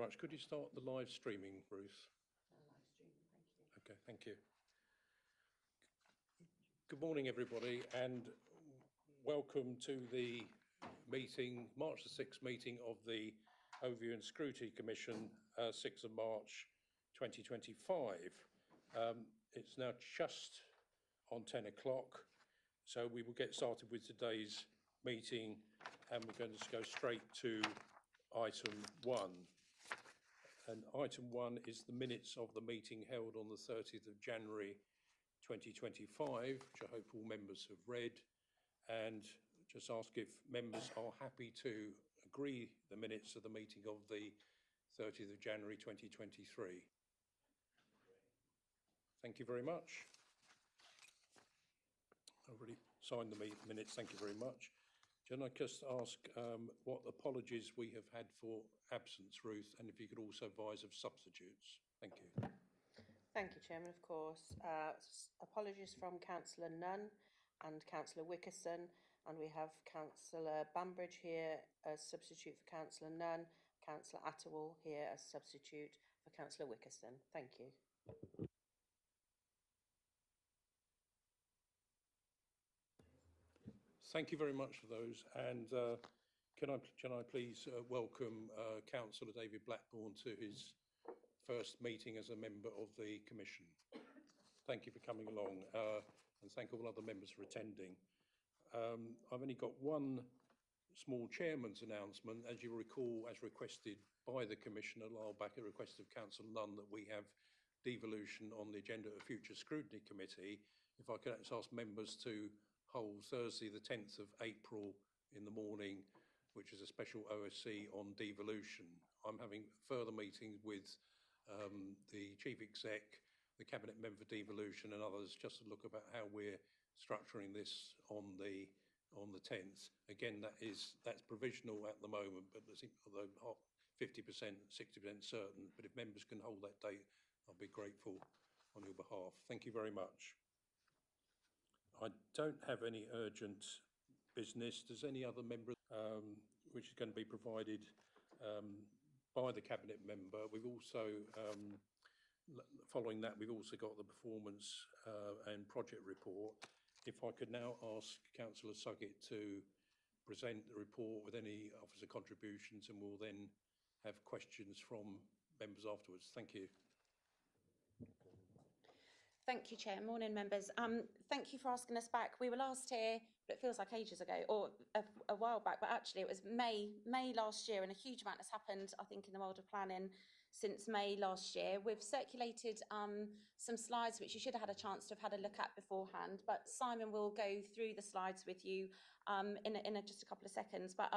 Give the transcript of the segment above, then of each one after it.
much. Could you start the live streaming, Ruth? Live streaming, thank you. Okay, thank you. Good morning, everybody, and welcome to the meeting, March the 6th meeting of the Overview and Scrutiny Commission, 6th of March 2025. It's now just on 10 o'clock, so we will get started with today's meeting, and we're going to go straight to item 1. And item 1 is the minutes of the meeting held on the 30th of January 2025, which I hope all members have read, and just ask if members are happy to agree the minutes of the meeting of the 30th of January 2023. Thank you very much. I've already signed the minutes, thank you very much. Can I just ask what apologies we have had for absence, Ruth, and if you could also advise of substitutes. Thank you. Thank you, Chairman, of course. Apologies from Councillor Nunn and Councillor Wickerson, and we have Councillor Bambridge here as substitute for Councillor Nunn, Councillor Attawell here as substitute for Councillor Wickerson. Thank you. Thank you very much for those, and can I please welcome Councillor David Blackburn to his first meeting as a member of the Commission. Thank you for coming along, and thank all other members for attending. I've only got one small chairman's announcement. As you recall, as requested by the Commission a while back, at request of Councillor Nunn, that we have devolution on the agenda of future Scrutiny Committee. If I could ask members to hold Thursday the 10th of April in the morning, which is a special OSC on devolution. I'm having further meetings with the Chief Exec, the Cabinet Member for Devolution and others, just to look about how we're structuring this on the 10th. Again, that's provisional at the moment, but although 50%, 60% certain, but if members can hold that date, I'll be grateful on your behalf. Thank you very much. I don't have any urgent business. Does any other member, which is going to be provided by the Cabinet Member? We've also, following that, we've also got the performance and project report. If I could now ask Councillor Suggett to present the report with any officer contributions, and we'll then have questions from members afterwards. Thank you. Thank you, Chair. Morning, members. Thank you for asking us back. We were last here, but it feels like ages ago, or a while back, but actually it was May last year, and a huge amount has happened, I think, in the world of planning since May last year. We've circulated some slides which you should have had a chance to have had a look at beforehand, but Simon will go through the slides with you in just a couple of seconds. But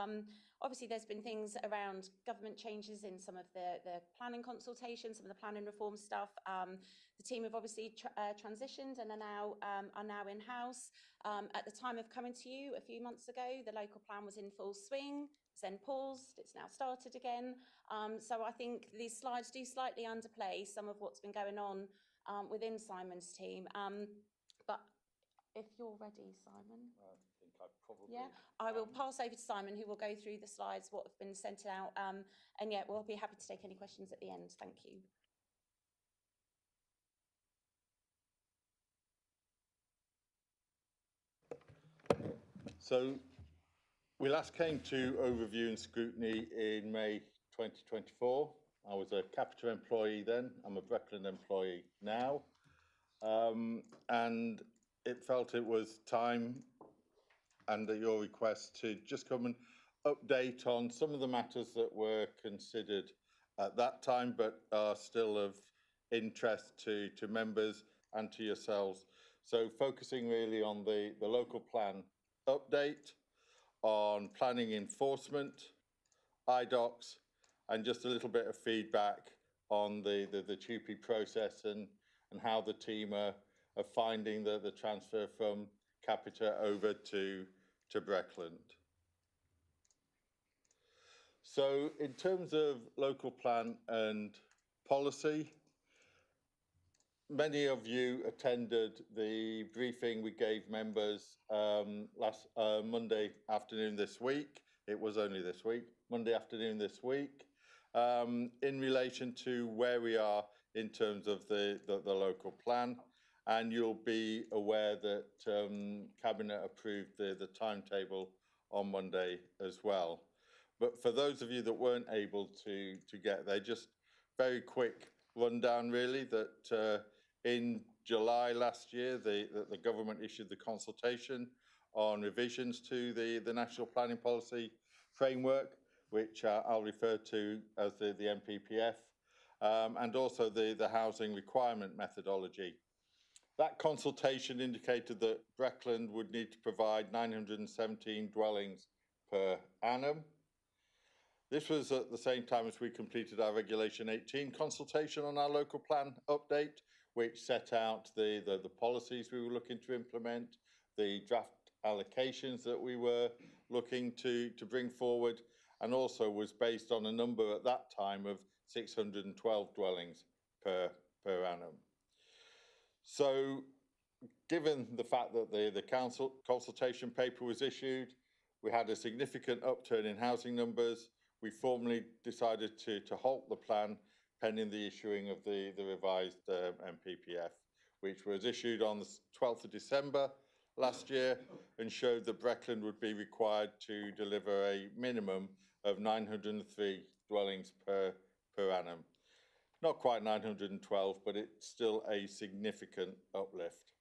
obviously there's been things around government changes in some of the planning consultation, some of the planning reform stuff. The team have obviously transitioned and are now in-house. At the time of coming to you a few months ago, the local plan was in full swing, then paused, it's now started again. So I think these slides do slightly underplay some of what's been going on within Simon's team. But if you're ready, Simon. I think I probably... Yeah, I will pass over to Simon, who will go through the slides, what have been sent out. And yeah, we'll be happy to take any questions at the end. Thank you. So we last came to Overview and Scrutiny in May 2024. I was a Capita employee then. I'm a Breckland employee now. And it felt it was time, and at your request, to just come and update on some of the matters that were considered at that time, but are still of interest to members and to yourselves. So focusing really on the local plan update, on planning enforcement, IDOCs, and just a little bit of feedback on the TUPE process and how the team are finding the transfer from Capita over to Breckland. So in terms of local plan and policy, many of you attended the briefing we gave members last Monday afternoon this week. It was only this week, Monday afternoon this week. in relation to where we are in terms of the local plan. And you'll be aware that Cabinet approved the timetable on Monday as well. But for those of you that weren't able to get there, just very quick rundown really, that in July last year, the government issued the consultation on revisions to the National Planning Policy Framework, which I'll refer to as the NPPF, and also the housing requirement methodology. That consultation indicated that Breckland would need to provide 917 dwellings per annum. This was at the same time as we completed our Regulation 18 consultation on our local plan update, which set out the policies we were looking to implement, the draft allocations that we were looking to bring forward, and also was based on a number at that time of 612 dwellings per annum. So given the fact that the council consultation paper was issued, we had a significant upturn in housing numbers. We formally decided to halt the plan pending the issuing of the revised NPPF, which was issued on the 12th of December last year and showed that Breckland would be required to deliver a minimum of 903 dwellings per annum. Not quite 912, but it's still a significant uplift.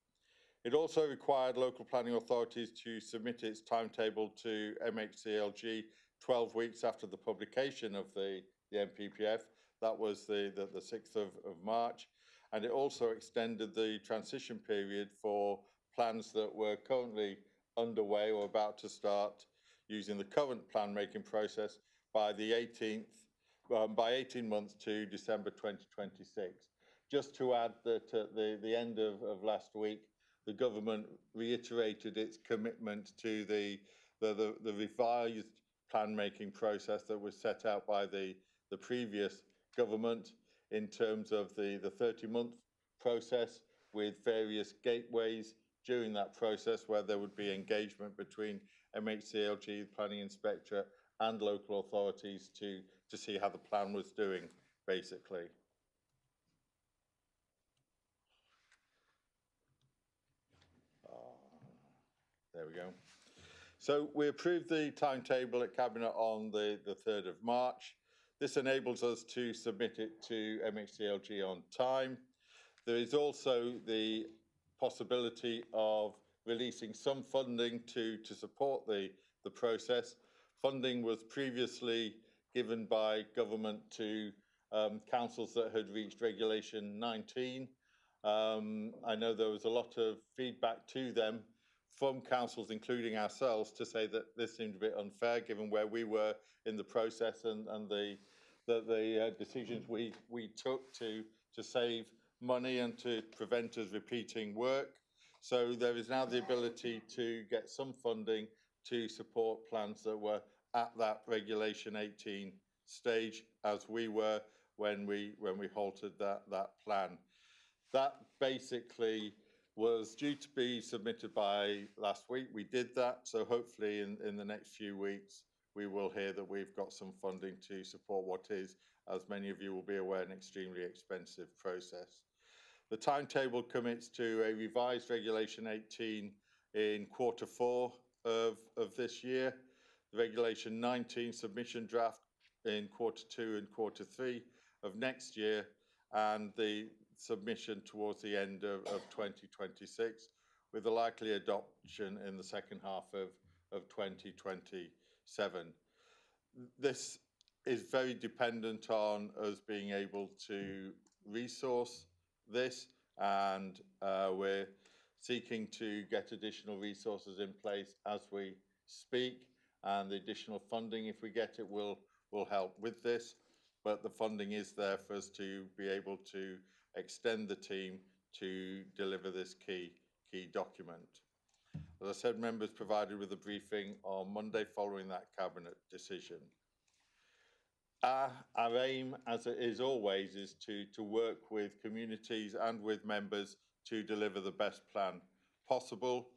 It also required local planning authorities to submit its timetable to MHCLG 12 weeks after the publication of the NPPF. That was the 6th of March. And it also extended the transition period for plans that were currently underway or about to start using the current plan making process by the 18th, by 18 months to December 2026. Just to add that at the end of last week, the government reiterated its commitment to the revised plan making process that was set out by the previous government in terms of the 30-month process with various gateways during that process where there would be engagement between MHCLG, the planning inspector, and local authorities to see how the plan was doing, basically. There we go. So we approved the timetable at Cabinet on the 3rd of March. This enables us to submit it to MHCLG on time. There is also the possibility of releasing some funding to support the process. Funding was previously given by government to councils that had reached Regulation 19. I know there was a lot of feedback to them from councils, including ourselves, to say that this seemed a bit unfair given where we were in the process and the decisions we took to save money and to prevent us repeating work. So there is now the ability to get some funding to support plans that were at that Regulation 18 stage, as we were when we halted that plan. That basically was due to be submitted by last week. We did that, so hopefully in the next few weeks we will hear that we've got some funding to support what is, as many of you will be aware, an extremely expensive process. The timetable commits to a revised Regulation 18 in Q4 of this year, the Regulation 19 submission draft in Q2 and Q3 of next year, and the submission towards the end of 2026, with a likely adoption in the second half of 2027. This is very dependent on us being able to resource this, and we're seeking to get additional resources in place as we speak, and the additional funding, if we get it, will help with this. But the funding is there for us to be able to extend the team to deliver this key document. As I said, members provided with a briefing on Monday following that Cabinet decision. Our aim, as it is always, is to work with communities and with members to deliver the best plan possible.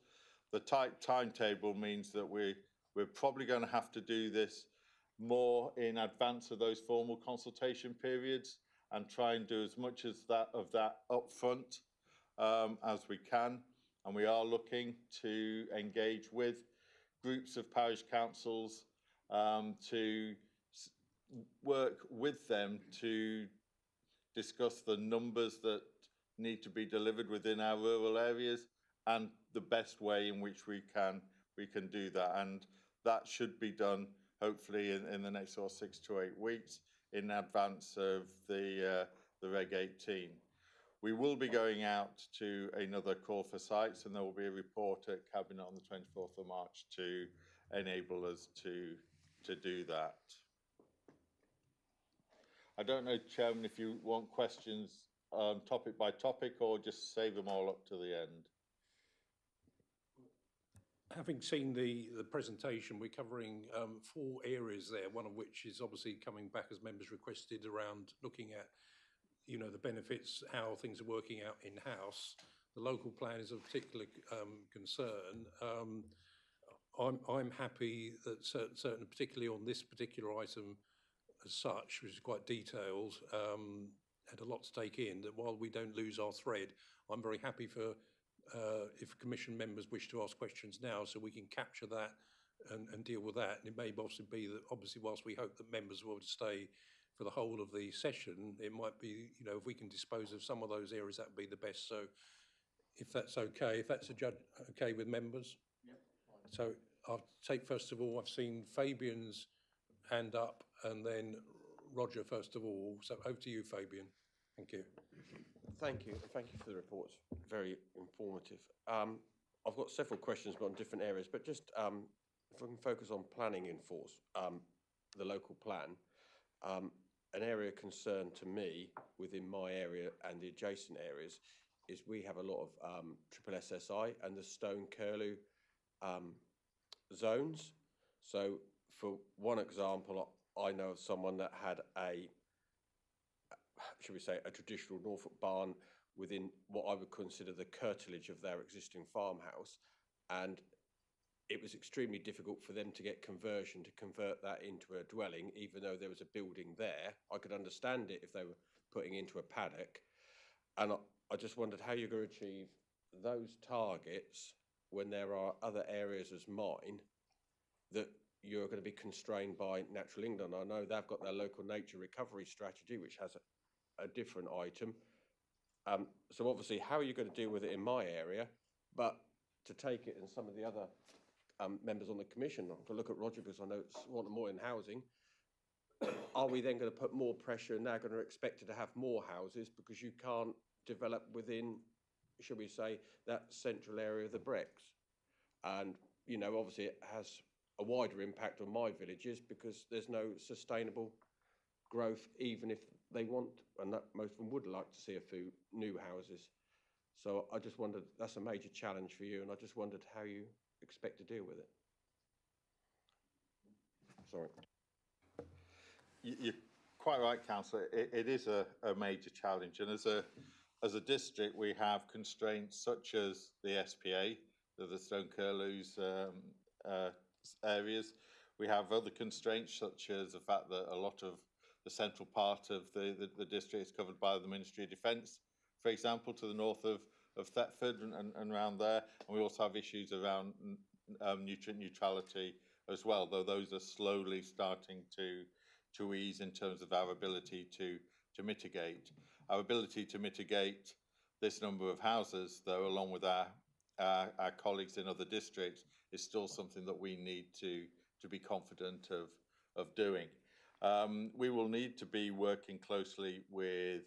The tight timetable means that we're probably going to have to do this more in advance of those formal consultation periods and try and do as much as of that upfront as we can. And we are looking to engage with groups of parish councils to work with them to discuss the numbers that need to be delivered within our rural areas and the best way in which we can do that. And that should be done hopefully in the next sort of 6 to 8 weeks in advance of the Reg 18. We will be going out to another call for sites, and there will be a report at Cabinet on the 24th of March to enable us to do that. I don't know, Chairman, if you want questions topic by topic or just save them all up to the end. Having seen the presentation, we're covering 4 areas there, one of which is obviously coming back as members requested around looking at, you know, the benefits, how things are working out in-house. The local plan is of particular concern. I'm happy that certain, particularly on this particular item as such, which is quite detailed, had a lot to take in, that while we don't lose our thread, I'm very happy for if Commission members wish to ask questions now, so we can capture that and deal with that. And it may also be that, obviously, whilst we hope that members will stay for the whole of the session, it might be, you know, if we can dispose of some of those areas, that would be the best. So if that's okay, if that's okay with members. Yep. So I'll take, first of all, I've seen Fabian's hand up and then Roger first of all. So over to you, Fabian. Thank you. Thank you. Thank you for the reports. Very informative. I've got several questions but on different areas, but just if I can focus on planning in force, the local plan. An area of concern to me within my area and the adjacent areas is we have a lot of triple SSI and the stone curlew zones. So for one example, I know of someone that had should we say, a traditional Norfolk barn within what I would consider the curtilage of their existing farmhouse. And it was extremely difficult for them to get conversion to convert that into a dwelling, even though there was a building there. I could understand it if they were putting into a paddock. And I just wondered how you're going to achieve those targets when there are other areas as mine that you're going to be constrained by Natural England. I know they've got their local nature recovery strategy, which has a different item. So obviously, how are you going to deal with it in my area? But to take it in some of the other members on the commission, to look at Roger, because I know it's wanting more in housing, are we then going to put more pressure and they're going to expect to have more houses because you can't develop within, shall we say, that central area of the Brecks? And, you know, obviously it has a wider impact on my villages because there's no sustainable growth, even if they want, and that most of them would like to see a few new houses. So I just wondered, that's a major challenge for you, and I just wondered how you expect to deal with it. Sorry. You're quite right, Councillor. It is a major challenge, and as a district, we have constraints such as the SPA, the stone curlews areas. We have other constraints such as the fact that a lot of the central part of the district is covered by the Ministry of Defence, for example, to the north of Thetford and around there. And we also have issues around nutrient neutrality as well, though those are slowly starting to ease in terms of our ability to mitigate. Our ability to mitigate this number of houses, though, along with our colleagues in other districts, is still something that we need to be confident of doing. We will need to be working closely with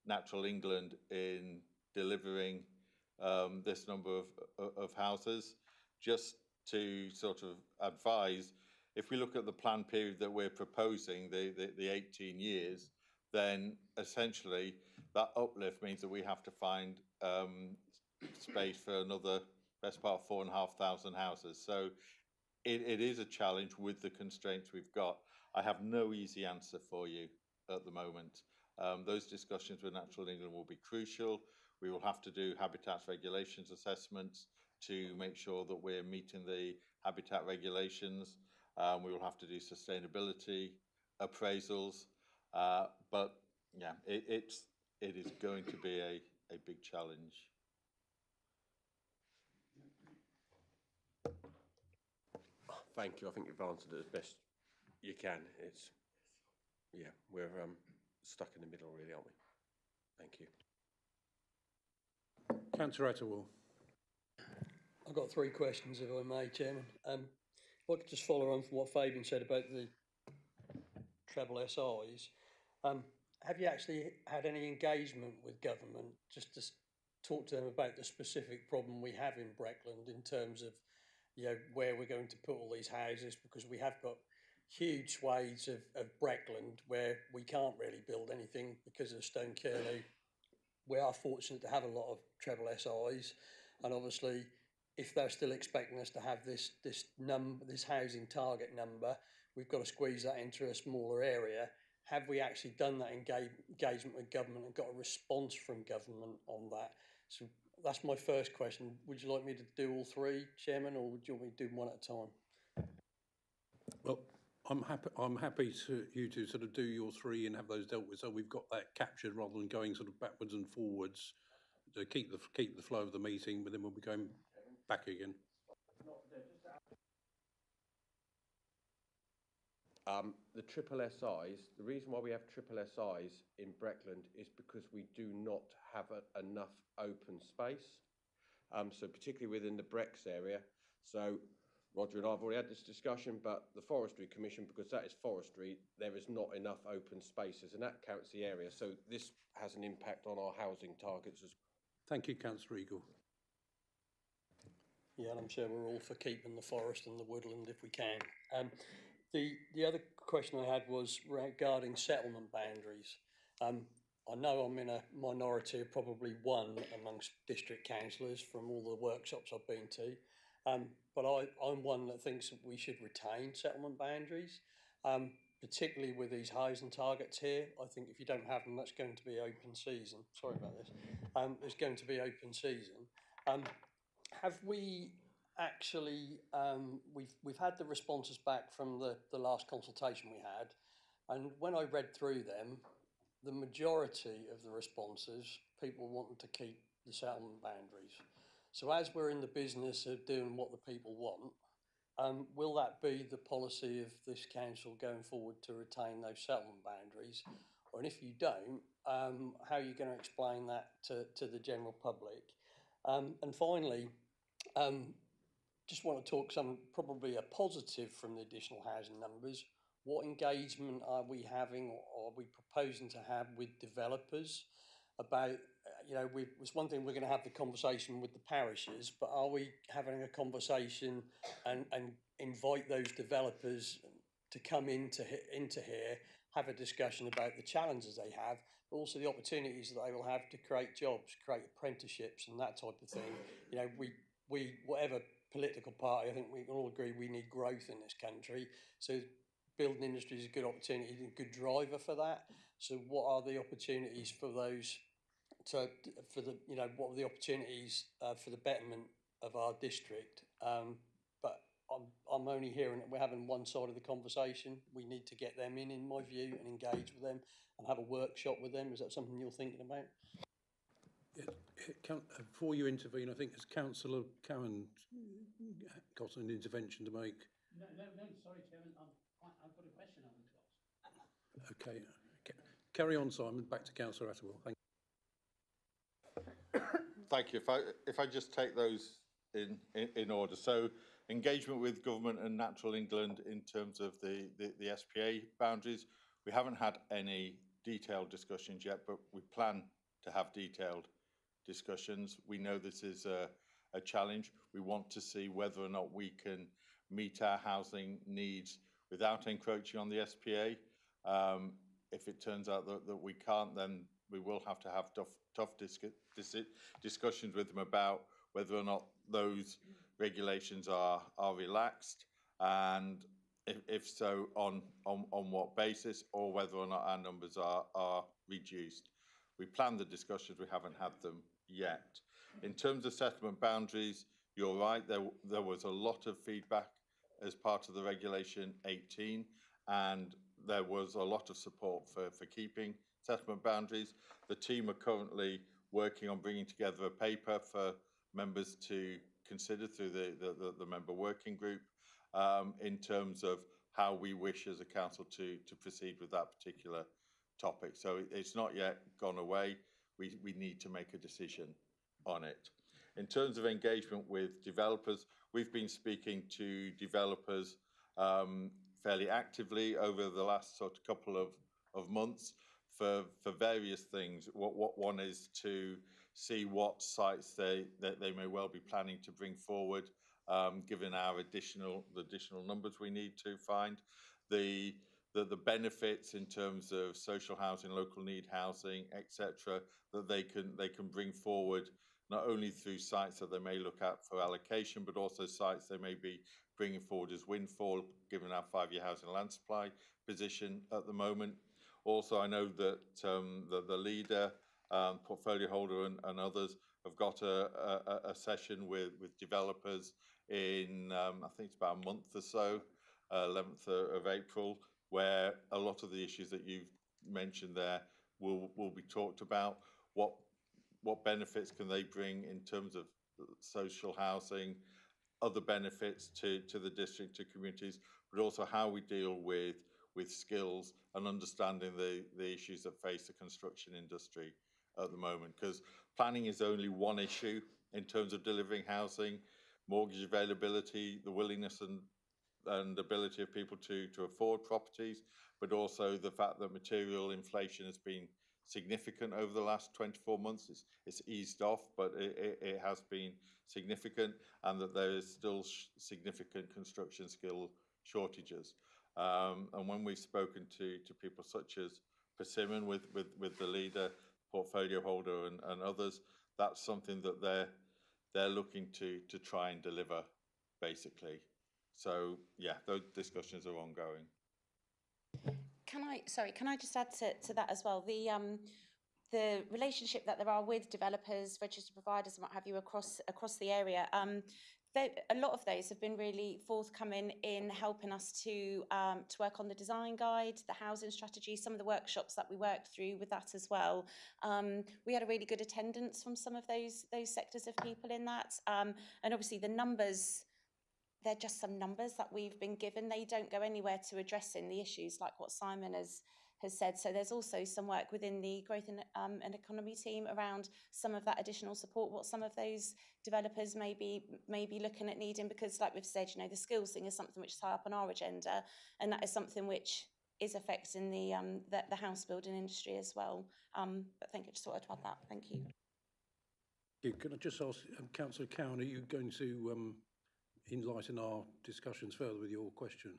Natural England in delivering this number of houses. Just to sort of advise, if we look at the plan period that we're proposing, the 18 years, then essentially that uplift means that we have to find space for another best part of 4,500 houses. So it is a challenge with the constraints we've got. I have no easy answer for you at the moment. Those discussions with Natural England will be crucial. We will have to do habitats regulations assessments to make sure that we're meeting the habitat regulations. We will have to do sustainability appraisals, but yeah, it is going to be a big challenge. Thank you. I think you've answered it as best you can. It's, yeah, we're stuck in the middle really, aren't we? Thank you. Councillor Attawell. I've got 3 questions, if I may, Chairman. If I could just follow on from what Fabian said about the treble SIs. Have you actually had any engagement with government just to talk to them about the specific problem we have in Breckland in terms of, you know, where we're going to put all these houses? Because we have got huge swathes of Breckland where we can't really build anything because of Stone Curlew. We are fortunate to have a lot of treble SIs, and obviously if they're still expecting us to have this housing target number, we've got to squeeze that into a smaller area. Have we actually done that engagement with government and got a response from government on that? So that's my first question. Would you like me to do all 3, Chairman, or would you want me to do 1 at a time? Well, I'm happy to you to sort of do your 3 and have those dealt with, so we've got that captured rather than going sort of backwards and forwards to keep the flow of the meeting, but then we'll be going back again. The triple SIs, the reason why we have triple SIs in Breckland is because we do not have enough open space. So particularly within the Brecks area. So Roger and I have already had this discussion, but the Forestry Commission, because that is forestry, there is not enough open spaces, and that counts the area. So this has an impact on our housing targets as well. Thank you, Councillor Eagle. Yeah, and I'm sure we're all for keeping the forest and the woodland if we can. The other question I had was regarding settlement boundaries. I know I'm in a minority of probably 1 amongst district councillors from all the workshops I've been to, but I'm one that thinks that we should retain settlement boundaries, particularly with these housing targets here. I think if you don't have them, that's going to be open season. Sorry about this. It's going to be open season. Have we actually, we've had the responses back from the last consultation we had, and when I read through them, the majority of the responses, people wanted to keep the settlement boundaries. So as we're in the business of doing what the people want, will that be the policy of this council going forward to retain those settlement boundaries? Or if you don't, how are you going to explain that to the general public? And finally, just want to talk probably a positive from the additional housing numbers. What engagement are we having or are we proposing to have with developers about, you know, it's one thing we're going to have the conversation with the parishes, but are we having a conversation and invite those developers to come into here, have a discussion about the challenges they have, but also the opportunities that they will have to create jobs, create apprenticeships and that type of thing. You know, we whatever political party, I think we can all agree we need growth in this country. So building industry is a good opportunity and a good driver for that. So what are the opportunities for those what are the opportunities for the betterment of our district? But I'm only hearing that we're having one side of the conversation. We need to get them in my view, and engage with them and have a workshop with them. Is that something you're thinking about? Before you intervene, I think as Councillor Cowan got an intervention to make. No, sorry, Chairman. I've got a question I want to ask. Okay. Carry on, Simon. Back to Councillor Attawell. Thank you. Thank you. If I just take those in order. So engagement with government and Natural England in terms of the SPA boundaries. We haven't had any detailed discussions yet, but we plan to have detailed discussions. We know this is a challenge. We want to see whether or not we can meet our housing needs without encroaching on the SPA. If it turns out that we can't, then we will have to have tough discussions with them about whether or not those regulations are relaxed, and if so, on what basis, or whether or not our numbers are reduced. We planned the discussions, we haven't had them yet. In terms of settlement boundaries, you're right, there was a lot of feedback as part of the Regulation 18, and there was a lot of support for keeping settlement boundaries. The team are currently working on bringing together a paper for members to consider through the member working group in terms of how we wish as a council to proceed with that particular topic. So it's not yet gone away. We need to make a decision on it. In terms of engagement with developers, we've been speaking to developers fairly actively over the last sort of couple of months for various things. What one is to see what sites they may well be planning to bring forward, given our additional numbers we need to find. The benefits in terms of social housing, local need housing, etc., that they can bring forward, not only through sites that they may look at for allocation, but also sites they may be bringing forward as windfall, given our 5-year housing land supply position at the moment. Also, I know that the leader, portfolio holder and others have got a session with developers in, I think it's about a month or so, 11th of April, where a lot of the issues that you've mentioned there will be talked about. What benefits can they bring in terms of social housing, other benefits to the district, to communities, but also how we deal with skills and understanding the issues that face the construction industry at the moment. Because planning is only one issue in terms of delivering housing, mortgage availability, the willingness and ability of people to afford properties, but also the fact that material inflation has been significant over the last 24 months. It's eased off, but it has been significant, and that there is still significant construction skill shortages. And when we've spoken to people such as Persimmon with the leader, portfolio holder and others, that's something that they're looking to try and deliver, basically. So yeah, those discussions are ongoing. Can I just add to that as well? The relationship that there are with developers, registered providers, and what have you across the area. A lot of those have been really forthcoming in helping us to work on the design guide, the housing strategy, some of the workshops that we worked through with that as well. We had a really good attendance from some of those sectors of people in that, and obviously the numbers. They're just some numbers that we've been given. They don't go anywhere to addressing the issues like what Simon has said. So there's also some work within the growth and economy team around some of that additional support, what some of those developers may be looking at needing, because like we've said, the skills thing is something which is high up on our agenda, and that is something which is affecting the house building industry as well. But thank you, just wanted to add that. Thank you. Can I just ask, Councillor Cowan, are you going to enlighten our discussions further with your question?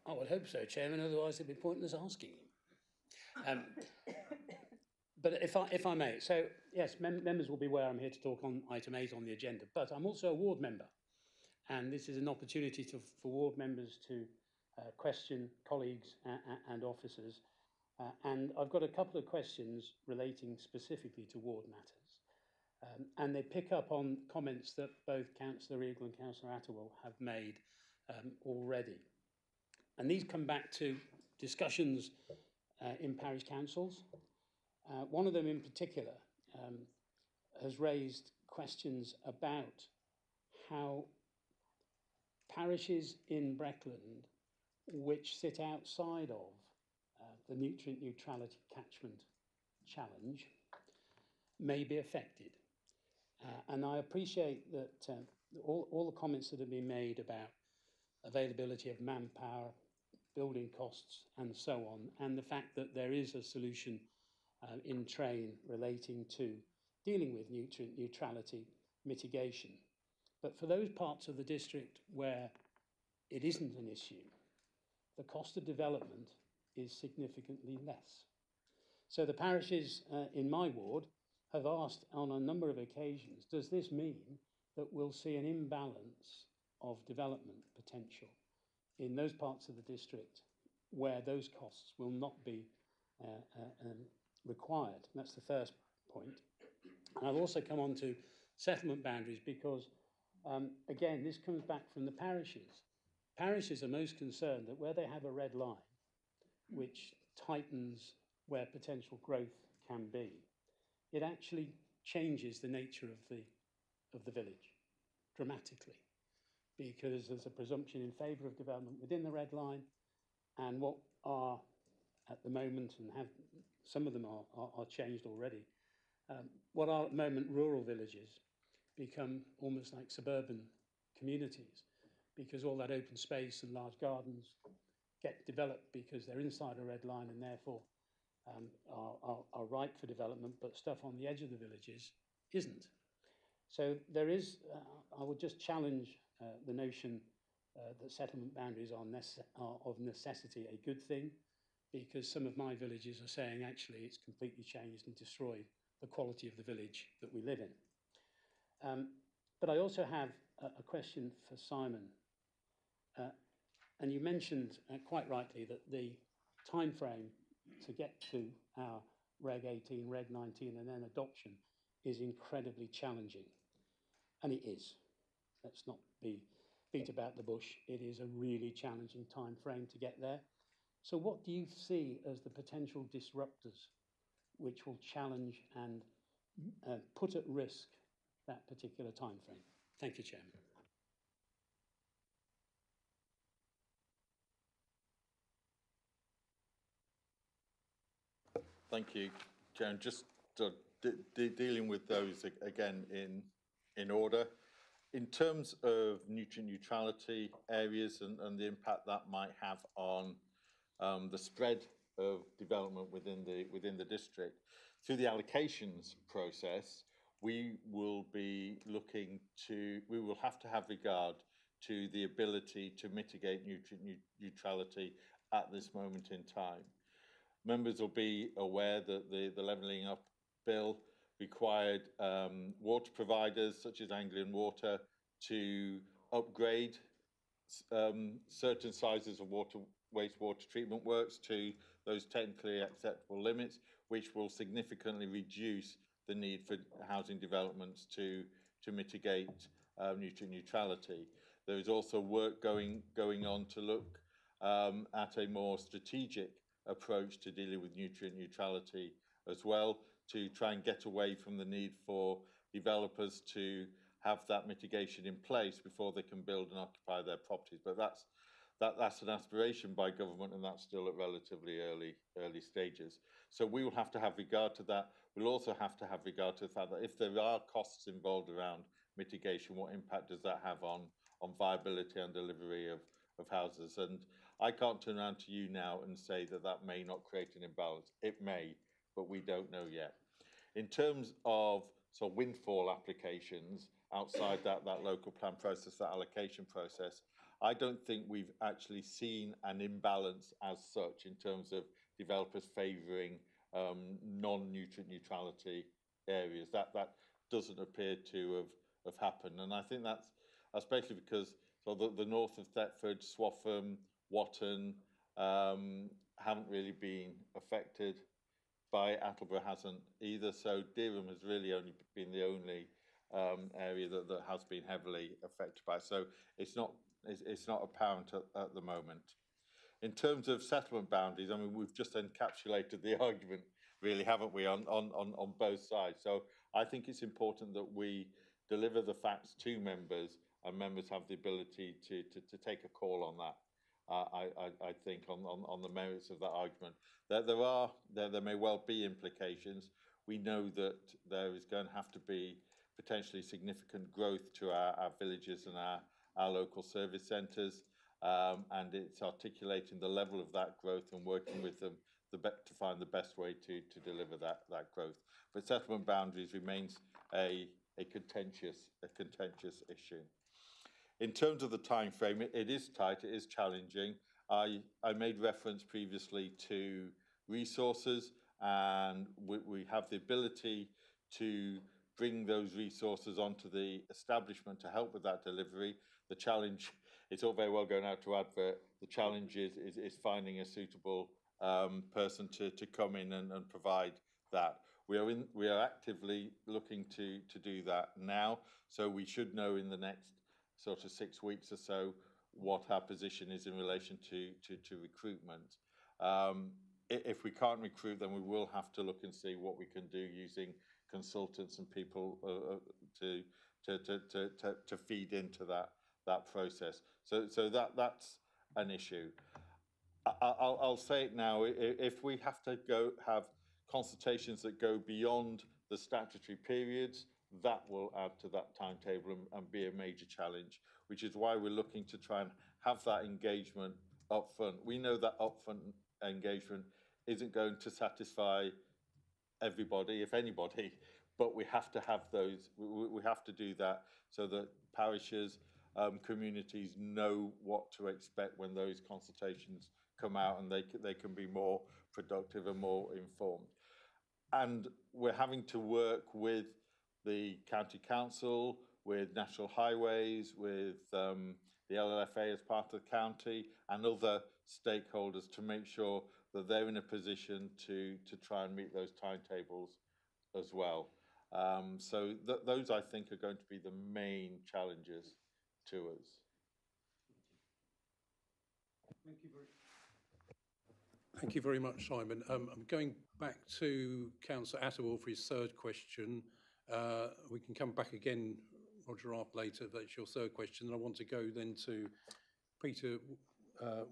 I would hope so, Chairman, otherwise it'd be pointless asking you. But if I may, so yes, members will be aware I'm here to talk on item 8 on the agenda, but I'm also a ward member, and this is an opportunity for ward members to question colleagues and officers, and I've got a couple of questions relating specifically to ward matters. And they pick up on comments that both Councillor Eagle and Councillor Attawell have made already. And these come back to discussions in parish councils. One of them in particular has raised questions about how parishes in Breckland which sit outside of the nutrient neutrality catchment challenge may be affected. And I appreciate that all the comments that have been made about availability of manpower, building costs and so on, and the fact that there is a solution in train relating to dealing with nutrient neutrality mitigation. But for those parts of the district where it isn't an issue, the cost of development is significantly less. So the parishes in my ward have asked on a number of occasions, does this mean that we'll see an imbalance of development potential in those parts of the district where those costs will not be required? That's the first point. And I'll also come on to settlement boundaries, because Again, this comes back from the parishes. Parishes are most concerned that where they have a red line, which tightens where potential growth can be, it actually changes the nature of the village dramatically, because there's a presumption in favour of development within the red line, and what are at the moment, and have some of them are changed already, what are at the moment rural villages become almost like suburban communities, because all that open space and large gardens get developed because they're inside a red line and therefore are ripe for development, but stuff on the edge of the villages isn't. So there is, I would just challenge the notion that settlement boundaries are of necessity a good thing, because some of my villages are saying actually it's completely changed and destroyed the quality of the village that we live in. But I also have a question for Simon. And you mentioned quite rightly that the time frame to get to our Reg 18, Reg 19 and then adoption is incredibly challenging. And it is. Let's not beat about the bush. It is a really challenging time frame to get there. So what do you see as the potential disruptors which will challenge and put at risk that particular time frame? Thank you, Chairman. Thank you, Joan. Just dealing with those again in order. In terms of nutrient neutrality areas and the impact that might have on the spread of development within the district, through the allocations process, we will have to have regard to the ability to mitigate nutrient neutrality at this moment in time. Members will be aware that the Levelling Up Bill required water providers such as Anglian Water to upgrade certain sizes of wastewater treatment works to those technically acceptable limits, which will significantly reduce the need for housing developments to mitigate nutrient neutrality. There is also work going on to look at a more strategic approach to dealing with nutrient neutrality as well, to try and get away from the need for developers to have that mitigation in place before they can build and occupy their properties. But that's an aspiration by government, and that's still at relatively early stages. So we will have to have regard to that. We'll also have to have regard to the fact that if there are costs involved around mitigation, what impact does that have on viability and delivery of houses? And I can't turn around to you now and say that may not create an imbalance. It may, but we don't know yet. In terms of windfall applications outside that local plan process, that allocation process, I don't think we've actually seen an imbalance as such in terms of developers favouring non-nutrient neutrality areas. That doesn't appear to have happened, and I think that's especially because the north of Thetford, Swaffham, Watton haven't really been affected by. Attleborough hasn't either, so Dereham has really only been the only area that has been heavily affected by. So it's not apparent at the moment. In terms of settlement boundaries, I mean, we've just encapsulated the argument, really, haven't we, on both sides? So I think it's important that we deliver the facts to members, and members have the ability to take a call on that. I think on the merits of that argument. There may well be implications. We know that there is going to have to be potentially significant growth to our villages and our local service centres, and it's articulating the level of that growth and working with them to find the best way to deliver that growth. But settlement boundaries remains a contentious issue. In terms of the time frame, it is tight, it is challenging. I made reference previously to resources, and we have the ability to bring those resources onto the establishment to help with that delivery. The challenge, it's all very well going out to advert, the challenge is finding a suitable person to come in and provide that. We are actively looking to do that now, so we should know in the next sort of 6 weeks or so what our position is in relation to recruitment. If we can't recruit, then we will have to look and see what we can do using consultants and people to feed into that process. So that's an issue. I'll say it now. If we have to go have consultations that go beyond the statutory periods, that will add to that timetable and be a major challenge, which is why we're looking to try and have that engagement up front. We know that upfront engagement isn't going to satisfy everybody, if anybody, but we have to have those, we have to do that so that parishes, communities know what to expect when those consultations come out, and they can be more productive and more informed. And we're having to work with the county council, with National Highways, with the LLFA as part of the county, and other stakeholders to make sure that they're in a position to try and meet those timetables as well. So those, I think, are going to be the main challenges to us. Thank you very much, Simon. I'm going back to Councillor Attawell for his third question. We can come back again, Roger, after later. That's your third question. And I want to go then to Peter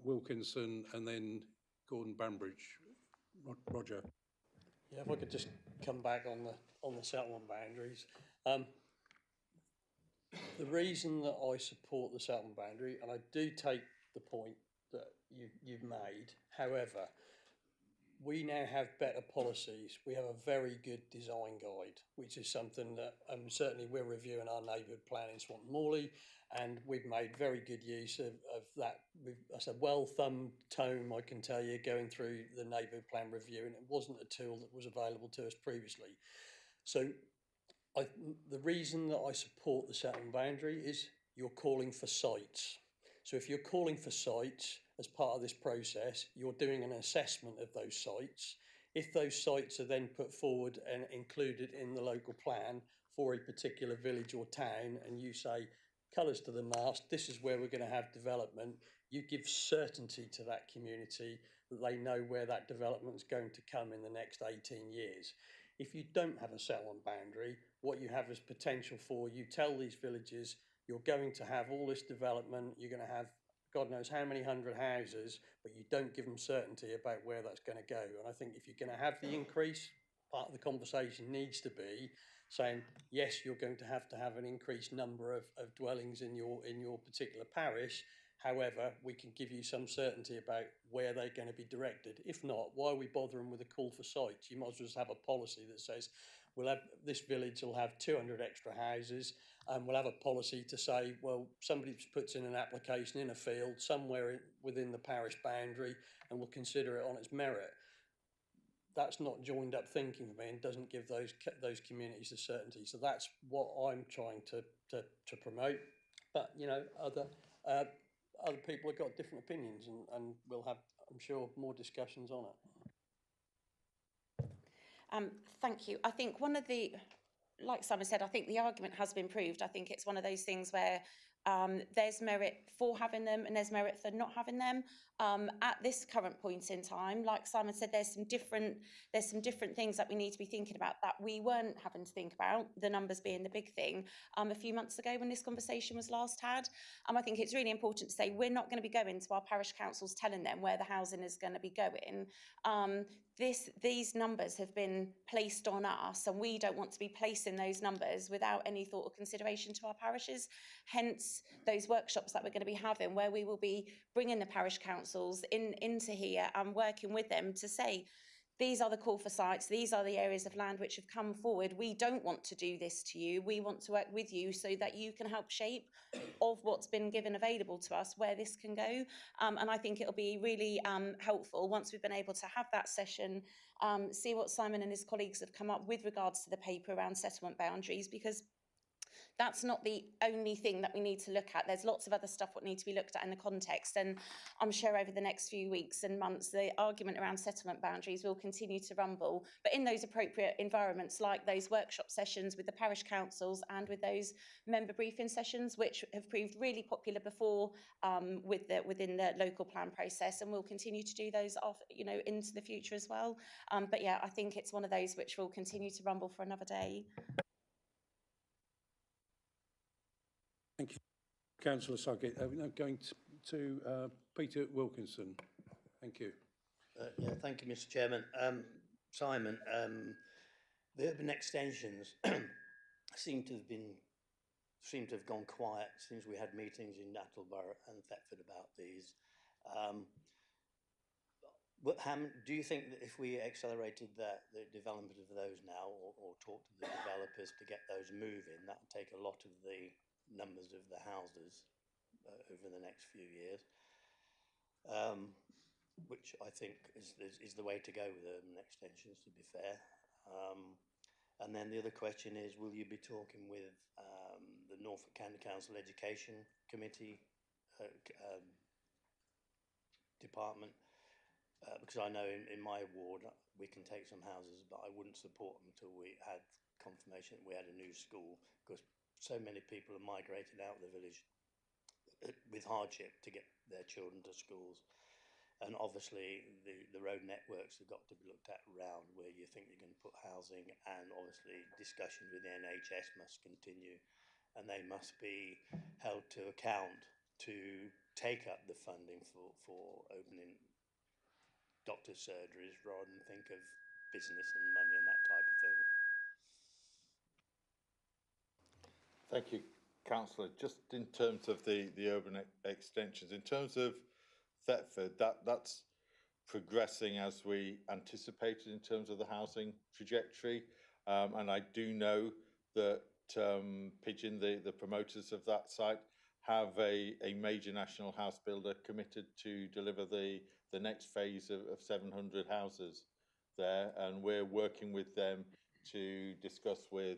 Wilkinson and then Gordon Bambridge. Roger. Yeah, if I could just come back on the settlement boundaries. The reason that I support the settlement boundary, and I do take the point that you've made, however, we now have better policies. We have a very good design guide, which is something that certainly we're reviewing our neighbourhood plan in Swanton Morley, and we've made very good use of that. That's a well-thumbed tome, I can tell you, going through the neighbourhood plan review, and it wasn't a tool that was available to us previously. So the reason that I support the settlement boundary is you're calling for sites. So if you're calling for sites as part of this process, you're doing an assessment of those sites. If those sites are then put forward and included in the local plan for a particular village or town, and you say, colours to the mast, this is where we're going to have development, you give certainty to that community that they know where that development's going to come in the next 18 years. If you don't have a settlement boundary, what you have is potential for, you tell these villages, you're going to have all this development, you're going to have God knows how many hundred houses, but you don't give them certainty about where that's going to go. And I think if you're going to have the increase, part of the conversation needs to be saying, yes, you're going to have an increased number of dwellings in your particular parish. However, we can give you some certainty about where they're going to be directed. If not, why are we bothering with a call for sites? You might as well just have a policy that says, we'll have, this village will have 200 extra houses, and we'll have a policy to say, well, somebody puts in an application in a field somewhere within the parish boundary, and we'll consider it on its merit. That's not joined up thinking for me, and doesn't give those communities the certainty. So that's what I'm trying to promote. But you know, other people have got different opinions, and we'll have, I'm sure, more discussions on it. Thank you. I think one of the, like Simon said, I think the argument has been proved. I think it's one of those things where there's merit for having them and there's merit for not having them. At this current point in time, like Simon said, there's some different things that we need to be thinking about that we weren't having to think about, the numbers being the big thing, a few months ago when this conversation was last had. I think it's really important to say we're not going to be going to our parish councils telling them where the housing is going to be going. These numbers have been placed on us, and we don't want to be placing those numbers without any thought or consideration to our parishes. Hence those workshops that we're going to be having, where we will be bringing the parish councils into here and working with them to say, these are the call for sites, these are the areas of land which have come forward. We don't want to do this to you. We want to work with you so that you can help shape of what's been given available to us, where this can go. And I think it'll be really helpful once we've been able to have that session, see what Simon and his colleagues have come up with regards to the paper around settlement boundaries, because that's not the only thing that we need to look at. There's lots of other stuff that need to be looked at in the context, and I'm sure over the next few weeks and months the argument around settlement boundaries will continue to rumble, but in those appropriate environments like those workshop sessions with the parish councils and with those member briefing sessions, which have proved really popular before within the local plan process, and we'll continue to do those into the future as well. But yeah, I think it's one of those which will continue to rumble for another day. Thank you, Councillor Suckett. Now going to Peter Wilkinson. Thank you. Yeah, thank you, Mr. Chairman. Simon, the urban extensions seem to have gone quiet since we had meetings in Attleborough and Thetford about these. Do you think that if we accelerated the development of those now, or talk to the developers to get those moving, that would take a lot of the numbers of the houses over the next few years, which I think is the way to go with urban extensions, to be fair. And then the other question is, will you be talking with the Norfolk County Council Education Committee department? Because I know in my ward we can take some houses, but I wouldn't support them until we had confirmation that we had a new school, because so many people are migrating out of the village with hardship to get their children to schools. And obviously the road networks have got to be looked at around where you think you're going to put housing, and obviously discussions with the NHS must continue, and they must be held to account to take up the funding for opening doctor's surgeries rather than think of business and money and that type of thing. Thank you, Councillor. Just in terms of the urban extensions, in terms of Thetford, that's progressing as we anticipated in terms of the housing trajectory. And I do know that Pigeon, the promoters of that site, have a major national house builder committed to deliver the next phase of 700 houses there. And we're working with them to discuss with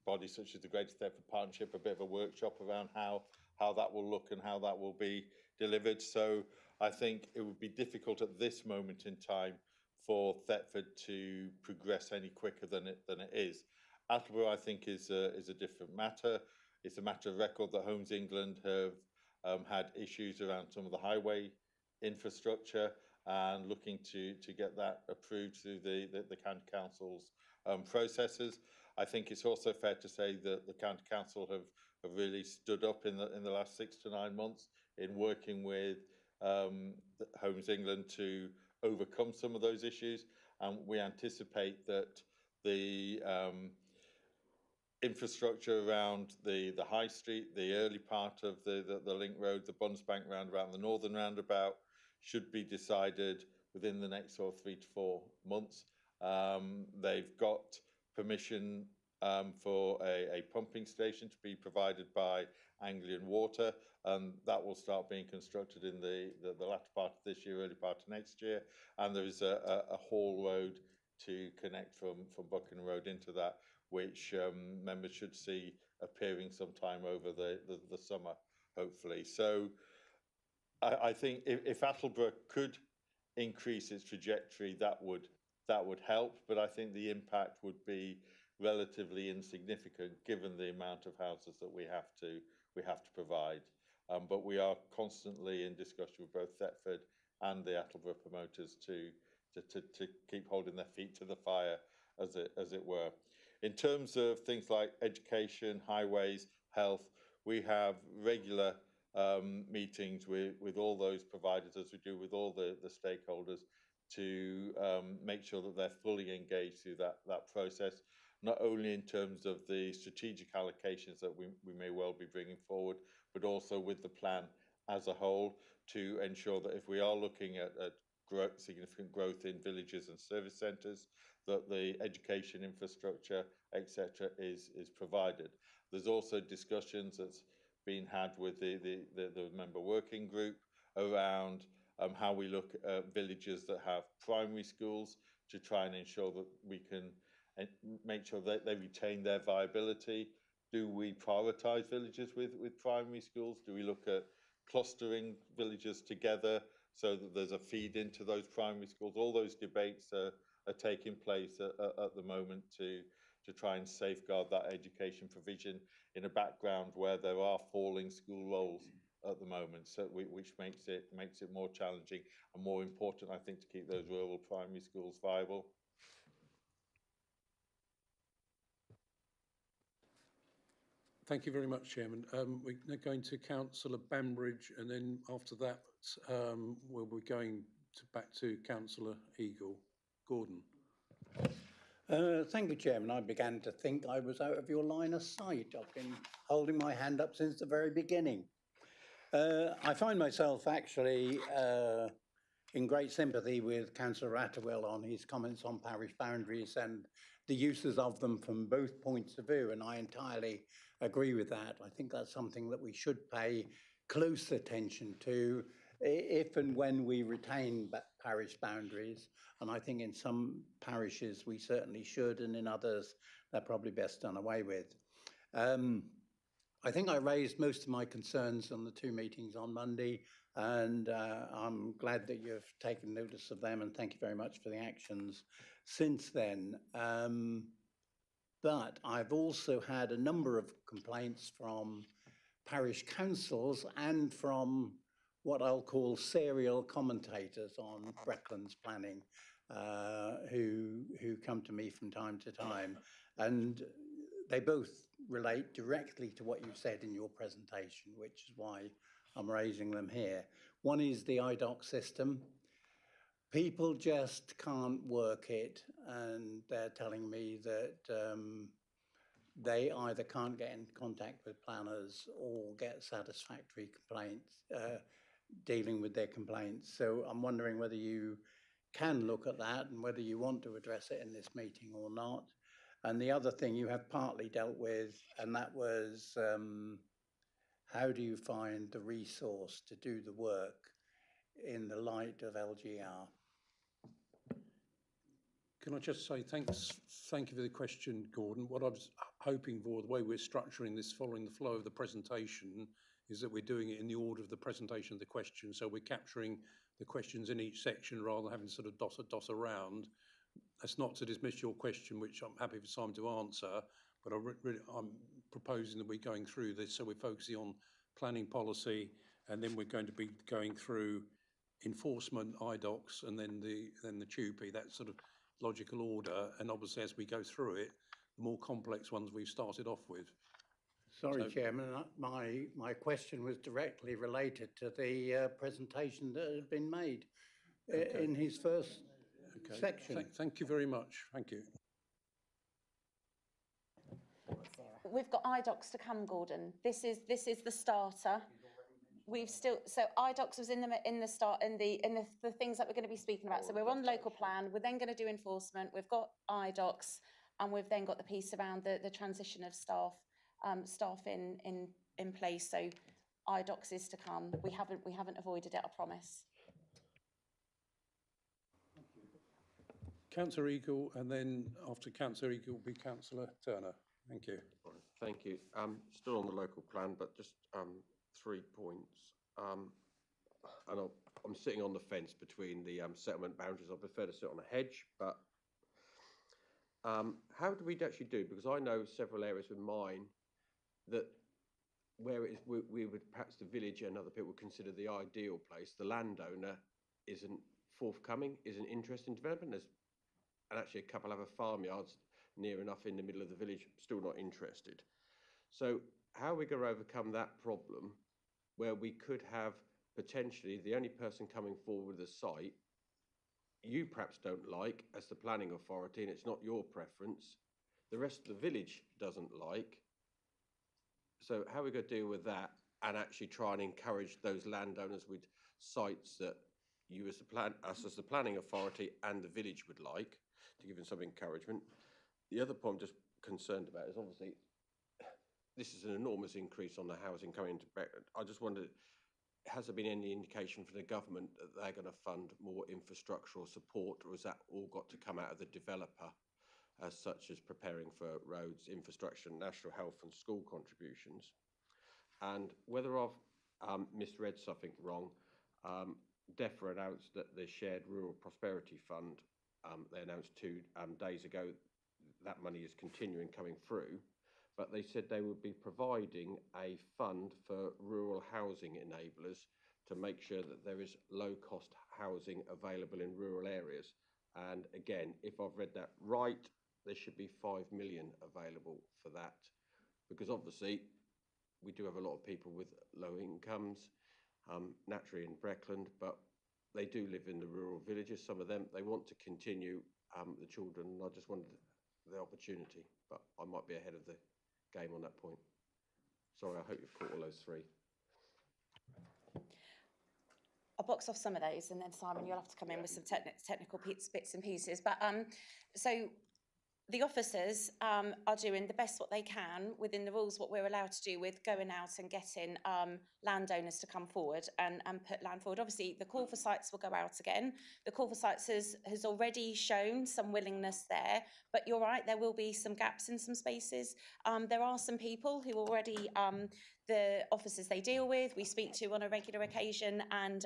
bodies such as the Greater Thetford Partnership a bit of a workshop around how that will look and how that will be delivered. So I think it would be difficult at this moment in time for Thetford to progress any quicker than it is. Attleborough, I think, is a different matter. It's a matter of record that Homes England have had issues around some of the highway infrastructure, and looking to get that approved through the county council's processes. I think it's also fair to say that the county council have really stood up in the last 6 to 9 months in working with Homes England to overcome some of those issues, and we anticipate that the infrastructure around the High Street, the early part of the Link Road, the Bunsbank roundabout, and the Northern roundabout should be decided within the next 3 to 4 months. They've got permission for a pumping station to be provided by Anglian Water, and that will start being constructed in the latter part of this year, early part of next year. And there is a haul road to connect from Buckingham Road into that, which members should see appearing sometime over the summer, hopefully. So I think if Attleborough could increase its trajectory, that would help, but I think the impact would be relatively insignificant given the amount of houses that we have to provide. But we are constantly in discussion with both Thetford and the Attleborough promoters to keep holding their feet to the fire, as it were. In terms of things like education, highways, health, we have regular meetings with all those providers, as we do with all the stakeholders, to make sure that they're fully engaged through that process, not only in terms of the strategic allocations that we may well be bringing forward, but also with the plan as a whole, to ensure that if we are looking at significant growth in villages and service centres, that the education infrastructure, etc., is provided. There's also discussions that's been had with the member working group around how we look at villages that have primary schools to try and ensure that we can make sure that they retain their viability, do we prioritise villages with primary schools? Do we look at clustering villages together so that there's a feed into those primary schools? All those debates are taking place at the moment to try and safeguard that education provision in a background where there are falling school rolls at the moment, so which makes it more challenging and more important, I think, to keep those rural primary schools viable. Thank you very much, Chairman. We're now going to Councillor Bambridge, and then after that, we'll be going back to Councillor Eagle. Gordon. Thank you, Chairman. I began to think I was out of your line of sight. I've been holding my hand up since the very beginning. I find myself actually in great sympathy with Councillor Ratterwill on his comments on parish boundaries and the uses of them from both points of view, and I entirely agree with that. I think that's something that we should pay close attention to if and when we retain parish boundaries, and I think in some parishes we certainly should, and in others they're probably best done away with. I think I raised most of my concerns on the two meetings on Monday, and I'm glad that you've taken notice of them, and thank you very much for the actions since then. But I've also had a number of complaints from parish councils and from what I'll call serial commentators on Breckland's planning, who come to me from time to time, and they both relate directly to what you said in your presentation, which is why I'm raising them here. One is the IDOC system. People just can't work it, and they're telling me that they either can't get in contact with planners or get satisfactory complaints, dealing with their complaints. So I'm wondering whether you can look at that and whether you want to address it in this meeting or not. And the other thing you have partly dealt with, and that was how do you find the resource to do the work in the light of LGR? Can I just say thank you for the question, Gordon. What I was hoping for, the way we're structuring this, following the flow of the presentation, is that we're doing it in the order of the presentation of the question. So we're capturing the questions in each section rather than having sort of dot around. That's not to dismiss your question, which I'm happy for Simon to answer, but I'm proposing that we're going through this. So we're focusing on planning policy, and then we're going to be going through enforcement, IDOCs, and then the TUPE, that sort of logical order. And obviously, as we go through it, the more complex ones we've started off with. Sorry, Chairman, my question was directly related to the presentation that had been made in his first section. Thank you very much. Thank you. We've got IDOCs to come, Gordon. This is the starter. We've still, so IDOCs was in the start, in the things that we're going to be speaking about. So we're on local plan. We're then going to do enforcement. We've got IDOCs, and we've then got the piece around the transition of staff in place. So IDOCs is to come. We haven't avoided it, I promise. Councillor Eagle, and then after Councillor Eagle will be Councillor Turner. Thank you. Thank you. Still on the local plan, but just 3 points. And I'm sitting on the fence between the settlement boundaries. I prefer to sit on a hedge, but how do we actually do? Because I know several areas in mine that where it is, we would perhaps the village and other people would consider the ideal place. The landowner isn't forthcoming, isn't interested in development. And actually a couple other farmyards near enough in the middle of the village, still not interested. So how are we going to overcome that problem where we could have potentially the only person coming forward with a site you perhaps don't like as the planning authority, and it's not your preference, the rest of the village doesn't like. So how are we going to deal with that and actually try and encourage those landowners with sites that you as us as the planning authority and the village would like, to give them some encouragement? The other point I'm just concerned about is obviously this is an enormous increase on the housing coming into Breckland. I just wondered, has there been any indication from the government that they're going to fund more infrastructural support, or has that all got to come out of the developer? such as preparing for roads, infrastructure, national health and school contributions. And whether I've misread something wrong, DEFRA announced that the Shared Rural Prosperity Fund, they announced 2 days ago, that money is continuing coming through, but they said they would be providing a fund for rural housing enablers to make sure that there is low-cost housing available in rural areas. And again, if I've read that right, there should be 5 million available for that, because obviously we do have a lot of people with low incomes, naturally in Breckland, but they do live in the rural villages. Some of them, they want to continue the children, and I just wanted the opportunity, but I might be ahead of the game on that point. Sorry, I hope you've caught all those 3. I'll box off some of those, and then Simon, you'll have to come in with some technical bits and pieces. But so the officers are doing the best what they can within the rules, what we're allowed to do with going out and getting landowners to come forward and put land forward. Obviously, the call for sites will go out again. The call for sites has already shown some willingness there, but you're right, there will be some gaps in some spaces. There are some people who already, the officers they deal with, we speak to on a regular occasion, and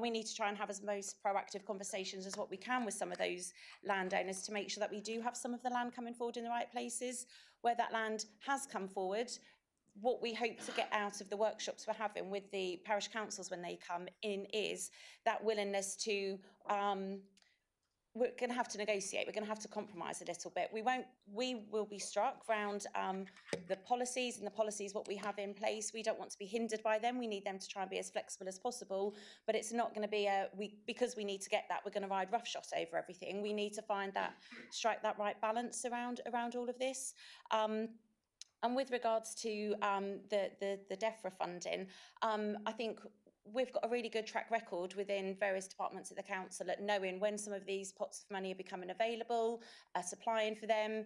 we need to try and have as most proactive conversations as what we can with some of those landowners to make sure that we do have some of the land coming forward in the right places. Where that land has come forward, what we hope to get out of the workshops we're having with the parish councils when they come in is that willingness to we're going to have to negotiate. We're going to have to compromise a little bit. We will be struck round the policies and the policies what we have in place. We don't want to be hindered by them. We need them to try and be as flexible as possible. But it's not going to be because we need to get that, we're going to ride roughshod over everything. We need to find that, strike that right balance around all of this. And with regards to the DEFRA funding, I think we've got a really good track record within various departments of the council at knowing when some of these pots of money are becoming available, supplying for them,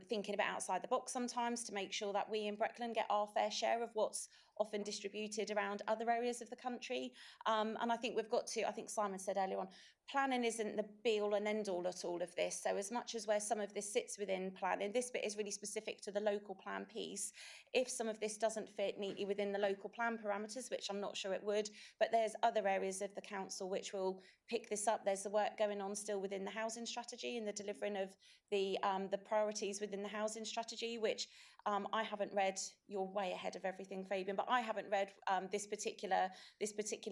thinking about outside the box sometimes to make sure that we in Breckland get our fair share of what's often distributed around other areas of the country. And I think we've got to, I think Simon said earlier on, planning isn't the be-all and end-all at all of this. So as much as where some of this sits within planning, this bit is really specific to the local plan piece. If some of this doesn't fit neatly within the local plan parameters, which I'm not sure it would, but there's other areas of the council which will pick this up. There's the work going on still within the housing strategy and the delivering of the priorities within the housing strategy, which I haven't read. You're way ahead of everything, Fabian, but I haven't read this particular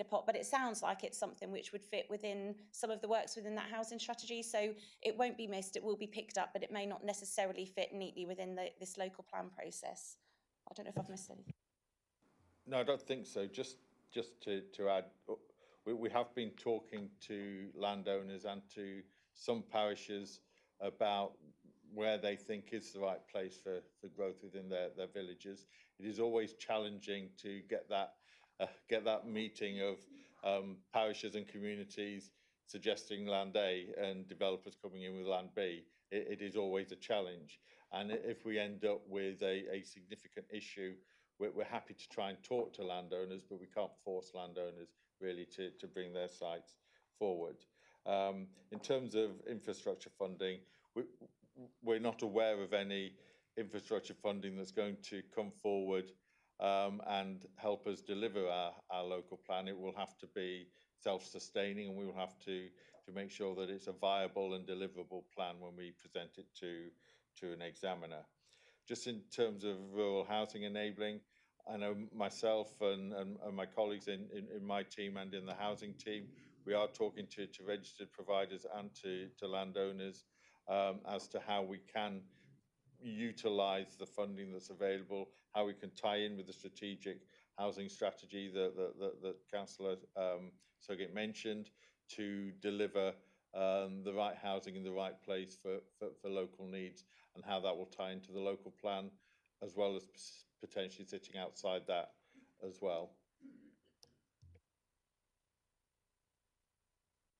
pot, but it sounds like it's something which would fit within some of the works within that housing strategy. So it won't be missed, it will be picked up, but it may not necessarily fit neatly within this local plan process. I don't know if I've missed anything. No, I don't think so. Just to add, we have been talking to landowners and to some parishes about where they think is the right place for growth within their villages. It is always challenging to get that meeting of parishes and communities suggesting land A and developers coming in with land B. It is always a challenge. And if we end up with a significant issue, we're happy to try and talk to landowners, but we can't force landowners really to bring their sites forward. In terms of infrastructure funding, we're not aware of any infrastructure funding that's going to come forward and help us deliver our local plan. It will have to be self-sustaining, and we will have to make sure that it's a viable and deliverable plan when we present it to an examiner. Just in terms of rural housing enabling, I know myself and my colleagues in my team and in the housing team, we are talking to registered providers and to landowners as to how we can utilise the funding that's available, how we can tie in with the strategic housing strategy that Councillor Sugget mentioned to deliver the right housing in the right place for local needs, and how that will tie into the local plan, as well as potentially sitting outside that as well.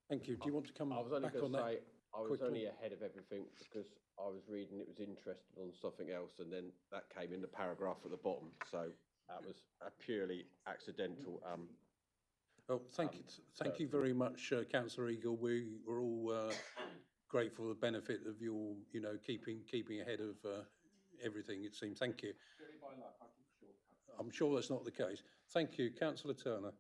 Thank you. Do you want to come back on that? I was only going to say, I was quickly? only ahead of everything because I was reading it was interested on something else, and then that came in the paragraph at the bottom. So that was a purely accidental. Oh, thank you very much, Councillor Eagle. We were all grateful for the benefit of your, you know, keeping ahead of everything, it seems. Thank you. I'm sure that's not the case. Thank you. Councillor Turner.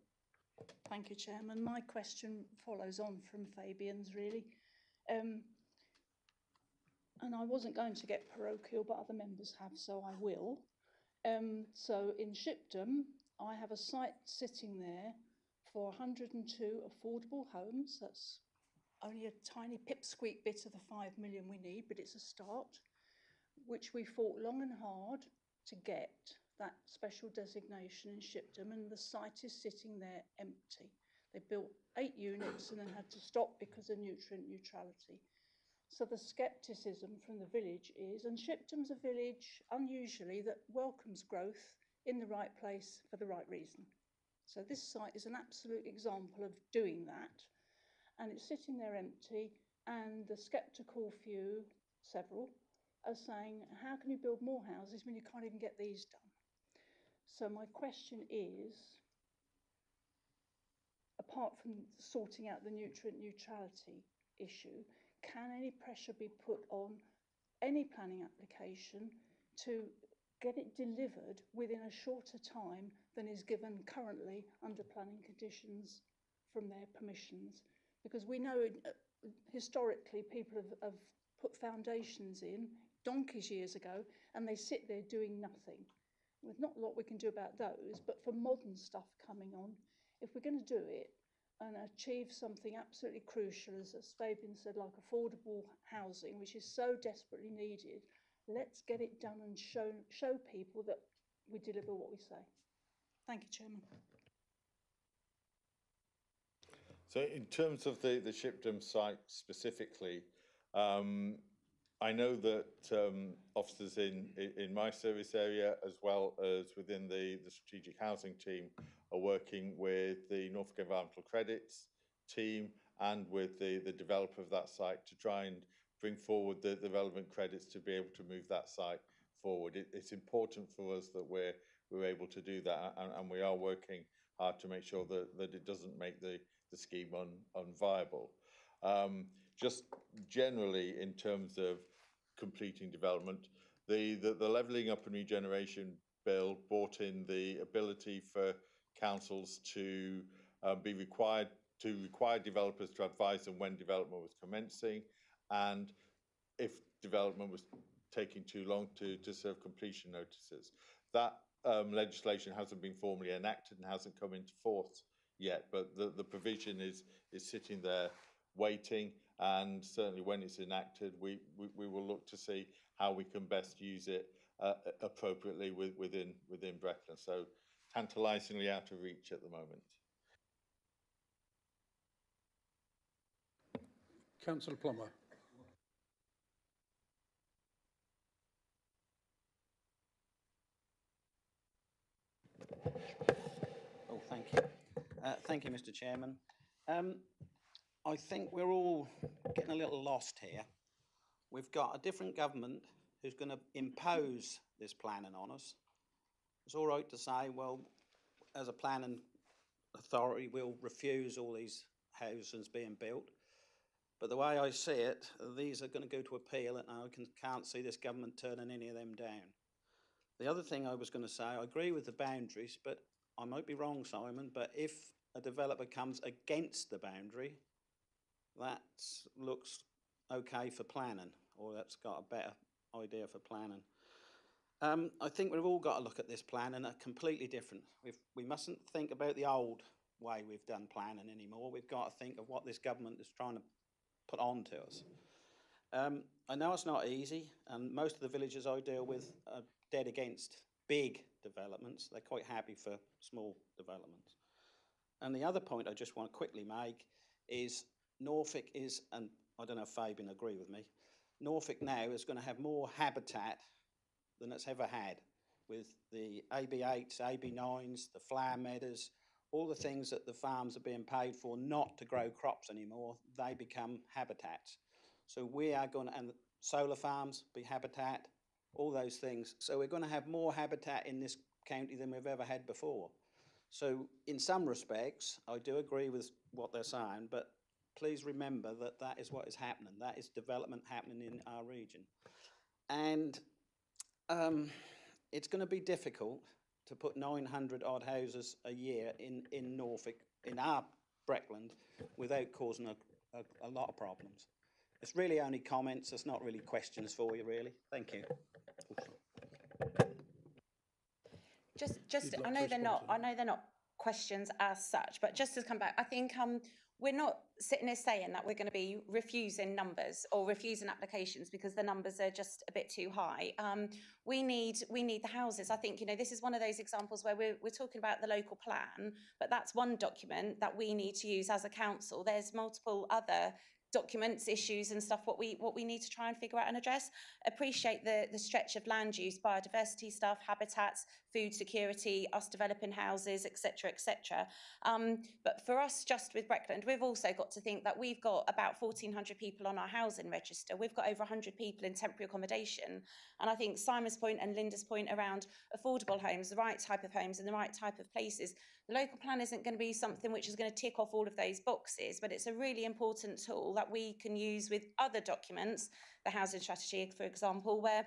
Thank you, Chairman. My question follows on from Fabian's, really. And I wasn't going to get parochial, but other members have, so I will. So in Shipdham, I have a site sitting there for 102 affordable homes. That's only a tiny pipsqueak bit of the 5 million we need, but it's a start, which we fought long and hard to get that special designation in Shipdham, and the site is sitting there empty. They built 8 units and then had to stop because of nutrient neutrality. So the scepticism from the village is, and Shipdham's a village unusually that welcomes growth in the right place for the right reason. So this site is an absolute example of doing that, and it's sitting there empty, and the sceptical few, several, are saying, how can you build more houses when you can't even get these done? So my question is, apart from sorting out the nutrient neutrality issue, can any pressure be put on any planning application to get it delivered within a shorter time than is given currently under planning conditions from their permissions? Because we know historically people have put foundations in donkeys years ago and they sit there doing nothing. There's not a lot we can do about those, but for modern stuff coming on, if we're going to do it and achieve something absolutely crucial, as Fabian said, like affordable housing, which is so desperately needed, let's get it done and show people that we deliver what we say. Thank you, Chairman. So in terms of the Shipdham site specifically, I know that officers in my service area, as well as within the strategic housing team, are working with the Norfolk Environmental Credits team and with the developer of that site to try and bring forward the relevant credits to be able to move that site forward. It's important for us that we're able to do that, and we are working hard to make sure that it doesn't make the scheme unviable. Just generally, in terms of completing development, the Levelling Up and Regeneration Bill brought in the ability for councils to require developers to advise them when development was commencing, and if development was taking too long to serve completion notices. That legislation hasn't been formally enacted and hasn't come into force yet, but the provision is sitting there waiting, and certainly when it's enacted, we will look to see how we can best use it appropriately within Breckland. So tantalisingly out of reach at the moment. Councillor Plummer. Oh, thank you. Thank you, Mr. Chairman. I think we're all getting a little lost here. We've got a different government who's going to impose this planning on us. It's all right to say, well, as a planning authority, we'll refuse all these houses being built. But the way I see it, these are going to go to appeal, and I can't see this government turning any of them down. The other thing I was going to say, I agree with the boundaries, but I might be wrong, Simon, but if a developer comes against the boundary, that looks okay for planning, or that's got a better idea for planning. I think we've all got to look at this planning completely different. We mustn't think about the old way we've done planning anymore. We've got to think of what this government is trying to put on to us. I know it's not easy, and most of the villages I deal with are dead against big developments. They're quite happy for small developments. And the other point I just want to quickly make is Norfolk is, and I don't know if Fabian agree with me, Norfolk now is going to have more habitat than it's ever had, with the AB8s, AB9s, the flower meadows, all the things that the farms are being paid for not to grow crops anymore, they become habitats. So we are going to, and solar farms be habitat, all those things. So we're going to have more habitat in this county than we've ever had before. So in some respects, I do agree with what they're saying, but please remember that that is what is happening. That is development happening in our region. And it's going to be difficult to put 900 odd houses a year in Norfolk, in our Breckland, without causing a lot of problems. It's really only comments, it's not really questions for you, really. Thank you. Just, I know they're not questions as such, but just to come back, I think we're not sitting here saying that we're going to be refusing numbers or refusing applications because the numbers are just a bit too high. We need the houses. I think, you know, this is one of those examples where we're talking about the local plan, but that's one document that we need to use as a council. There's multiple other documents, issues and stuff, what we need to try and figure out and address. Appreciate the stretch of land use, biodiversity stuff, habitats, food security, us developing houses, etc., etc. But for us, just with Breckland, we've also got to think that we've got about 1,400 people on our housing register. We've got over 100 people in temporary accommodation. And I think Simon's point and Linda's point around affordable homes, the right type of homes and the right type of places, the local plan isn't going to be something which is going to tick off all of those boxes, but it's a really important tool that we can use with other documents, the housing strategy, for example, where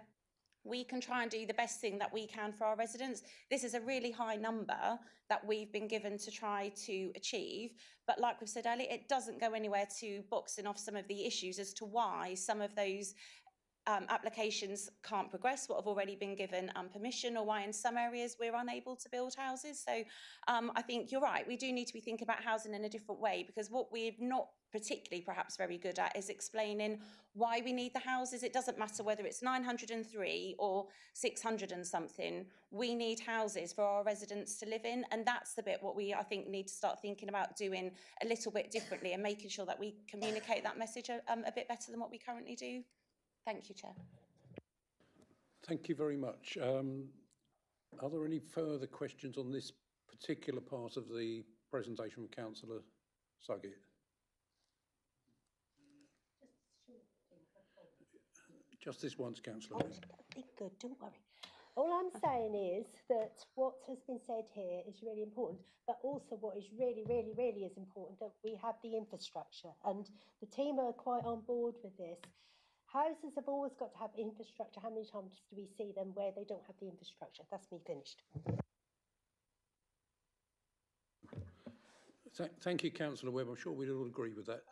we can try and do the best thing that we can for our residents. This is a really high number that we've been given to try to achieve. But like we've said earlier, it doesn't go anywhere to boxing off some of the issues as to why some of those applications can't progress, what have already been given permission, or why in some areas we're unable to build houses. So I think you're right, we do need to be thinking about housing in a different way, because what we're not particularly perhaps very good at is explaining why we need the houses. It doesn't matter whether it's 903 or 600 and something, we need houses for our residents to live in, and that's the bit what we, I think, need to start thinking about doing a little bit differently and making sure that we communicate that message a bit better than what we currently do. Thank you, Chair. Thank you very much. Are there any further questions on this particular part of the presentation from Councillor Suggett? Just this once, Councillor. Be good, don't worry. All I'm saying is that what has been said here is really important, but also what is really, really, really is important, that we have the infrastructure, and the team are quite on board with this. Houses have always got to have infrastructure. How many times do we see them where they don't have the infrastructure? That's me finished. Thank you, Councillor Webb. I'm sure we'd all agree with that.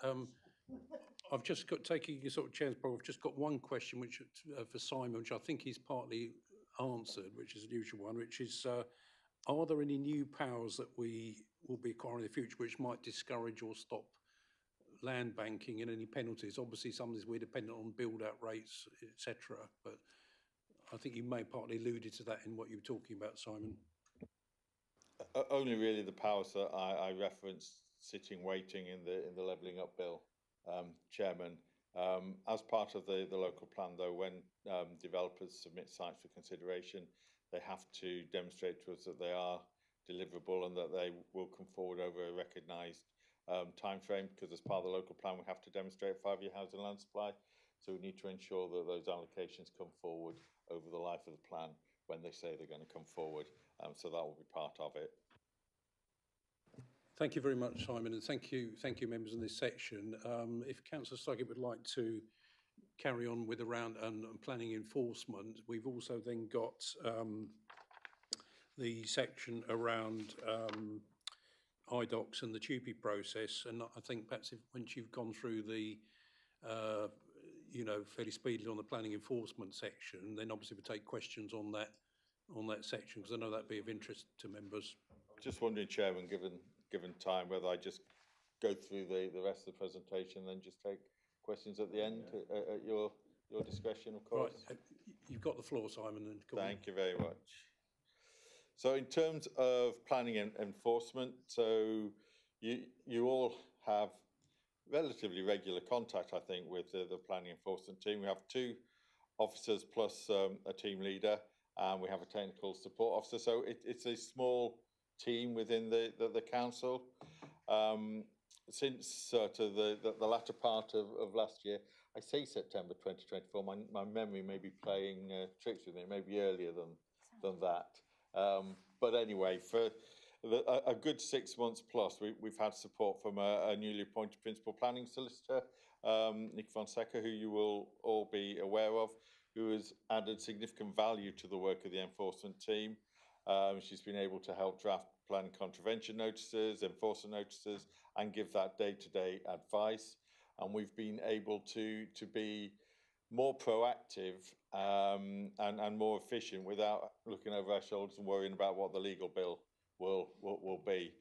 I've just got, taking your sort of chair's problem, I've just got one question which for Simon, which I think he's partly answered, which is an usual one, which is, are there any new powers that we will be acquiring in the future which might discourage or stop land banking and any penalties? Obviously, some of this we're dependent on build-out rates, etc. But I think you may partly alluded to that in what you were talking about, Simon. Only really the powers that I referenced, sitting waiting in the levelling up bill, Chairman. As part of the local plan, though, when developers submit sites for consideration, they have to demonstrate to us that they are deliverable and that they will come forward over a recognised time frame, because as part of the local plan we have to demonstrate a 5-year housing land supply, so we need to ensure that those allocations come forward over the life of the plan when they say they're going to come forward, so that will be part of it. Thank you very much, Simon, and thank you members in this section. If Councillor Suggett would like to carry on with the round and planning enforcement, we've also then got the section around IDOCs and the TUPE process, and I think perhaps once you've gone through the you know, fairly speedily on the planning enforcement section, then obviously we'll take questions on that section, because I know that'd be of interest to members. Just wondering, Chairman, given time, whether I just go through the rest of the presentation and then just take questions at the end at your discretion, of course. Right, you've got the floor, Simon. And thank you very much. So in terms of planning and enforcement, so you all have relatively regular contact, I think, with the planning enforcement team. We have 2 officers plus a team leader, and we have a technical support officer. So it's a small team within the council. Since sort of the latter part of last year, I say September 2024, my memory may be playing tricks with me, maybe earlier than that. But anyway, a good 6 months plus, we've had support from a newly appointed principal planning solicitor, Nick Fonseca, who you will all be aware of, who has added significant value to the work of the enforcement team. She's been able to help draft planning contravention notices, enforcement notices, and give that day-to-day advice. And we've been able to be more proactive and more efficient without looking over our shoulders and worrying about what the legal bill will be.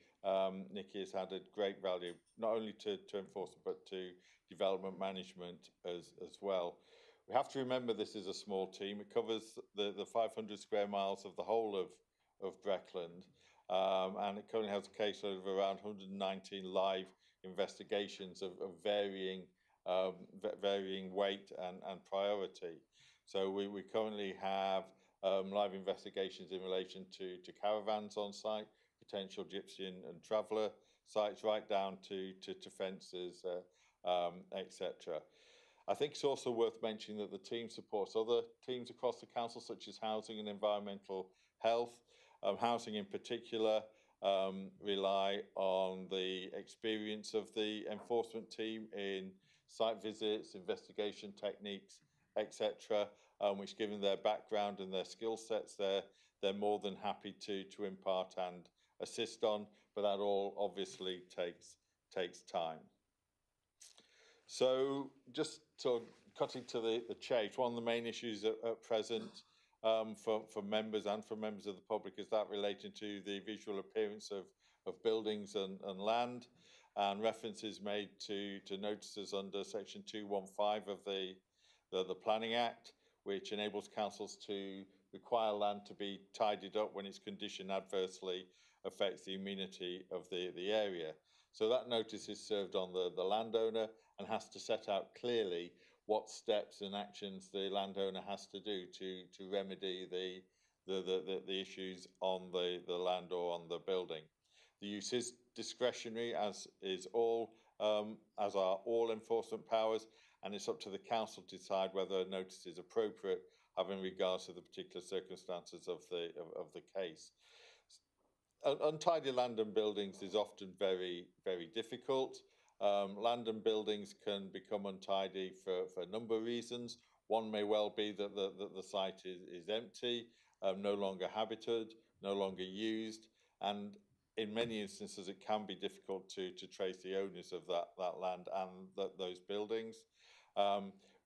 Nikki has added great value, not only to enforcement, but to development management as well. We have to remember this is a small team. It covers the 500 square miles of the whole of Breckland, and it currently has a caseload of around 119 live investigations of varying weight and priority. So we currently have live investigations in relation to caravans on site, potential gypsy and traveller sites, right down to fences, etc. I think it's also worth mentioning that the team supports other teams across the council, such as housing and environmental health. Housing in particular rely on the experience of the enforcement team in site visits, investigation techniques, etc., which, given their background and their skill sets, they're more than happy to impart and assist on, but that all obviously takes time. So just sort of cutting to the chase, one of the main issues at present for members and for members of the public is that relating to the visual appearance of buildings and land, and references made to notices under section 215 of the Planning Act, which enables councils to require land to be tidied up when its condition adversely affects the amenity of the area. So that notice is served on the landowner and has to set out clearly what steps and actions the landowner has to do to remedy the issues on the land or on the building. The use is discretionary, as are all enforcement powers, and it's up to the council to decide whether a notice is appropriate, having regards to the particular circumstances of the case. Untidy land and buildings is often very, very difficult. Land and buildings can become untidy for a number of reasons. One may well be that the site is empty, no longer habited, no longer used, and in many instances it can be difficult to trace the owners of that land and those buildings.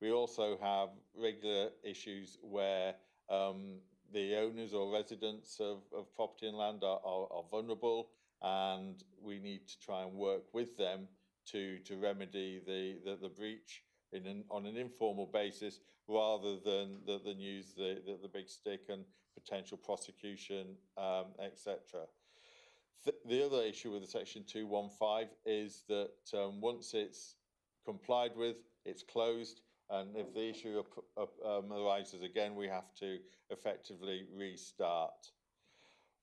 We also have regular issues where the owners or residents of property and land are vulnerable, and we need to try and work with them to remedy the breach on an informal basis, rather than use the big stick and potential prosecution, etc. The other issue with the section 215 is that once it's complied with, it's closed, and if the issue arises again, we have to effectively restart.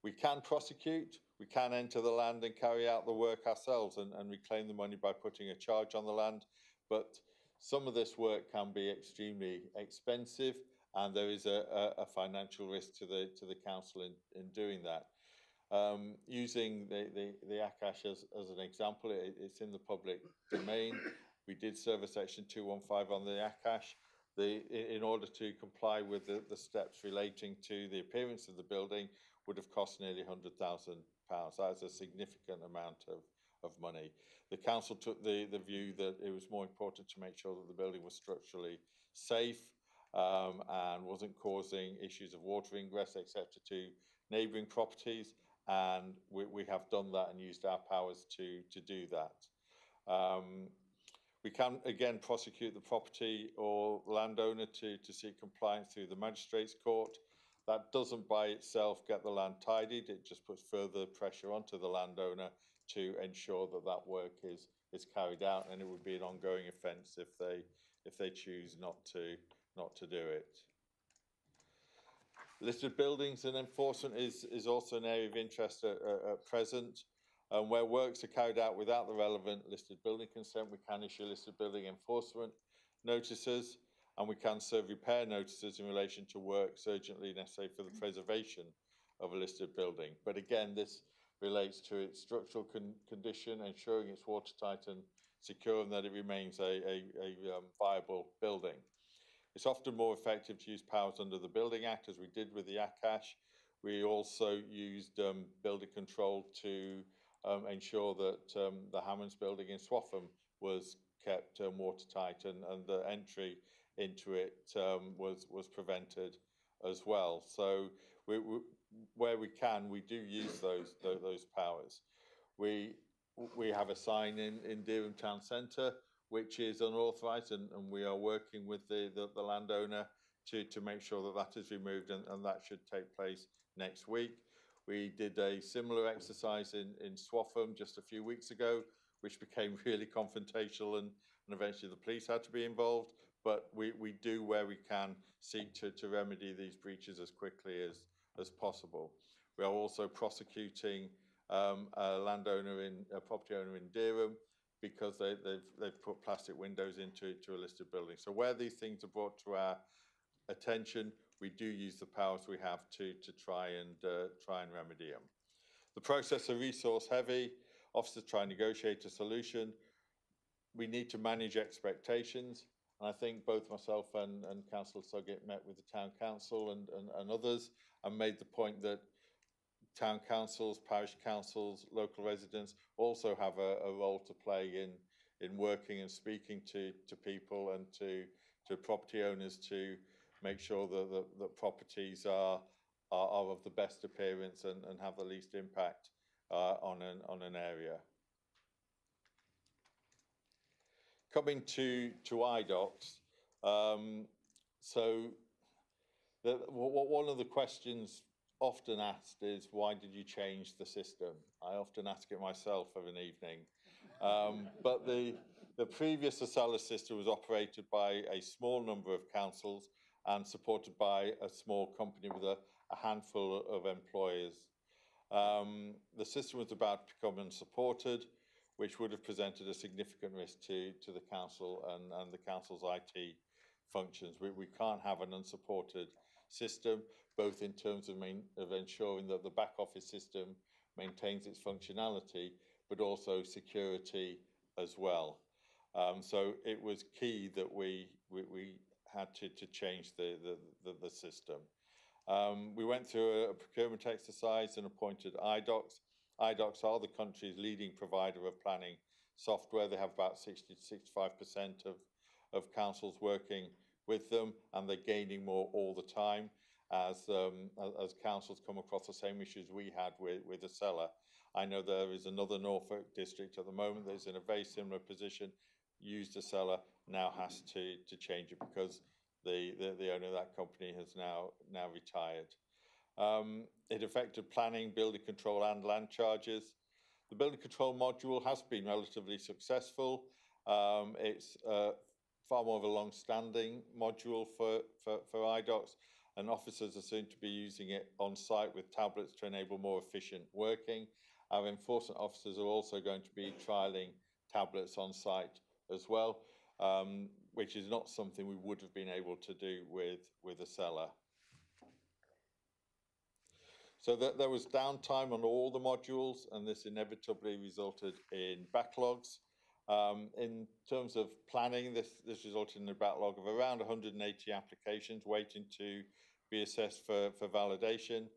We can prosecute, we can enter the land and carry out the work ourselves and reclaim the money by putting a charge on the land, but some of this work can be extremely expensive, and there is a financial risk to the council in doing that. Using the Akash as an example, it's in the public domain. We did serve a section 215 on the Akash. In order to comply with the steps relating to the appearance of the building would have cost nearly £100,000. That's a significant amount of money. The council took the view that it was more important to make sure that the building was structurally safe and wasn't causing issues of water ingress, etc., to neighbouring properties, and we have done that and used our powers to do that. We can again prosecute the property or landowner to seek compliance through the magistrates' court. That doesn't by itself get the land tidied, it just puts further pressure onto the landowner to ensure that work is carried out, and it would be an ongoing offence if they choose not to do it. Listed buildings and enforcement is also an area of interest at present. Where works are carried out without the relevant listed building consent, we can issue listed building enforcement notices, and we can serve repair notices in relation to works urgently necessary for the preservation of a listed building. But again, this relates to its structural condition, ensuring it's watertight and secure, and that it remains a viable building. It's often more effective to use powers under the Building Act, as we did with the Akash. We also used building control to ensure that the Hammonds building in Swaffham was kept watertight, and the entry into it was prevented as well. So where we can, we do use those powers. We have a sign in Dereham Town Centre which is unauthorised, and we are working with the landowner to make sure that that is removed, and that should take place next week. We did a similar exercise in Swaffham just a few weeks ago, which became really confrontational, and eventually the police had to be involved. But we do, where we can, seek to remedy these breaches as quickly as possible. We are also prosecuting a property owner in Dereham, because they've put plastic windows into a listed building. So where these things are brought to our attention, we do use the powers we have to try and remedy them. The process are resource heavy. Officers try and negotiate a solution. We need to manage expectations. And I think both myself and Councillor Suggett met with the Town Council and others, and made the point that town councils, parish councils, local residents also have a role to play in working and speaking to people and to property owners to make sure that properties are of the best appearance and have the least impact on an area. Coming to IDOCs, so one of the questions often asked is, why did you change the system? I often ask it myself of an evening. But the previous Acela system was operated by a small number of councils and supported by a small company with a handful of employers. The system was about to become unsupported, which would have presented a significant risk to the council and the council's IT functions. We can't have an unsupported system, both in terms of ensuring that the back office system maintains its functionality, but also security as well. So it was key that we had to change the system. We went through a procurement exercise and appointed IDOCs. IDOCs are the country's leading provider of planning software. They have about 60 to 65% of councils working with them, and they're gaining more all the time as councils come across the same issues we had with Acela. I know there is another Norfolk district at the moment that is in a very similar position, used Acela, now has to change it because the owner of that company has now retired. It affected planning, building control and land charges. The building control module has been relatively successful. It's far more of a long-standing module for IDOCs, and officers are soon to be using it on site with tablets to enable more efficient working. Our enforcement officers are also going to be trialling tablets on site as well, which is not something we would have been able to do with Acela. So there was downtime on all the modules, and this inevitably resulted in backlogs. In terms of planning, this resulted in a backlog of around 180 applications waiting to be assessed for validation.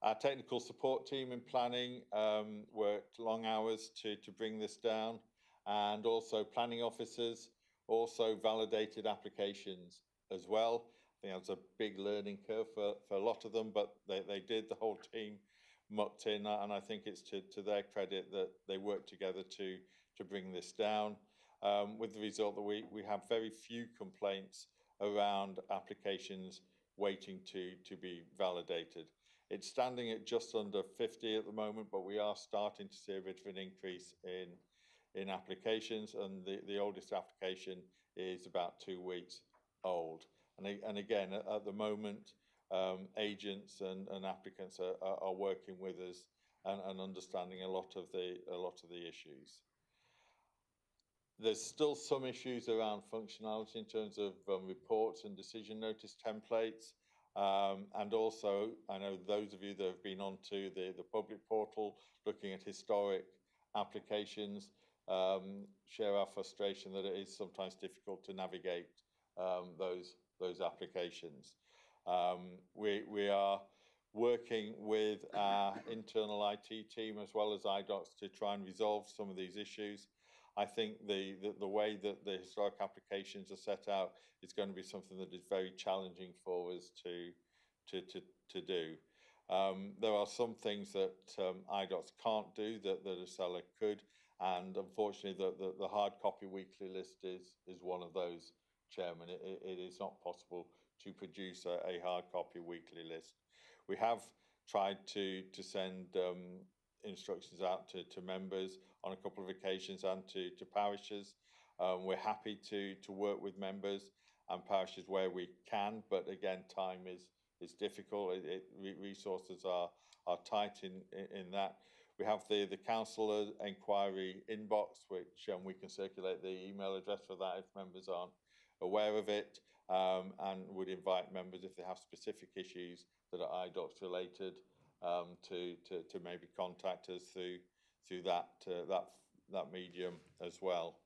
Our technical support team in planning worked long hours to bring this down, and also planning officers also validated applications as well. I think that was a big learning curve for a lot of them, but they did. The whole team mucked in, and I think it's to their credit that they worked together to bring this down, with the result that we have very few complaints around applications waiting to be validated. It's standing at just under 50 at the moment, but we are starting to see a bit of an increase in applications, and the oldest application is about 2 weeks old. And again, at the moment, agents and applicants are working with us and understanding a lot of the issues. There's still some issues around functionality in terms of reports and decision notice templates. And also, I know those of you that have been onto the public portal looking at historic applications share our frustration that it is sometimes difficult to navigate those applications. We are working with our internal IT team as well as IDOCS to try and resolve some of these issues. I think the way that the historic applications are set out is going to be something that is very challenging for us to do. There are some things that IDOCS can't do that a seller could, and unfortunately the hard copy weekly list is one of those, Chairman. It is not possible to produce a hard copy weekly list. We have tried to send instructions out to members on a couple of occasions and to parishes. We're happy to work with members and parishes where we can, but again, time is difficult. Resources are tight in that. We have the councillor enquiry inbox, which we can circulate the email address for that if members aren't aware of it, and would invite members if they have specific issues that are IDOCS related to maybe contact us through that medium as well.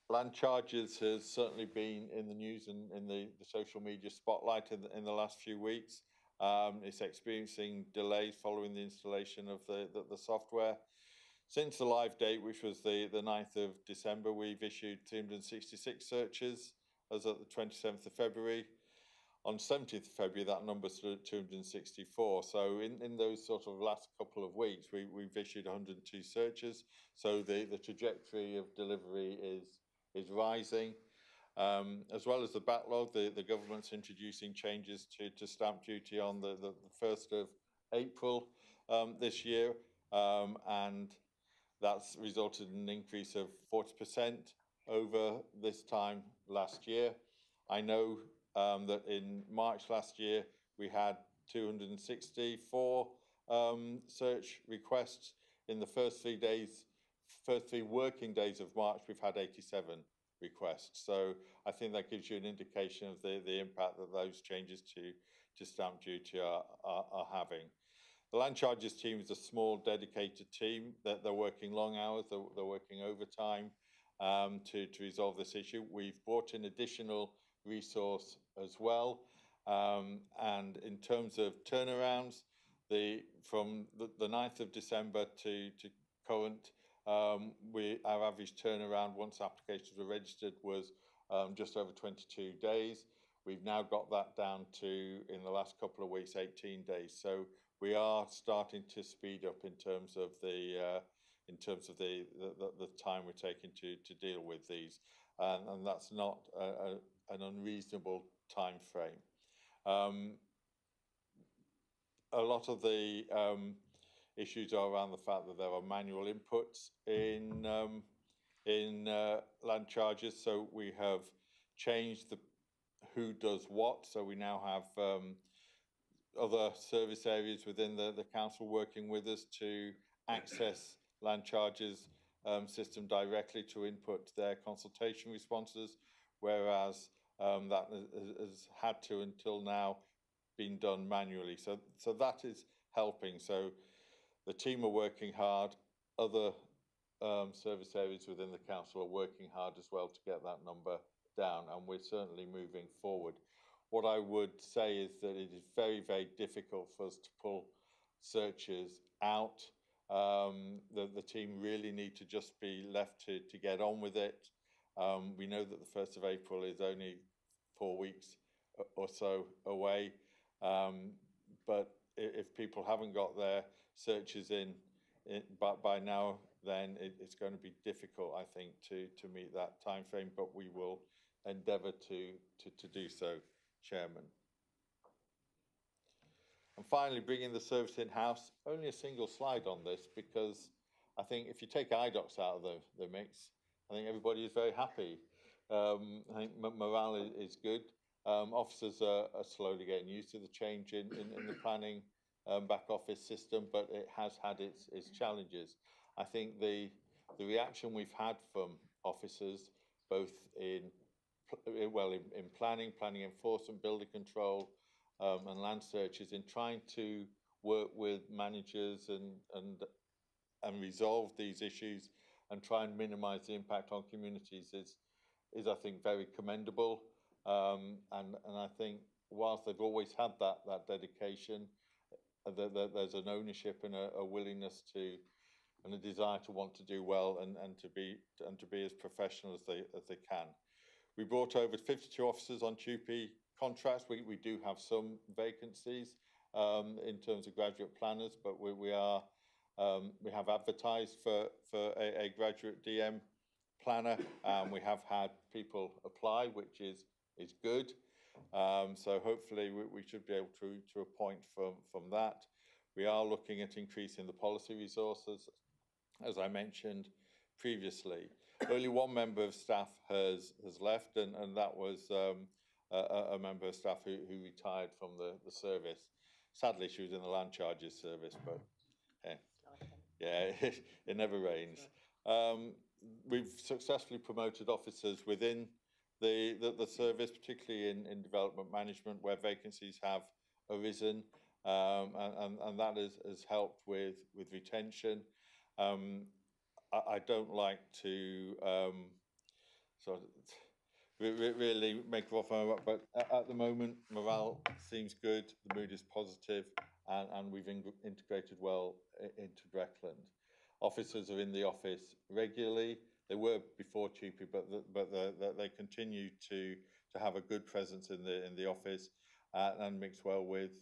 Land charges has certainly been in the news and in the social media spotlight in the last few weeks. It's experiencing delays following the installation of the software. Since the live date, which was the 9th of December, we've issued 366 searches as of the 27th of February. On 17th of February, that number stood at 264. So in those sort of last couple of weeks, we've issued 102 searches. So the trajectory of delivery is rising. As well as the backlog, the government's introducing changes to stamp duty on the 1st of April this year. And that's resulted in an increase of 40% over this time last year. I know that in March last year, we had 264 search requests. In the first 3 working days of March, we've had 87 requests. So I think that gives you an indication of the impact that those changes to stamp duty are having. The land charges team is a small dedicated team that they're working long hours, they're working overtime to resolve this issue. We've brought in additional resource as well. And in terms of turnarounds, from the 9th of December to current, our average turnaround once applications were registered was just over 22 days. We've now got that down to, in the last couple of weeks, 18 days. So we are starting to speed up in terms of the time we're taking to deal with these, and that's not an unreasonable time frame. A lot of the issues are around the fact that there are manual inputs in land charges. So we have changed who does what. So we now have other service areas within the council working with us to access land charges system directly to input their consultation responses, whereas that has had to until now been done manually. So that is helping. So the team are working hard. Other service areas within the council are working hard as well to get that number down, and we're certainly moving forward. What I would say is that it is very, very difficult for us to pull searches out. The team really need to just be left to get on with it. We know that the 1st of April is only 4 weeks or so away. But if people haven't got their searches in by now, then it's going to be difficult, I think, to meet that time frame. But we will endeavour to do so, Chairman. And finally, bringing the service in-house. Only a single slide on this, because I think if you take IDOCS out of the mix, I think everybody is very happy. I think morale is good. Officers are slowly getting used to the change in the planning back office system, but it has had its challenges. I think the reaction we've had from officers, both in in planning, planning enforcement, building control, and land searches, in trying to work with managers and resolve these issues and try and minimise the impact on communities is I think very commendable. And I think whilst they've always had that dedication, there's an ownership and a willingness to, and a desire to want to do well and to be as professional as they can. We brought over 52 officers on TUPE contracts. We do have some vacancies in terms of graduate planners, but we have advertised for a graduate DM planner, and we have had people apply, which is good. So hopefully we should be able to appoint from that. We are looking at increasing the policy resources, as I mentioned previously. Only one member of staff has left, and that was a member of staff who retired from the service. Sadly, she was in the land charges service, but yeah, it never rains. We've successfully promoted officers within the service, particularly in development management, where vacancies have arisen, and that has helped with retention. I don't like to really make a offer, but at the moment morale seems good, the mood is positive, and we've integrated well into Breckland. Officers are in the office regularly. They were before TUPE, but they continue to have a good presence in the office and mix well with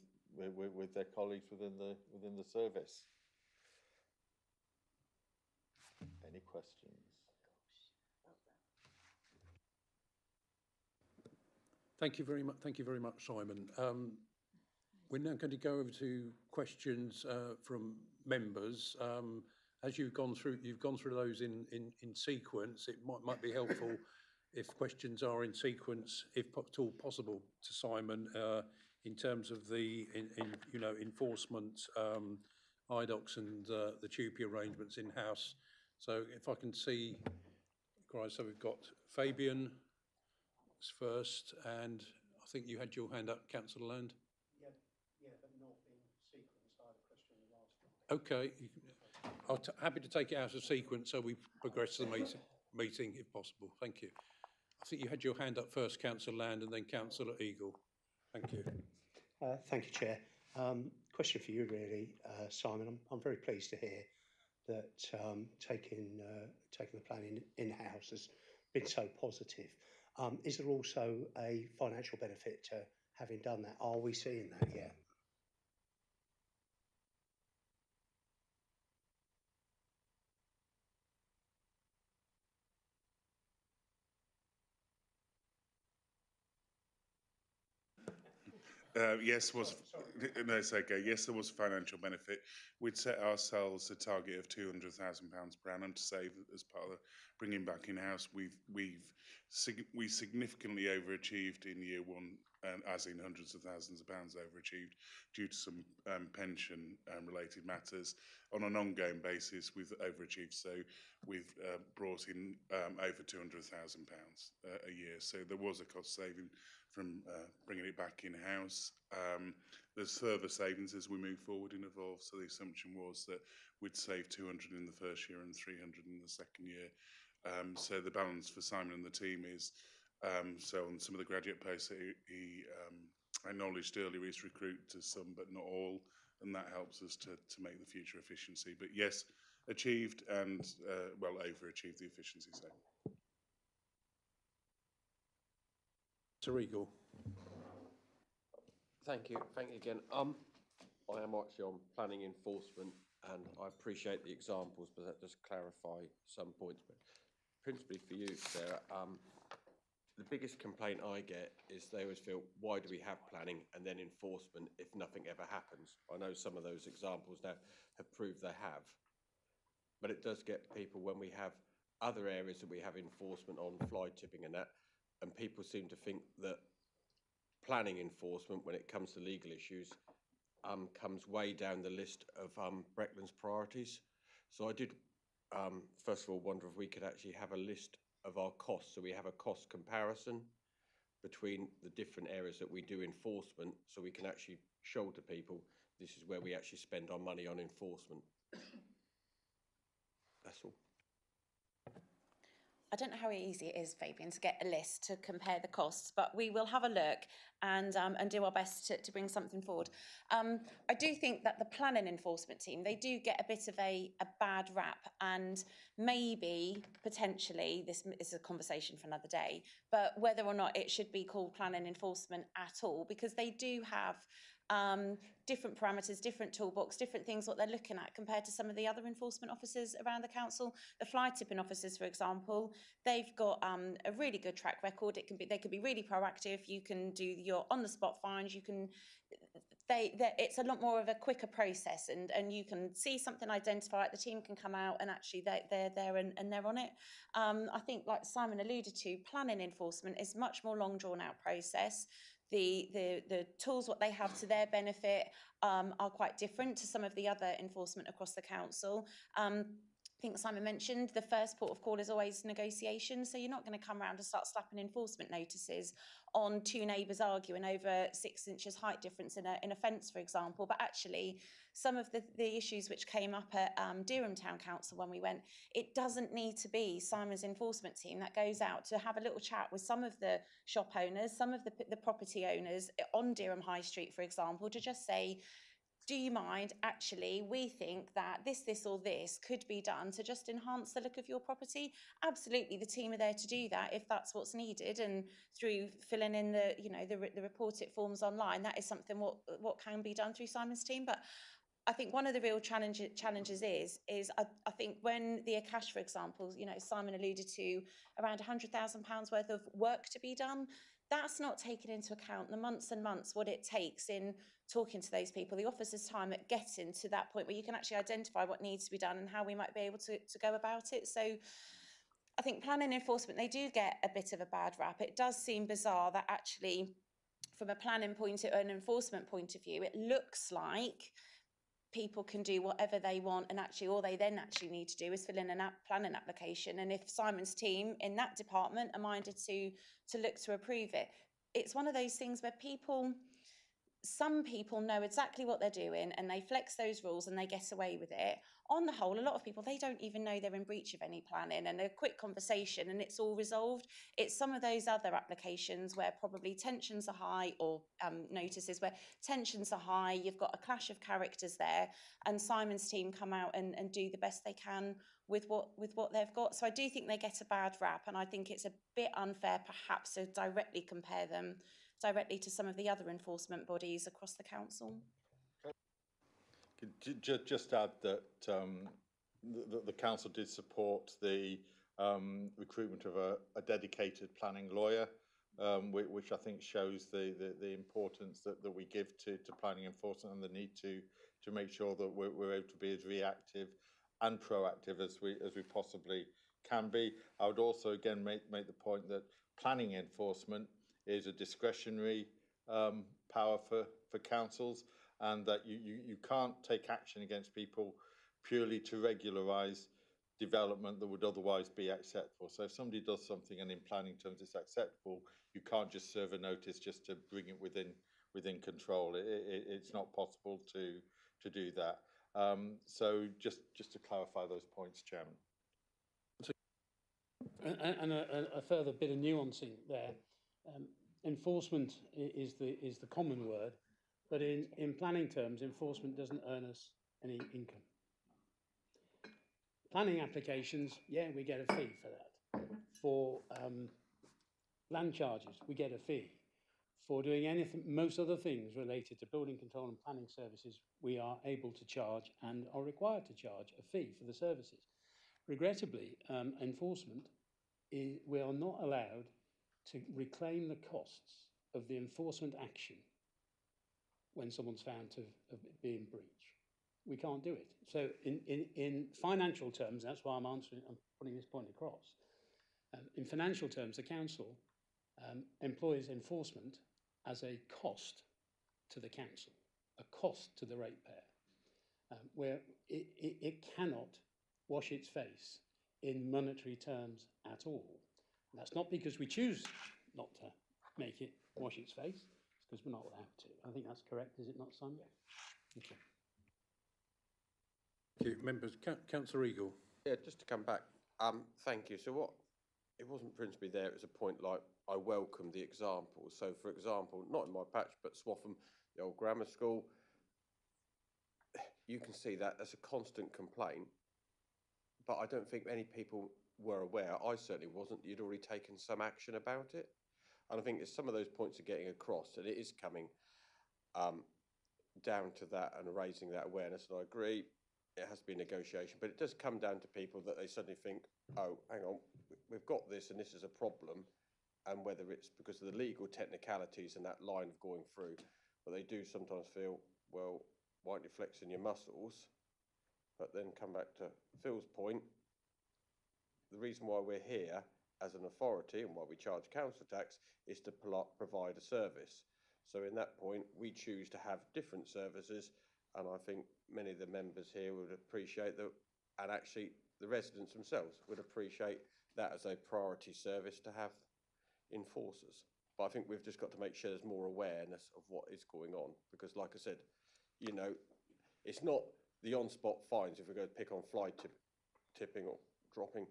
their colleagues within the service. Any questions? Thank you very much. Thank you very much, Simon. We're now going to go over to questions from members. As you've gone through those in sequence. It might be helpful if questions are in sequence, if at all possible, to Simon in terms of the enforcement, IDOCs and the TUPE arrangements in house. So if I can see, guys, so we've got Fabian first, and I think you had your hand up, Councillor Land. Yeah, but not in sequence. I had a question on the last one. Okay, I'm happy to take it out of sequence so we progress the meeting if possible. Thank you. I think you had your hand up first, Councillor Land, and then Councillor Eagle. Thank you. Thank you, Chair. Question for you, really, Simon. I'm very pleased to hear that taking the planning in-house has been so positive. Is there also a financial benefit to having done that? Are we seeing that yet? Yes, no, it's okay. Yes, there was a financial benefit. We'd set ourselves a target of £200,000 per annum to save as part of bringing back in house. We significantly overachieved in year one, as in hundreds of thousands of pounds overachieved due to some pension related matters. On an ongoing basis, we've overachieved. So we've brought in over £200,000 a year. So there was a cost saving from bringing it back in-house. There's further savings as we move forward and evolve. So the assumption was that we'd save 200 in the first year and 300 in the second year. So the balance for Simon and the team is, so on some of the graduate posts that he acknowledged earlier, is recruit to some but not all, and that helps us to make the future efficiency. But yes, achieved and well, overachieved the efficiency saving. Sir Eagle. Thank you again. I am actually on planning enforcement, and I appreciate the examples, but that does clarify some points. But principally for you, Sarah, the biggest complaint I get is they always feel, why do we have planning and then enforcement if nothing ever happens? I know some of those examples now have proved they have, but it does get people when we have other areas that we have enforcement on, fly tipping and that, and people seem to think that planning enforcement, when it comes to legal issues, comes way down the list of Breckland's priorities. So I did, first of all, wonder if we could actually have a list of our costs, so we have a cost comparison between the different areas that we do enforcement, so we can actually show to people this is where we actually spend our money on enforcement. That's all. I don't know how easy it is, Fabian, to get a list to compare the costs, but we will have a look and do our best to bring something forward. I do think that the planning enforcement team, they do get a bit of a bad rap, and maybe, potentially, this is a conversation for another day, but whether or not it should be called planning enforcement at all, because they do have different parameters, different toolbox, different things what they're looking at compared to some of the other enforcement officers around the council. The fly tipping officers, for example, they've got a really good track record. They could be really proactive. You can do your on-the-spot fines. You can. It's a lot more of a quicker process, and you can see something, identify it. The team can come out and actually they're there and they're on it. I think, like Simon alluded to, planning enforcement is much more long drawn out process. The tools what they have to their benefit are quite different to some of the other enforcement across the council. I think Simon mentioned the first port of call is always negotiation, so you're not going to come around and start slapping enforcement notices on two neighbours arguing over 6 inches height difference in a fence, for example. But actually, some of the issues which came up at Durham Town Council when we went, it doesn't need to be Simon's enforcement team that goes out to have a little chat with some of the shop owners, some of the property owners on Durham High Street, for example, to just say, do you mind, actually, we think that this or this could be done to just enhance the look of your property. Absolutely, the team are there to do that if that's what's needed, and through filling in the report it forms online, that is something what can be done through Simon's team. But I think one of the real challenges is I think when the Akash, for example, Simon alluded to around £100,000 worth of work to be done. That's not taken into account the months and months what it takes in talking to those people, the officers' time at getting to that point where you can actually identify what needs to be done and how we might be able to go about it. So I think planning enforcement, they do get a bit of a bad rap. It does seem bizarre that actually, from a planning point of an enforcement point of view, it looks like people can do whatever they want, and actually all they then actually need to do is fill in a planning application. And if Simon's team in that department are minded to look to approve it, it's one of those things where some people know exactly what they're doing and they flex those rules and they get away with it. On the whole, a lot of people, they don't even know they're in breach of any planning, and a quick conversation and it's all resolved. It's some of those other applications where probably tensions are high, or notices where tensions are high, you've got a clash of characters there, and Simon's team come out and do the best they can with what they've got. So I do think they get a bad rap, and I think it's a bit unfair perhaps to directly compare them directly to some of the other enforcement bodies across the council. Just add that the council did support the recruitment of a dedicated planning lawyer, which I think shows the importance that we give to planning enforcement and the need to make sure that we're able to be as reactive and proactive as we possibly can be. I would also again make the point that planning enforcement is a discretionary power for councils, and that you can't take action against people purely to regularise development that would otherwise be acceptable. So if somebody does something and in planning terms it's acceptable, you can't just serve a notice just to bring it within control. It's not possible to do that. So just to clarify those points, Chairman. And a further bit of nuancing there. Enforcement is the common word, but in planning terms, enforcement doesn't earn us any income. Planning applications, yeah, we get a fee for that. For land charges, we get a fee. For doing anything, most other things related to building control and planning services, we are able to charge and are required to charge a fee for the services. Regrettably, enforcement, we are not allowed to reclaim the costs of the enforcement action when someone's found to be in breach. We can't do it. So in financial terms, that's why I'm putting this point across. In financial terms, the council employs enforcement as a cost to the council, a cost to the ratepayer, where it cannot wash its face in monetary terms at all. And that's not because we choose not to make it wash its face, because we're not allowed to. I think that's correct, is it not, Simon? Okay. Thank you. Members, Councillor Eagle. Yeah, just to come back, thank you. So what, it wasn't principally there, it was a point like, I welcome the examples. So for example, not in my patch, but Swaffham, the old grammar school, you can see that as a constant complaint, but I don't think many people were aware, I certainly wasn't, you'd already taken some action about it. And I think some of those points are getting across, and it is coming down to that and raising that awareness. And I agree, it has to be negotiation, but it does come down to people that they suddenly think, oh, hang on, we've got this and this is a problem. And whether it's because of the legal technicalities and that line of going through, but they do sometimes feel, well, why aren't you flexing your muscles? But then come back to Phil's point, the reason why we're here as an authority and why we charge council tax is to provide a service. So in that point, we choose to have different services, and I think many of the members here would appreciate that, and actually the residents themselves would appreciate that as a priority service to have enforcers. But I think we've just got to make sure there's more awareness of what is going on, because like I said, you know, it's not the on-spot fines if we go to pick on fly tipping or dropping,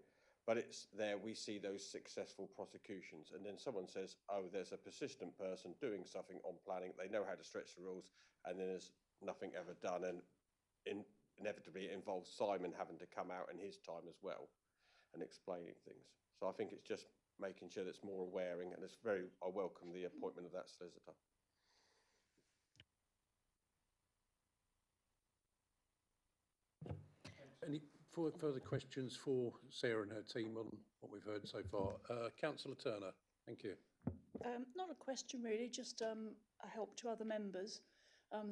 but it's there we see those successful prosecutions, and then someone says, oh, there's a persistent person doing something on planning, they know how to stretch the rules, and then there's nothing ever done, and inevitably it involves Simon having to come out in his time as well and explaining things. So I think it's just making sure that's more awareing, and I welcome the appointment of that solicitor. Any further questions for Sarah and her team on what we've heard so far? Councillor Turner, thank you. Not a question really, just a help to other members.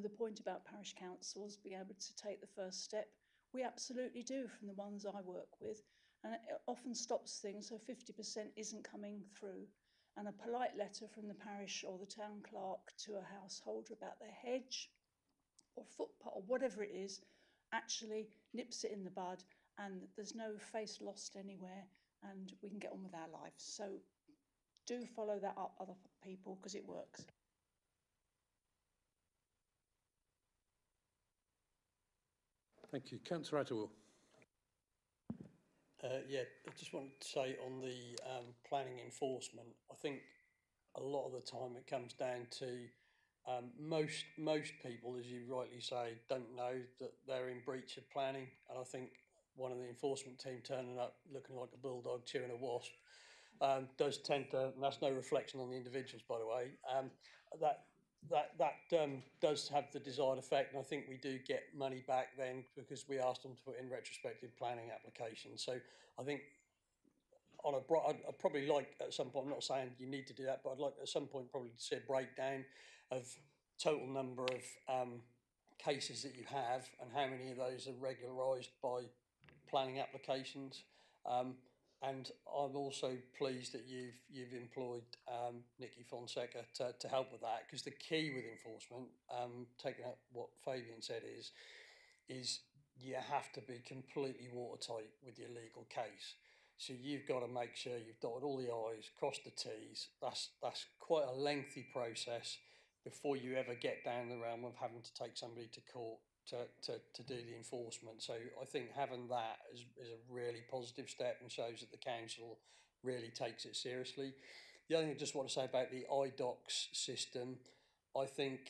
The point about parish councils being able to take the first step, we absolutely do from the ones I work with, and it often stops things, so 50% isn't coming through. And a polite letter from the parish or the town clerk to a householder about their hedge or footpath or whatever it is actually nips it in the bud, and there's no face lost anywhere, and we can get on with our lives. So do follow that up, other people, because it works. Thank you. Councillor Atterwell. Yeah, I just wanted to say on the planning enforcement, I think a lot of the time it comes down to most people, as you rightly say, don't know that they're in breach of planning. And I think one of the enforcement team turning up looking like a bulldog chewing a wasp does tend to, and that's no reflection on the individuals, by the way, that does have the desired effect. And I think we do get money back then because we asked them to put in retrospective planning applications. So I think I'd probably like at some point, I'm not saying you need to do that, but I'd like at some point probably to see a breakdown of total number of cases that you have and how many of those are regularised by planning applications. And I'm also pleased that you've employed Nikki Fonseca to help with that, because the key with enforcement, taking up what Fabian said, is you have to be completely watertight with your legal case. So you've got to make sure you've dotted all the I's, crossed the T's. That's quite a lengthy process before you ever get down the realm of having to take somebody to court to do the enforcement. So I think having that is a really positive step and shows that the council really takes it seriously. The other thing I just want to say about the iDocs system, I think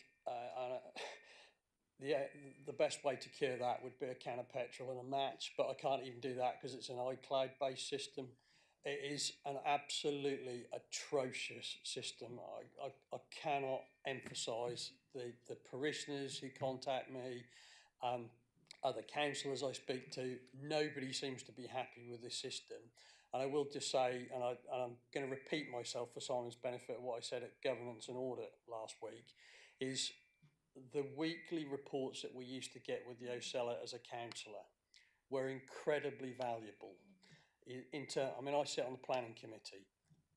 the best way to cure that would be a can of petrol and a match, but I can't even do that because it's an iCloud-based system. It is an absolutely atrocious system. I cannot emphasise the parishioners who contact me, other councillors I speak to, nobody seems to be happy with this system. And I will just say, and I'm going to repeat myself for Simon's benefit of what I said at Governance and Audit last week, is the weekly reports that we used to get with the O'Sella as a councillor were incredibly valuable. I mean, I sit on the planning committee.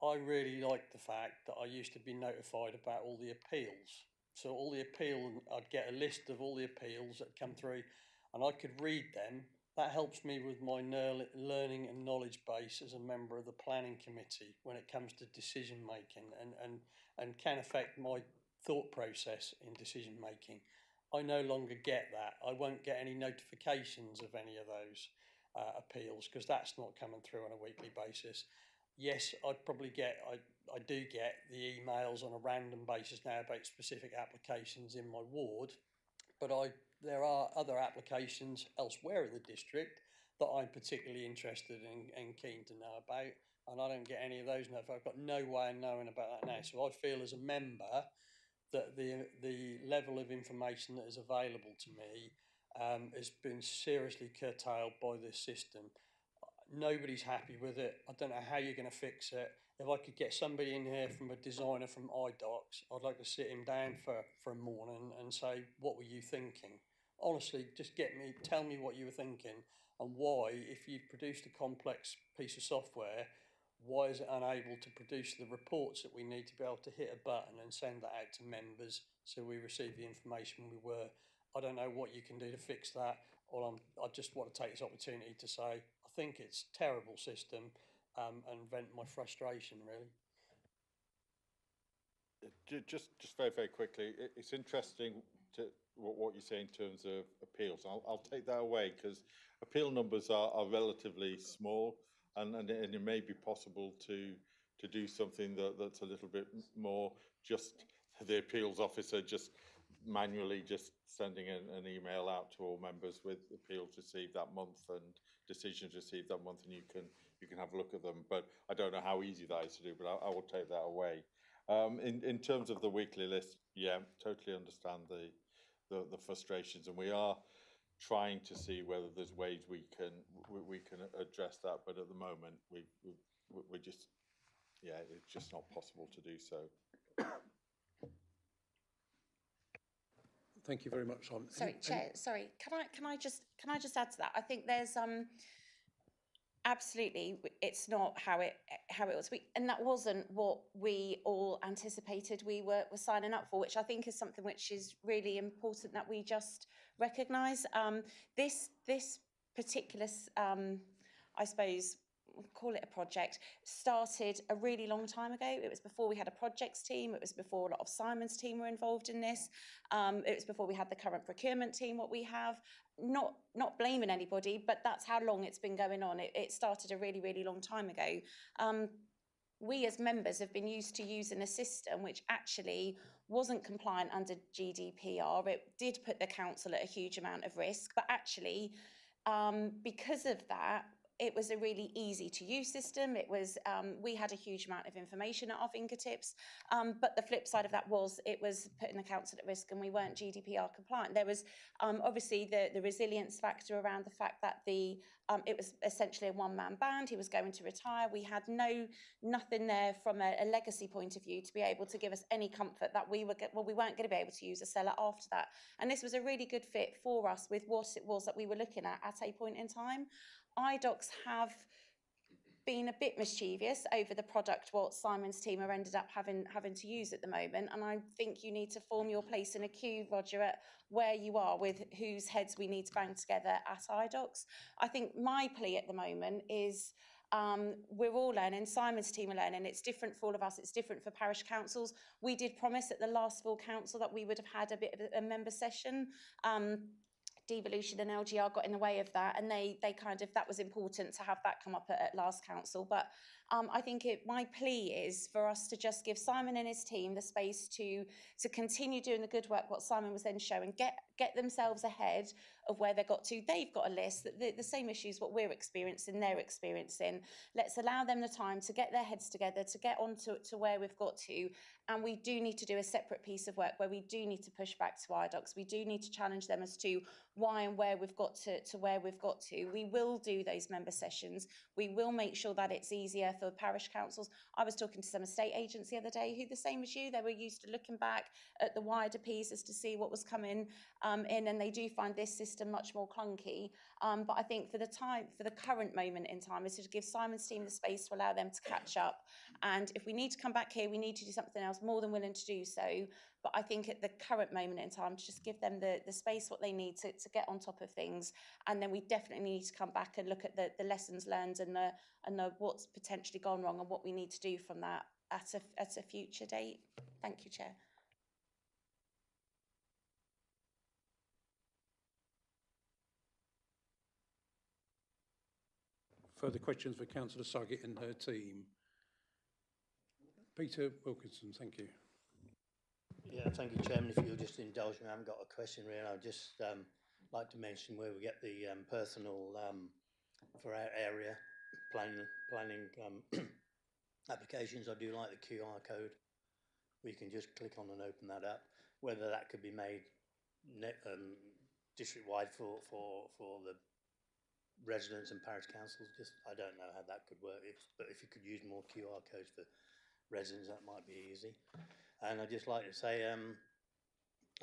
I really liked the fact that I used to be notified about all the appeals. So all the I'd get a list of all the appeals that come through, and I could read them that helps me with my learning and knowledge base as a member of the planning committee when it comes to decision making, and can affect my thought process in decision making. I no longer get that. I won't get any notifications of any of those appeals, because that's not coming through on a weekly basis. Yes, I do get the emails on a random basis now about specific applications in my ward, but there are other applications elsewhere in the district that I'm particularly interested in and keen to know about, and I don't get any of those. I've got no way of knowing about that now. So I feel as a member that the level of information that is available to me has been seriously curtailed by this system. Nobody's happy with it. I don't know how you're going to fix it. If I could get somebody in here from a designer from iDocs, I'd like to sit him down for a morning and say, what were you thinking? Honestly, just tell me what you were thinking, and why, if you've produced a complex piece of software, why is it unable to produce the reports that we need to be able to hit a button and send that out to members so we receive the information we were? I don't know what you can do to fix that. I just want to take this opportunity to say I think it's a terrible system, and vent my frustration, really. Just very, very quickly, it's interesting to what you say in terms of appeals. I'll take that away, because appeal numbers are relatively small, and it may be possible to do something that's a little bit more just the appeals officer just manually just sending an email out to all members with appeals received that month and decisions received that month, and you can have a look at them. But I don't know how easy that is to do, but I will take that away. In terms of the weekly list, yeah, totally understand the frustrations, and we are trying to see whether there's ways we can address that. But at the moment, we're just, yeah, it's just not possible to do so. Thank you very much, Simon. Sorry, Chair. Sorry, can I just add to that? I think there's absolutely, it's not how it was, and that wasn't what we all anticipated we were signing up for, which I think is something which is really important that we just recognise. This particular, I suppose, we'll call it a project, started a really long time ago. It was before we had a projects team. It was before a lot of Simon's team were involved in this. It was before we had the current procurement team, what we have. Not blaming anybody, but that's how long it's been going on. It started a really, really long time ago. We as members have been used to using a system which actually wasn't compliant under GDPR. It did put the council at a huge amount of risk, but actually, because of that, it was a really easy to use system. It was, we had a huge amount of information at our fingertips, but the flip side of that was it was putting the council at risk, and we weren't GDPR compliant. There was obviously the resilience factor around the fact that it was essentially a one-man band. He was going to retire. We had nothing there from a legacy point of view to be able to give us any comfort that we weren't going to be able to use a seller after that. And this was a really good fit for us with what it was that we were looking at a point in time. iDocs have been a bit mischievous over the product what Simon's team are ended up having to use at the moment, and I think you need to form your place in a queue, Roger, at where you are with whose heads we need to bang together at iDocs. I think my plea at the moment is we're all learning, Simon's team are learning, it's different for all of us, it's different for parish councils. We did promise at the last full council that we would have had a bit of a member session. Devolution and LGR got in the way of that, and they kind of, that was important to have that come up at last council. But I think my plea is for us to just give Simon and his team the space to continue doing the good work what Simon was then showing, get themselves ahead of where they got to. They've got a list, the same issues what we're experiencing, they're experiencing. Let's allow them the time to get their heads together, to get on to where we've got to. And we do need to do a separate piece of work where we do need to push back to iDocs. We do need to challenge them as to why and where we've got to where we've got to. We will do those member sessions. We will make sure that it's easier for parish councils. I was talking to some estate agents the other day who, the same as you, they were used to looking back at the wider pieces to see what was coming in, and they do find this system much more clunky. But I think for the current moment in time is to give Simon's team the space to allow them to catch up. And if we need to come back here, we need to do something else, more than willing to do so. But I think at the current moment in time, to just give them the space what they need to get on top of things, and then we definitely need to come back and look at the lessons learned and the what's potentially gone wrong and what we need to do from that at a future date. Thank you, Chair. Further questions for Councillor Suggett and her team? Peter Wilkinson, thank you. Yeah, thank you, Chairman. If you'll just indulge me, I haven't got a question really. I'd just like to mention where we get the personal for our area planning applications. I do like the QR code. We can just click on and open that up. Whether that could be made district-wide for the residents and parish councils, just I don't know how that could work. But if you could use more QR codes for residents, that might be easy. And I'd just like to say I'm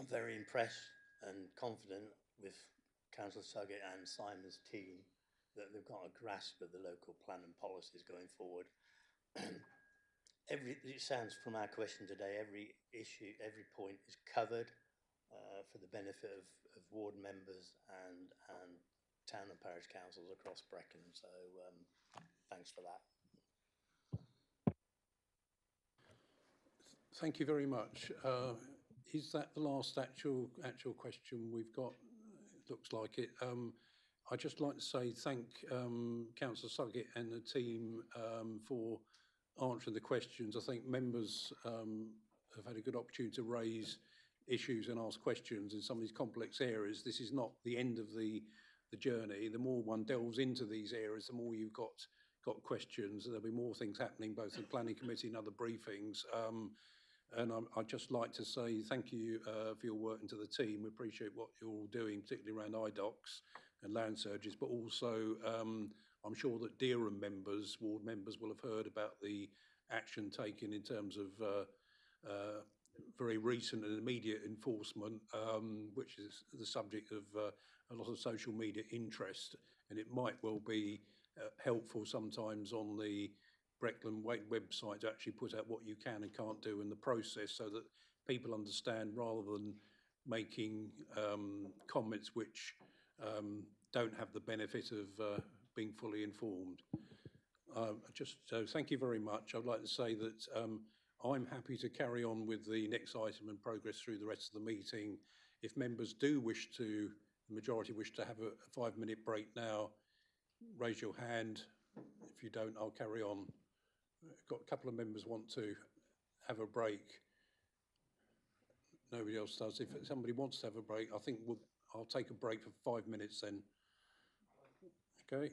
very impressed and confident with Councillor Suggett and Simon's team that they've got a grasp of the local plan and policies going forward. It sounds from our question today, every issue, every point is covered for the benefit of ward members and town and parish councils across Breckland. So thanks for that. Thank you very much. Is that the last actual question we've got? It looks like it. I'd just like to say thank Councillor Suggett and the team for answering the questions. I think members have had a good opportunity to raise issues and ask questions in some of these complex areas. This is not the end of the journey. The more one delves into these areas, the more you've got questions. There'll be more things happening both in the planning committee and other briefings. And I'd just like to say thank you for your work and to the team. We appreciate what you're all doing, particularly around IDOCs and land surges, but also I'm sure that Dereham members, ward members, will have heard about the action taken in terms of very recent and immediate enforcement, which is the subject of a lot of social media interest. And it might well be helpful sometimes on the Breckland website to actually put out what you can and can't do in the process so that people understand, rather than making comments which don't have the benefit of being fully informed. So thank you very much. I'd like to say that I'm happy to carry on with the next item and progress through the rest of the meeting. If members do wish to, the majority wish to have a 5-minute break now, raise your hand. If you don't, I'll carry on. I've got a couple of members want to have a break. Nobody else does. If somebody wants to have a break, I think I'll take a break for 5 minutes then. Okay.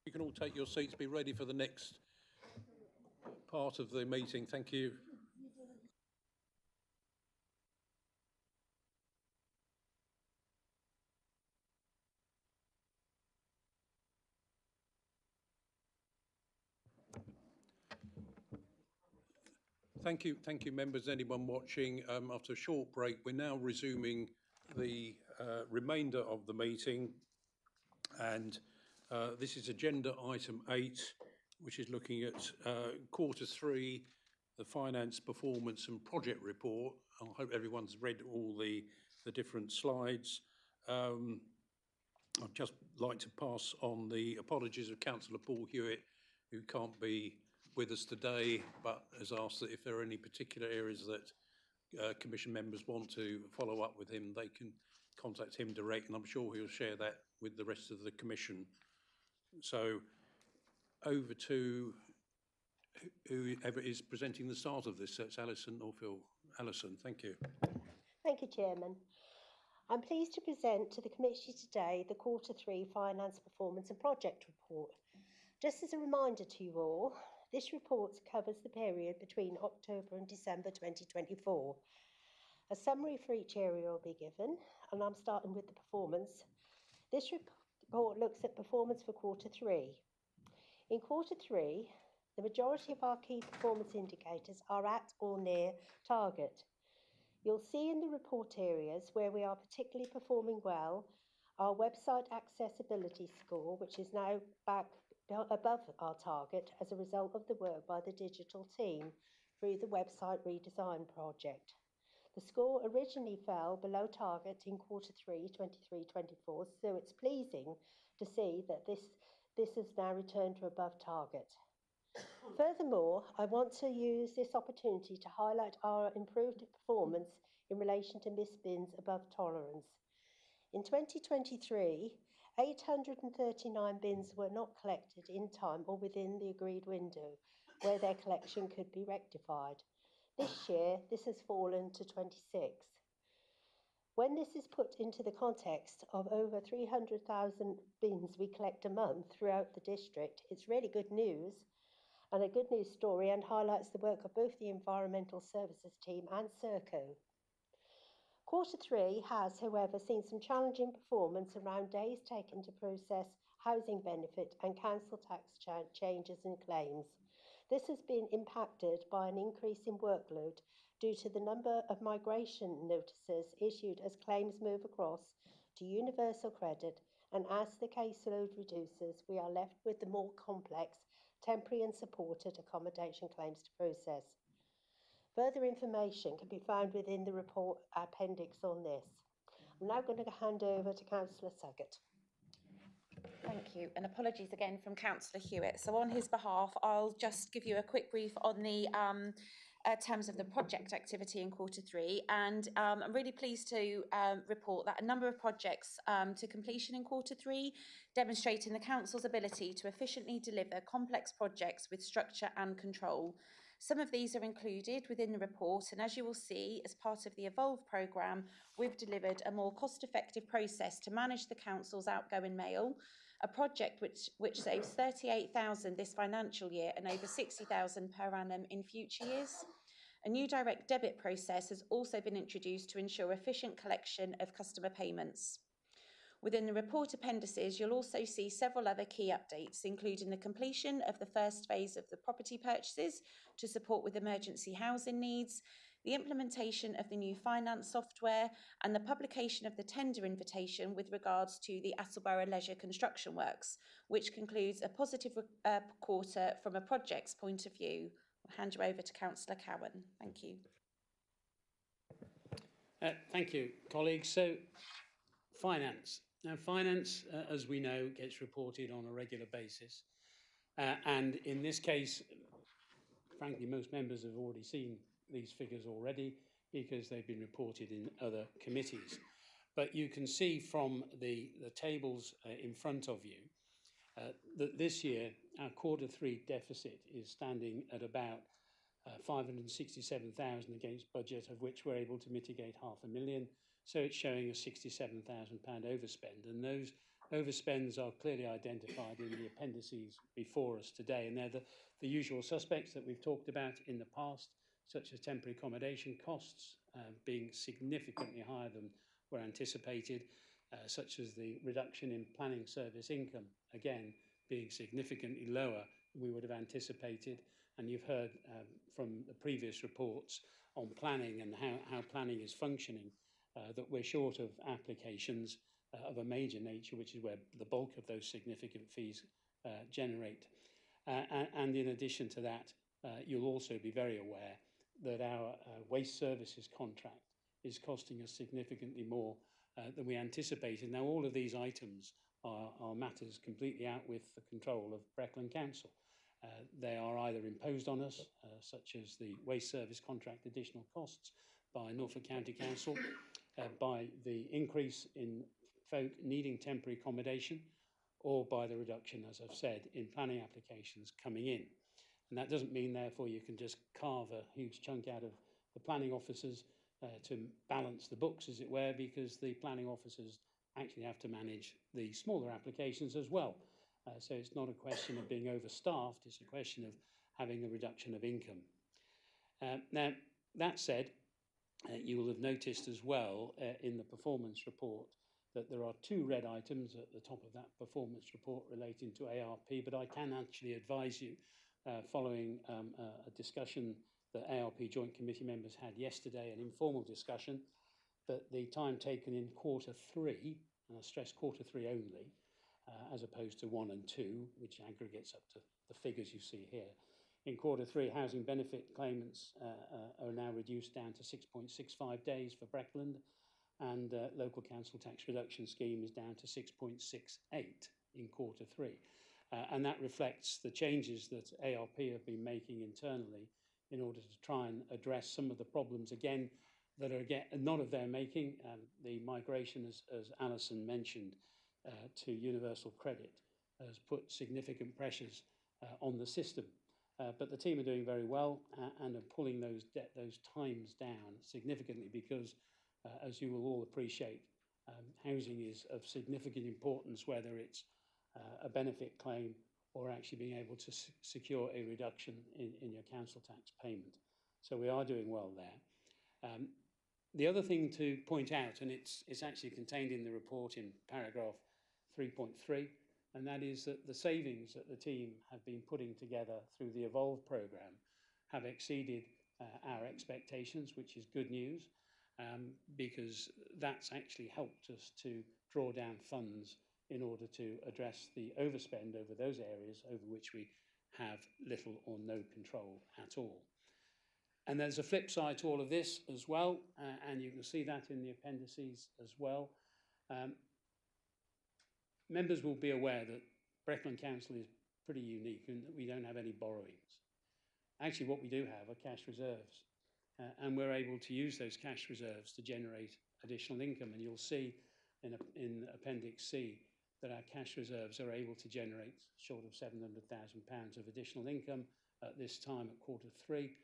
You can all take your seats, be ready for the next part of the meeting. Thank you. Thank you, members. Anyone watching, after a short break, we're now resuming the remainder of the meeting. And this is agenda item 8, which is looking at Q3, the finance performance and project report. I hope everyone's read all the different slides. I'd just like to pass on the apologies of Councillor Paul Hewitt, who can't be with us today, but has asked that if there are any particular areas that Commission members want to follow up with him, they can contact him direct, and I'm sure he'll share that with the rest of the Commission. So over to whoever is presenting the start of this. So it's Alison or Phil. Alison, thank you. Thank you, Chairman. I'm pleased to present to the committee today the Q3 Finance Performance and Project Report. Just as a reminder to you all, this report covers the period between October and December 2024. A summary for each area will be given, and I'm starting with the performance. This report looks at performance for Q3. In Q3, the majority of our key performance indicators are at or near target. You'll see in the report areas where we are particularly performing well, our website accessibility score, which is now back above our target as a result of the work by the digital team through the website redesign project. The score originally fell below target in Q3 23-24, so it's pleasing to see that this has now returned to above target. Furthermore, I want to use this opportunity to highlight our improved performance in relation to missed bins above tolerance. In 2023, 839 bins were not collected in time or within the agreed window where their collection could be rectified. This year, this has fallen to 26. When this is put into the context of over 300,000 bins we collect a month throughout the district, it's really good news and a good news story, and highlights the work of both the Environmental Services team and Serco. Q3 has, however, seen some challenging performance around days taken to process housing benefit and council tax changes and claims. This has been impacted by an increase in workload due to the number of migration notices issued as claims move across to universal credit, and as the caseload reduces, we are left with the more complex temporary and supported accommodation claims to process. Further information can be found within the report appendix on this. I'm now going to hand over to Councillor Suggett. Thank you, and apologies again from Councillor Hewitt. So on his behalf, I'll just give you a quick brief on the terms of the project activity in Q3, and I'm really pleased to report that a number of projects to completion in Q3, demonstrating the Council's ability to efficiently deliver complex projects with structure and control. Some of these are included within the report, and as you will see, as part of the Evolve programme, we've delivered a more cost-effective process to manage the Council's outgoing mail, a project which saves 38,000 this financial year and over 60,000 per annum in future years. A new direct debit process has also been introduced to ensure efficient collection of customer payments. Within the report appendices, you'll also see several other key updates, including the completion of the first phase of the property purchases to support with emergency housing needs, the implementation of the new finance software, and the publication of the tender invitation with regards to the Attleborough Leisure construction works, which concludes a positive quarter from a project's point of view. I'll hand you over to Councillor Cowan. Thank you. Thank you, colleagues. So, finance. Now, finance, as we know, gets reported on a regular basis. And in this case, frankly, most members have already seen these figures already because they've been reported in other committees. But you can see from the tables in front of you that this year our Q3 deficit is standing at about 567,000 against budget, of which we're able to mitigate £500,000. So it's showing a £67,000 overspend, and those Overspends are clearly identified in the appendices before us today, and they're the usual suspects that we've talked about in the past, such as temporary accommodation costs being significantly higher than were anticipated, such as the reduction in planning service income, again, being significantly lower than we would have anticipated. And you've heard from the previous reports on planning and how planning is functioning, that we're short of applications of a major nature, which is where the bulk of those significant fees generate. And in addition to that, you'll also be very aware that our waste services contract is costing us significantly more than we anticipated. Now, all of these items are matters completely out with the control of Breckland Council. They are either imposed on us, such as the waste service contract additional costs by Norfolk County Council, by the increase in folk needing temporary accommodation, or by the reduction, as I've said, in planning applications coming in. And that doesn't mean, therefore, you can just carve a huge chunk out of the planning officers to balance the books, as it were, because the planning officers actually have to manage the smaller applications as well. So it's not a question of being overstaffed, it's a question of having a reduction of income. Now, that said, you will have noticed as well in the performance report that there are 2 red items at the top of that performance report relating to ARP, but I can actually advise you, following a discussion that ARP Joint Committee members had yesterday, an informal discussion, that the time taken in Q3, and I stress Q3 only, as opposed to 1 and 2, which aggregates up to the figures you see here. In Q3, housing benefit claimants are now reduced down to 6.65 days for Breckland, and local council tax reduction scheme is down to 6.68 in Q3. And that reflects the changes that ARP have been making internally in order to try and address some of the problems, again, that are not of their making. The migration, as Alison mentioned, to universal credit has put significant pressures on the system. But the team are doing very well and are pulling those times down significantly because, as you will all appreciate, housing is of significant importance, whether it's a benefit claim or actually being able to secure a reduction in your council tax payment. So we are doing well there. The other thing to point out, and it's actually contained in the report in paragraph 3.3, and that is that the savings that the team have been putting together through the Evolve programme have exceeded our expectations, which is good news, because that's actually helped us to draw down funds in order to address the overspend over those areas over which we have little or no control at all. And there's a flip side to all of this as well, and you can see that in the appendices as well. Members will be aware that Breckland Council is pretty unique in that we don't have any borrowings. Actually, what we do have are cash reserves, and we're able to use those cash reserves to generate additional income. And you'll see in Appendix C that our cash reserves are able to generate short of £700,000 of additional income at this time at Q3.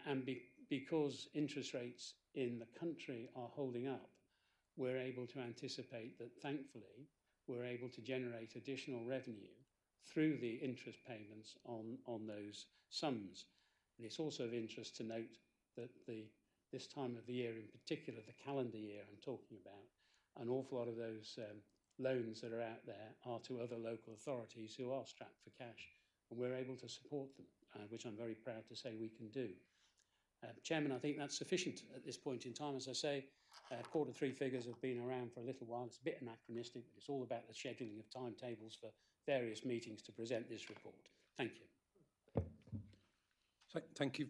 And because interest rates in the country are holding up, we're able to anticipate that, thankfully, we're able to generate additional revenue through the interest payments on those sums. And it's also of interest to note that this time of the year, in particular the calendar year I'm talking about, an awful lot of those loans that are out there are to other local authorities who are strapped for cash, and we're able to support them, which I'm very proud to say we can do. Chairman, I think that's sufficient at this point in time. As I say, Q3 figures have been around for a little while. It's a bit anachronistic, but it's all about the scheduling of timetables for various meetings to present this report. Thank you.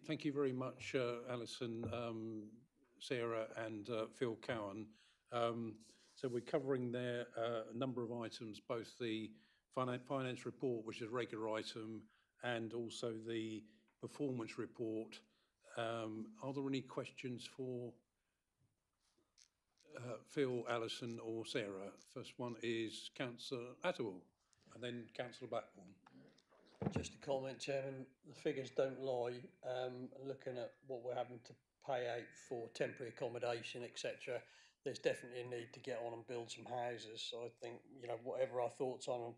Thank you very much, Alison, Sarah and Phil Cowan. So we're covering there a number of items, both the finance report, which is a regular item, and also the performance report. Are there any questions for Phil, Alison or Sarah? First one is Councillor Attawell and then Councillor Blackburn. Just a comment, Chairman, the figures don't lie. Looking at what we're having to pay out for temporary accommodation, etc., there's definitely a need to get on and build some houses. So I think, you know, whatever our thoughts on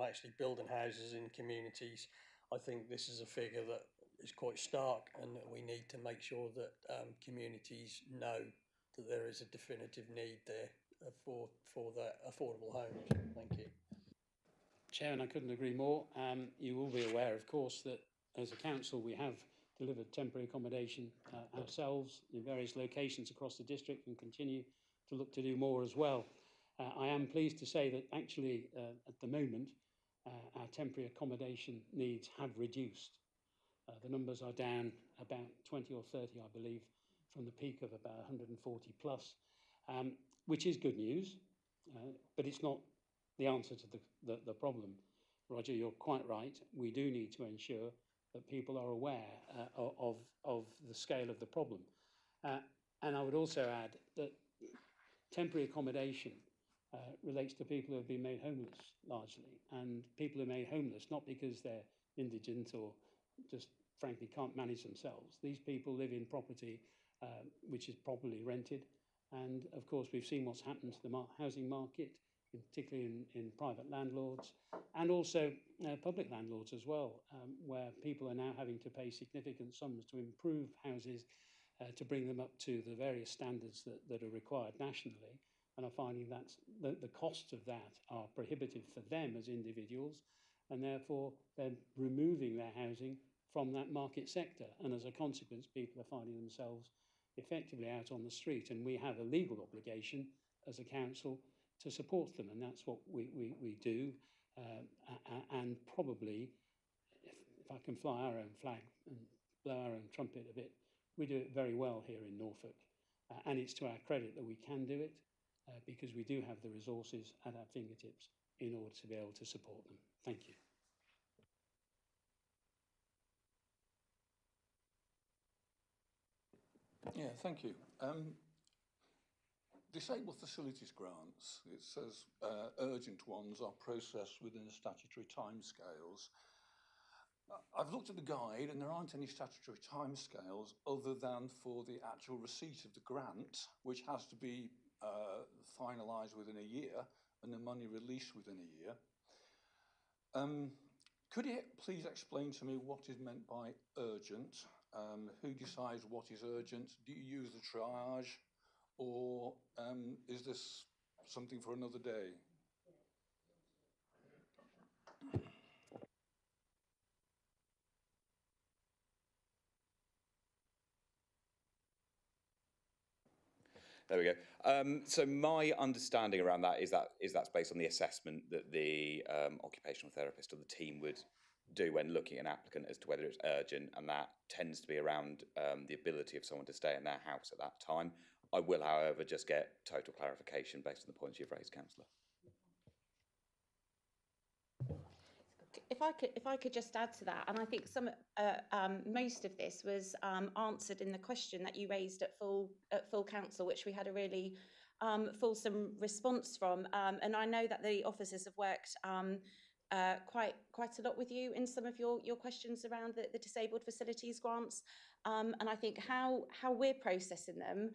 actually building houses in communities, I think this is a figure that is quite stark, and that we need to make sure that communities know that there is a definitive need there for the affordable homes. Thank you. Chair, and I couldn't agree more. You will be aware, of course, that as a council we have delivered temporary accommodation ourselves in various locations across the district and continue to look to do more as well. I am pleased to say that actually at the moment our temporary accommodation needs have reduced. The numbers are down about 20 or 30, I believe, from the peak of about 140 plus, which is good news, but it's not the answer to the problem. Roger, you're quite right. We do need to ensure that people are aware of the scale of the problem. And I would also add that temporary accommodation relates to people who have been made homeless largely, and people who are made homeless not because they're indigent or just frankly can't manage themselves. These people live in property which is properly rented, and of course we've seen what's happened to the housing market, particularly in private landlords, and also public landlords as well, where people are now having to pay significant sums to improve houses to bring them up to the various standards that are required nationally, and are finding that the costs of that are prohibitive for them as individuals, and therefore they're removing their housing from that market sector, and as a consequence people are finding themselves effectively out on the street, and we have a legal obligation as a council to support them, and that's what we do. And probably, if I can fly our own flag and blow our own trumpet a bit, we do it very well here in Norfolk. And it's to our credit that we can do it, because we do have the resources at our fingertips in order to be able to support them. Thank you. Yeah, thank you. Disabled facilities grants, it says urgent ones are processed within the statutory timescales. I've looked at the guide and there aren't any statutory timescales other than for the actual receipt of the grant, which has to be finalised within a year and the money released within a year. Could you please explain to me what is meant by urgent? Who decides what is urgent? Do you use the triage? Or is this something for another day? There we go. So my understanding around that is that's based on the assessment that the occupational therapist or the team would do when looking at an applicant as to whether it's urgent, and that tends to be around the ability of someone to stay in their house at that time. I will, however, just get total clarification based on the points you've raised, Councillor. If I could just add to that, and I think most of this was answered in the question that you raised at full council, which we had a really fulsome response from, and I know that the officers have worked quite a lot with you in some of your questions around the disabled facilities grants, and I think how we're processing them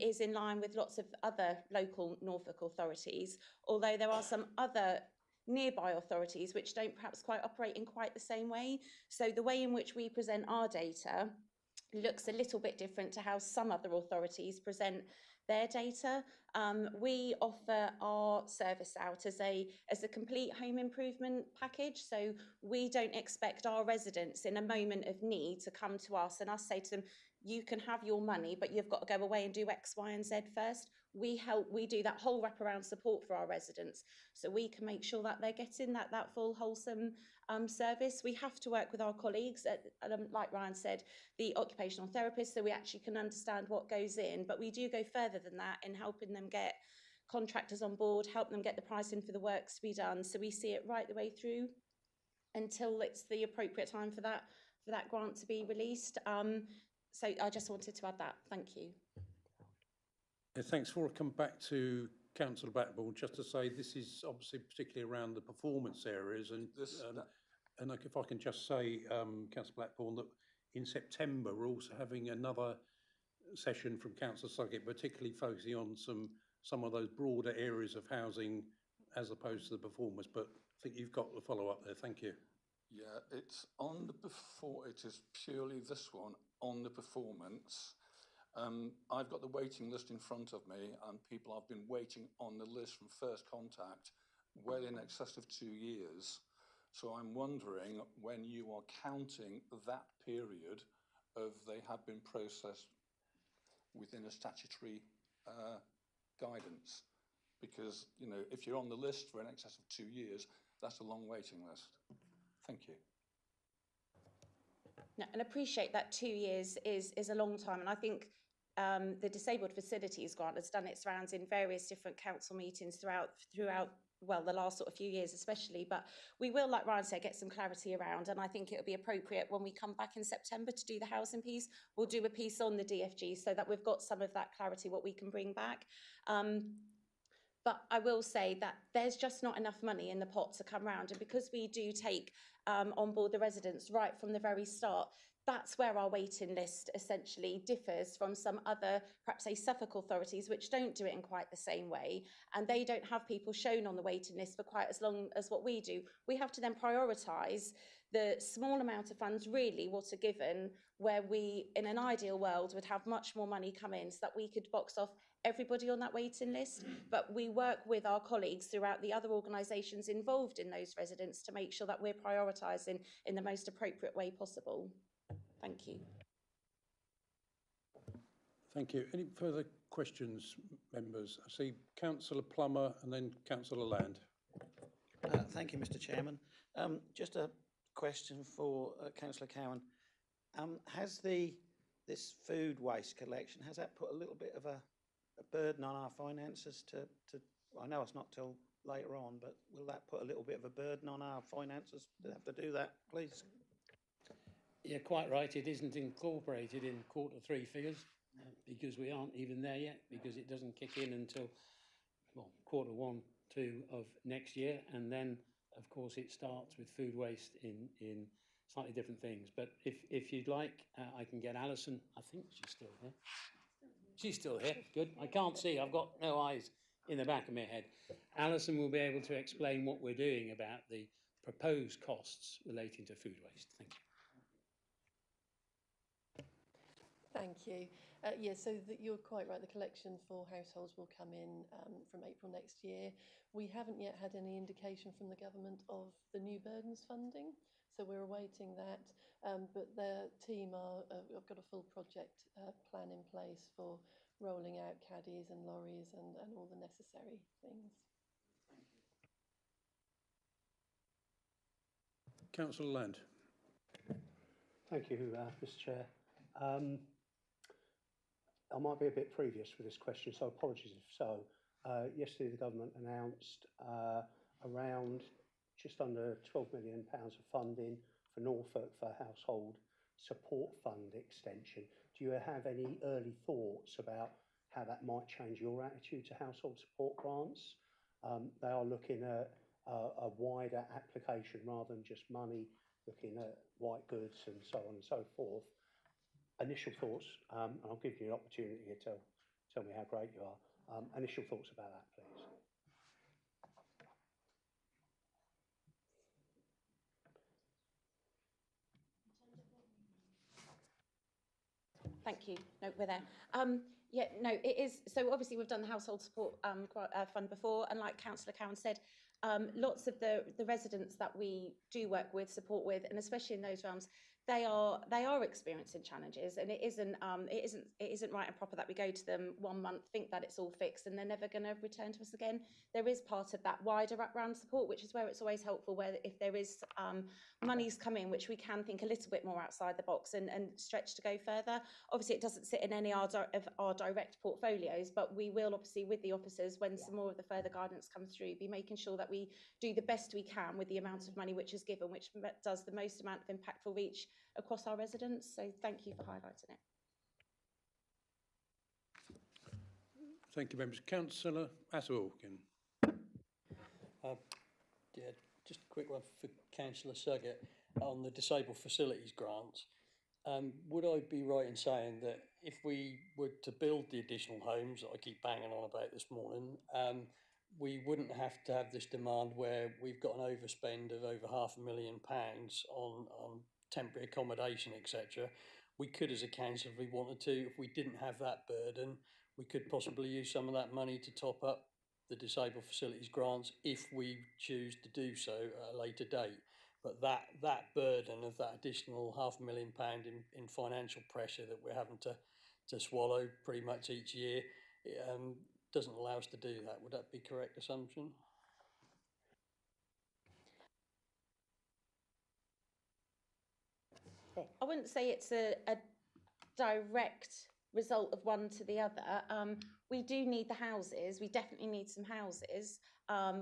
is in line with lots of other local Norfolk authorities, although there are some other nearby authorities which don't perhaps quite operate in quite the same way. So the way in which we present our data looks a little bit different to how some other authorities present their data. We offer our service out as a complete home improvement package, so we don't expect our residents in a moment of need to come to us and us say to them, you can have your money, but you've got to go away and do X, Y, and Z first. We do that whole wraparound support for our residents, so we can make sure that they're getting that full wholesome service. We have to work with our colleagues, like Ryan said, the occupational therapists, so we actually can understand what goes in, but we do go further than that in helping them get contractors on board, help them get the pricing for the works to be done, so we see it right the way through until it's the appropriate time for that grant to be released. So I just wanted to add that. Thank you. Yeah, thanks. Before I come back to Councillor Blackburn, just to say this is obviously particularly around the performance areas, and if I can just say, Councillor Blackburn, that in September we're also having another session from Councillor Suggett, particularly focusing on some of those broader areas of housing as opposed to the performers. But I think you've got the follow-up there. Thank you. Yeah, it's on the it is purely this one on the performance. I've got the waiting list in front of me, and people have been waiting on the list from first contact well in excess of 2 years. So I'm wondering when you are counting that period of they have been processed within a statutory guidance. Because, you know, if you're on the list for in excess of 2 years, that's a long waiting list. Thank you. No, and appreciate that 2 years is a long time. And I think the Disabled Facilities Grant has done its rounds in various different council meetings throughout well, the last sort of few years especially. But we will, like Ryan said, get some clarity around. And I think it'll be appropriate when we come back in September to do the housing piece. We'll do a piece on the DFG so that we've got some of that clarity, what we can bring back. But I will say that there's just not enough money in the pot to come round. And because we do take on board the residents right from the very start, that's where our waiting list essentially differs from some other, perhaps say Suffolk authorities, which don't do it in quite the same way. And they don't have people shown on the waiting list for quite as long as what we do. We have to then prioritise the small amount of funds really what are given, where we, in an ideal world, would have much more money come in so that we could box off everybody on that waiting list. But we work with our colleagues throughout the other organisations involved in those residents to make sure that we're prioritising in the most appropriate way possible. Thank you. Thank you. Any further questions, members? I see Councillor Plummer and then Councillor Land. Thank you, Mr. Chairman. Just a question for Councillor Cowan. Has this food waste collection, has that put a little bit of a burden on our finances to I know it's not till later on, but will that put a little bit of a burden on our finances to have to do that, please? You're quite right, it isn't incorporated in Q3 figures because we aren't even there yet, because it doesn't kick in until, well, Q1, 2 of next year. And then, of course, it starts with food waste in slightly different things. But if you'd like, I can get Alison. I think she's still here. She's still here. Good. I can't see. I've got no eyes in the back of my head. Alison will be able to explain what we're doing about the proposed costs relating to food waste. Thank you. Thank you. So you're quite right. The collection for households will come in from April next year. We haven't yet had any indication from the government of the new burdens funding, so we're awaiting that. But their team have got a full project plan in place for rolling out caddies and lorries and all the necessary things. Councillor Land. Thank you, Mr. Chair. I might be a bit previous with this question, so apologies if so. Yesterday, the government announced around just under £12 million of funding for Norfolk for household support fund extension. Do you have any early thoughts about how that might change your attitude to household support grants? They are looking at a wider application rather than just money, looking at white goods and so on and so forth. Initial thoughts, and I'll give you an opportunity to tell me how great you are. Initial thoughts about that, please. Thank you. No, we're there. Yeah, no, it is. So obviously we've done the household support fund before, and like Councillor Cowan said, lots of the residents that we do work with, support with, and especially in those realms, they are experiencing challenges, and it isn't right and proper that we go to them 1 month, think that it's all fixed, and they're never going to return to us again. There is part of that wider wraparound support, which is where it's always helpful, where if there is monies coming, which we can think a little bit more outside the box and stretch to go further. Obviously, it doesn't sit in any of our direct portfolios, but we will obviously with the officers, when some more of the further guidance comes through, be making sure that we do the best we can with the amount of money which is given, which does the most amount of impactful reach across our residents. So thank you for highlighting it. Thank you, members. Councillor Atherwell. Yeah, just a quick one for Councillor Suggett on the Disabled Facilities Grant. Would I be right in saying that if we were to build the additional homes that I keep banging on about this morning, we wouldn't have to have this demand where we've got an overspend of over £500,000 on temporary accommodation, etc. We could, as a council, if we wanted to, if we didn't have that burden, we could possibly use some of that money to top up the disabled facilities grants if we choose to do so at a later date. But that burden of that additional £500,000 in financial pressure that we're having to swallow pretty much each year doesn't allow us to do that. Would that be a correct assumption? I wouldn't say it's a direct result of one to the other. We do need the houses. We definitely need some houses.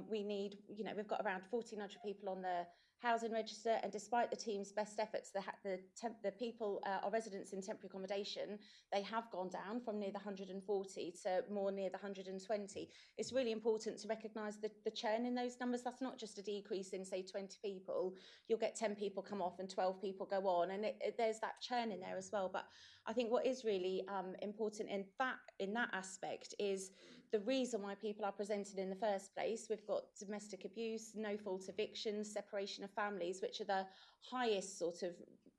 We need, we've got around 1,400 people on the housing register, and despite the team's best efforts, the people, our residents in temporary accommodation, they have gone down from near the 140 to more near the 120. It's really important to recognise the churn in those numbers. That's not just a decrease in, say, 20 people. You'll get 10 people come off and 12 people go on, and there's that churn in there as well. But I think what is really important in that aspect is the reason why people are presented in the first place. We've got domestic abuse, no fault evictions, separation of families, which are the highest sort of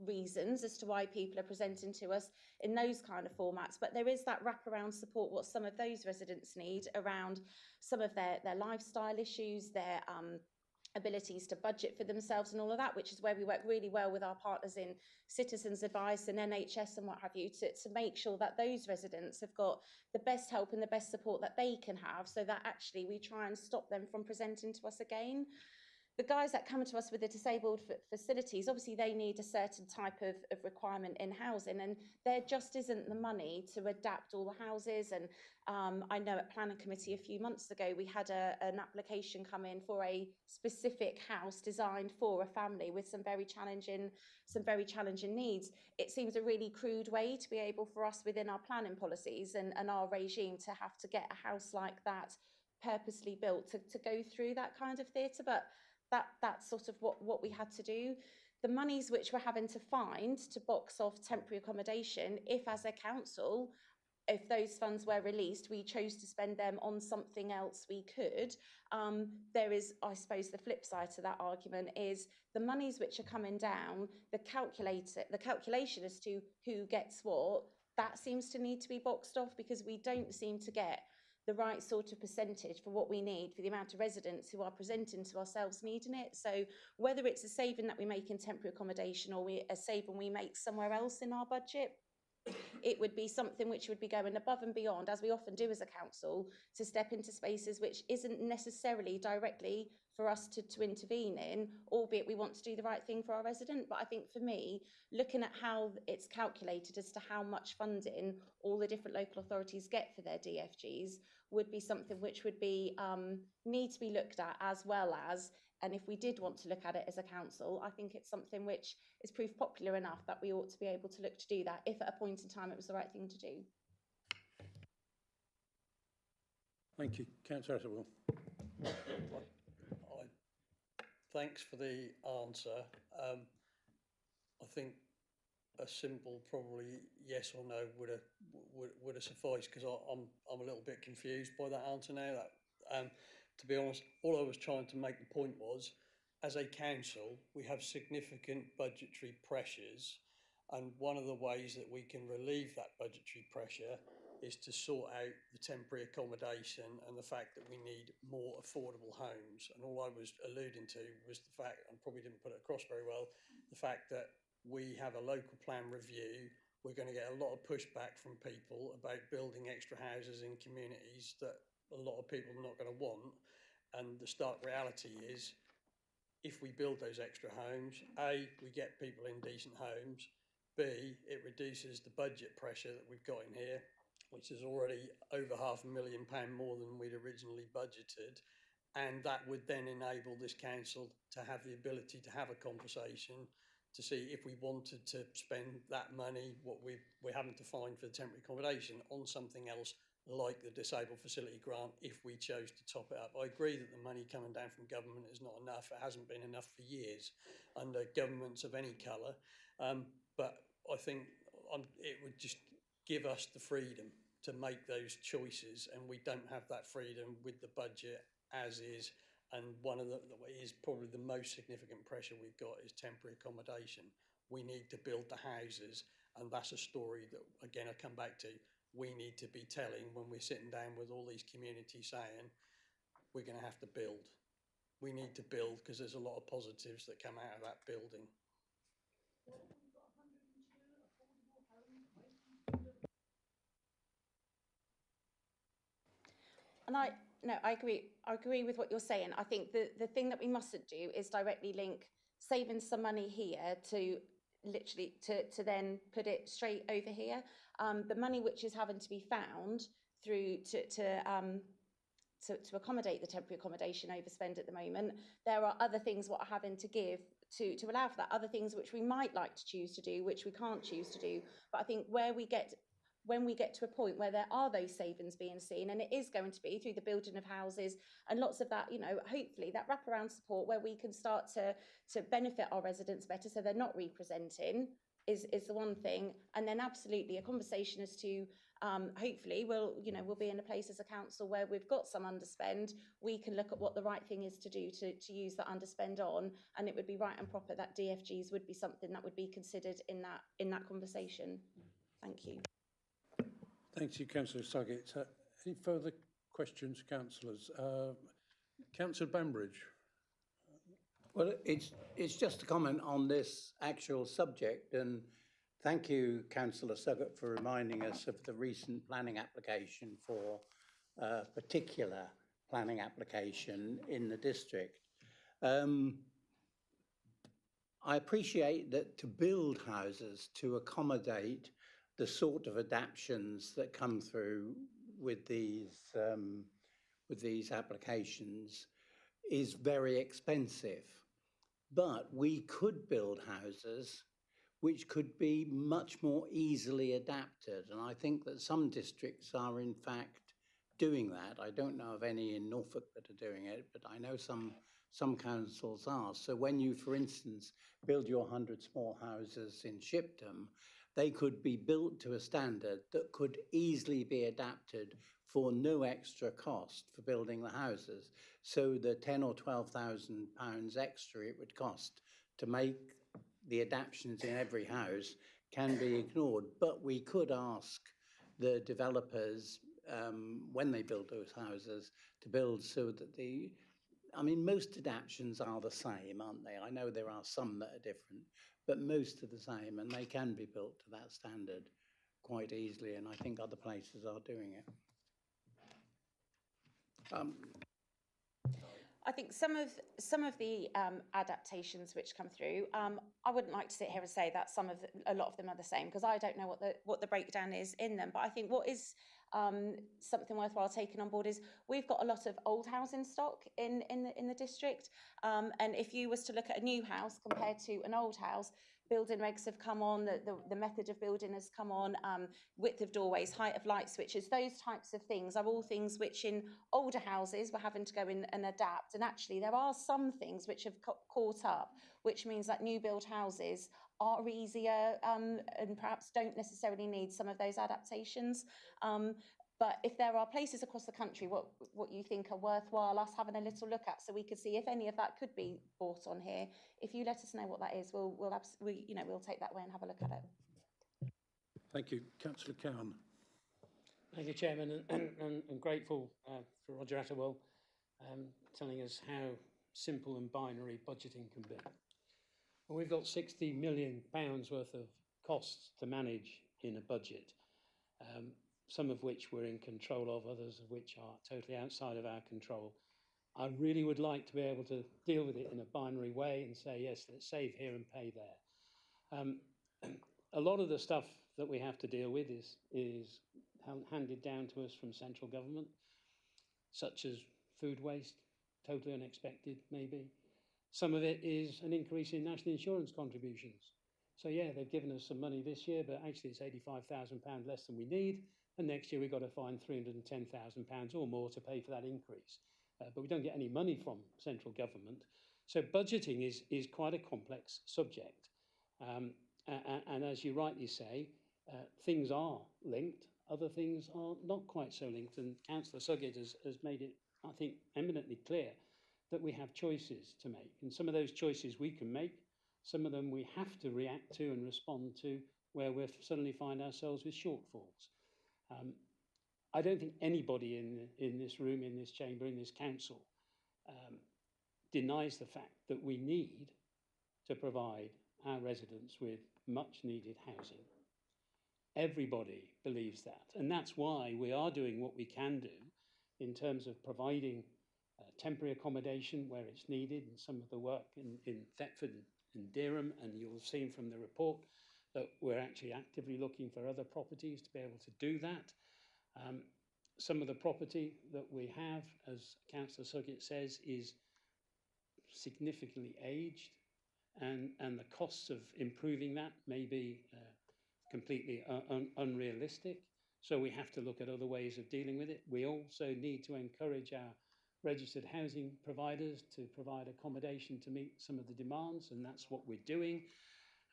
reasons as to why people are presenting to us in those kind of formats. But there is that wraparound support, what some of those residents need around some of their lifestyle issues, their abilities to budget for themselves and all of that, which is where we work really well with our partners in Citizens Advice and NHS and what have you, to make sure that those residents have got the best help and the best support that they can have, so that actually we try and stop them from presenting to us again. The guys that come to us with the disabled facilities, obviously they need a certain type of requirement in housing, and there just isn't the money to adapt all the houses. And I know at Planning Committee a few months ago, we had an application come in for a specific house designed for a family with some very challenging needs. It seems a really crude way to be able for us within our planning policies and our regime to have to get a house like that purposely built to go through that kind of theatre, but that's sort of what we had to do. The monies which we're having to find to box off temporary accommodation, if as a council, if those funds were released, we chose to spend them on something else, we could. There is, I suppose, the flip side to that argument is the monies which are coming down, the calculation as to who gets what, that seems to need to be boxed off, because we don't seem to get the right sort of percentage for what we need for the amount of residents who are presenting to ourselves needing it. So whether it's a saving that we make in temporary accommodation or a saving we make somewhere else in our budget, it would be something which would be going above and beyond, as we often do as a council, to step into spaces which isn't necessarily directly for us to intervene in, albeit we want to do the right thing for our resident. But I think for me, looking at how it's calculated as to how much funding all the different local authorities get for their DFGs would be something which would be need to be looked at, as well as, and if we did want to look at it as a council, I think it's something which is proved popular enough that we ought to be able to look to do that if at a point in time it was the right thing to do. Thank you. Councillor Atterwell. Thanks for the answer. I think a simple, probably yes or no would have sufficed, because I'm a little bit confused by that answer now. To be honest, all I was trying to make the point was, as a council, we have significant budgetary pressures, and one of the ways that we can relieve that budgetary pressure is to sort out the temporary accommodation and the fact that we need more affordable homes. And all I was alluding to was the fact, and probably didn't put it across very well, the fact that we have a local plan review. We're going to get a lot of pushback from people about building extra houses in communities that a lot of people are not going to want. And the stark reality is, if we build those extra homes, A, we get people in decent homes, B, it reduces the budget pressure that we've got in here, which is already over £500,000 more than we'd originally budgeted. And that would then enable this council to have the ability to have a conversation to see if we wanted to spend that money, what we're having to find for the temporary accommodation, on something else like the disabled facility grant, if we chose to top it up. I agree that the money coming down from government is not enough. It hasn't been enough for years under governments of any colour. But I think it would just give us the freedom to make those choices, and we don't have that freedom with the budget as is. And one of the is probably the most significant pressure we've got is temporary accommodation. We need to build the houses, and that's a story that, again, I come back to, we need to be telling when we're sitting down with all these communities saying, we're going to have to build. We need to build because there's a lot of positives that come out of that building. And I agree with what you're saying. I think the thing that we mustn't do is directly link saving some money here to literally to then put it straight over here. The money which is having to be found through to accommodate the temporary accommodation overspend at the moment, there are other things what are having to give to allow for that, other things which we might like to choose to do, which we can't choose to do. But I think when we get to a point where there are those savings being seen, and it is going to be through the building of houses and lots of that, hopefully that wraparound support where we can start to benefit our residents better so they're not representing is the one thing. And then absolutely a conversation as to hopefully we'll be in a place as a council where we've got some underspend. We can look at what the right thing is to do to use that underspend on, and it would be right and proper that DFGs would be something that would be considered in that conversation. Thank you. Thank you, Councillor Suggett. Any further questions, councillors? Councillor Bambridge. Well, it's just a comment on this actual subject, and thank you, Councillor Suggett, for reminding us of the recent planning application for a particular planning application in the district. I appreciate that to build houses to accommodate the sort of adaptations that come through with these applications is very expensive. But we could build houses which could be much more easily adapted. And I think that some districts are in fact doing that. I don't know of any in Norfolk that are doing it, but I know some councils are. So when you, for instance, build your 100 small houses in Shipton, they could be built to a standard that could easily be adapted for no extra cost for building the houses. So the 10 or 12,000 pounds extra it would cost to make the adaptations in every house can be ignored. But we could ask the developers when they build those houses to build so that most adaptations are the same, aren't they? I know there are some that are different, but most are the same, and they can be built to that standard quite easily, and I think other places are doing it. I think some of the adaptations which come through, I wouldn't like to sit here and say that a lot of them are the same, because I don't know what the breakdown is in them. But I think what is something worthwhile taking on board is we've got a lot of old housing stock in the district, and if you was to look at a new house compared to an old house, building regs have come on, the method of building has come on, width of doorways, height of light switches, those types of things are all things which in older houses we're having to go in and adapt. And actually there are some things which have caught up, which means that new build houses are easier and perhaps don't necessarily need some of those adaptations. But if there are places across the country what you think are worthwhile us having a little look at, so we could see if any of that could be brought on here, if you let us know what that is, we'll take that away and have a look at it. Thank you, Councillor Cowan. Thank you, Chairman, and grateful for Roger Attewell telling us how simple and binary budgeting can be. Well, we've got £60 million worth of costs to manage in a budget. Some of which we're in control of, others of which are totally outside of our control. I really would like to be able to deal with it in a binary way and say, yes, let's save here and pay there. A lot of the stuff that we have to deal with is handed down to us from central government, such as food waste, totally unexpected maybe. Some of it is an increase in national insurance contributions. So yeah, they've given us some money this year, but actually it's £85,000 less than we need. And next year we've got to find £310,000 or more to pay for that increase. But we don't get any money from central government. So budgeting is quite a complex subject. And as you rightly say, things are linked, other things are not quite so linked. And Councillor Suggett has made it, I think, eminently clear that we have choices to make. And some of those choices we can make, some of them we have to react to and respond to where we suddenly find ourselves with shortfalls. I don't think anybody in this room, in this chamber, in this council denies the fact that we need to provide our residents with much needed housing. Everybody believes that, and that's why we are doing what we can do in terms of providing temporary accommodation where it's needed, and some of the work in Thetford and Dereham, and you'll have seen from the report that we're actually actively looking for other properties to be able to do that. Some of the property that we have, as Councillor Suggett says, is significantly aged, and the costs of improving that may be completely unrealistic. So we have to look at other ways of dealing with it. We also need to encourage our registered housing providers to provide accommodation to meet some of the demands, and that's what we're doing.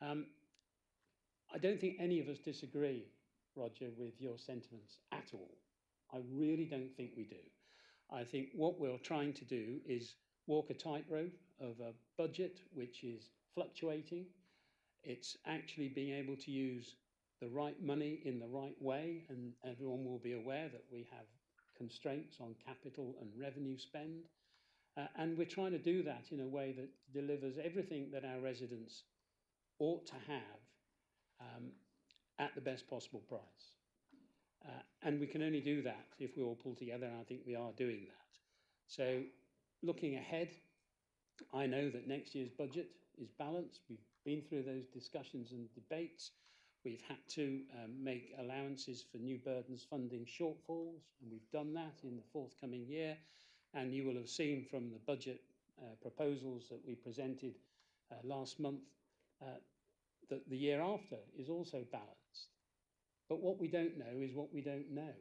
I don't think any of us disagree, Roger, with your sentiments at all. I really don't think we do. I think what we're trying to do is walk a tightrope of a budget which is fluctuating. It's actually being able to use the right money in the right way, and everyone will be aware that we have constraints on capital and revenue spend. And we're trying to do that in a way that delivers everything that our residents ought to have at the best possible price. And we can only do that if we all pull together, and I think we are doing that. So looking ahead, I know that next year's budget is balanced. We've been through those discussions and debates. We've had to make allowances for new burdens funding shortfalls, and we've done that in the forthcoming year. And you will have seen from the budget proposals that we presented last month that the year after is also balanced. But what we don't know is what we don't know.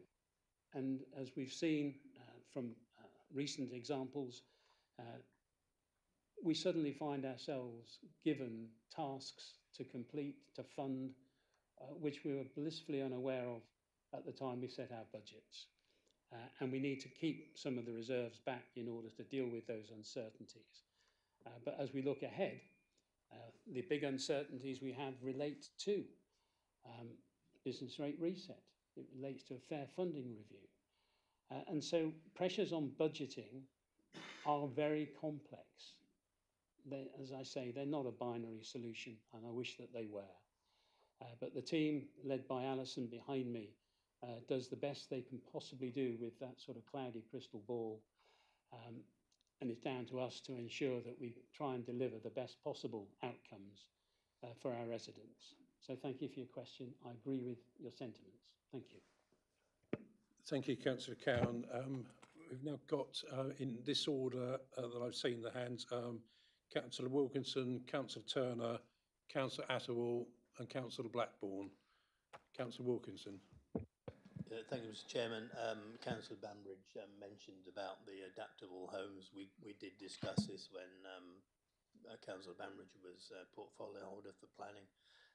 And as we've seen from recent examples, we suddenly find ourselves given tasks to complete, to fund, which we were blissfully unaware of at the time we set our budgets. And we need to keep some of the reserves back in order to deal with those uncertainties. But as we look ahead, the big uncertainties we have relate to business rate reset. It relates to a fair funding review. And so pressures on budgeting are very complex. As I say, they're not a binary solution, and I wish that they were. But the team, led by Alison behind me, does the best they can possibly do with that sort of cloudy crystal ball. And it's down to us to ensure that we try and deliver the best possible outcomes for our residents. So thank you for your question. I agree with your sentiments. Thank you. Thank you, Councillor Cowan. We've now got, in this order that I've seen the hands, Councillor Wilkinson, Councillor Turner, Councillor Attawell and Councillor Blackburn. Councillor Wilkinson. Thank you, Mr. Chairman. Councillor Bambridge mentioned about the adaptable homes. We did discuss this when Councillor Bambridge was portfolio holder for planning,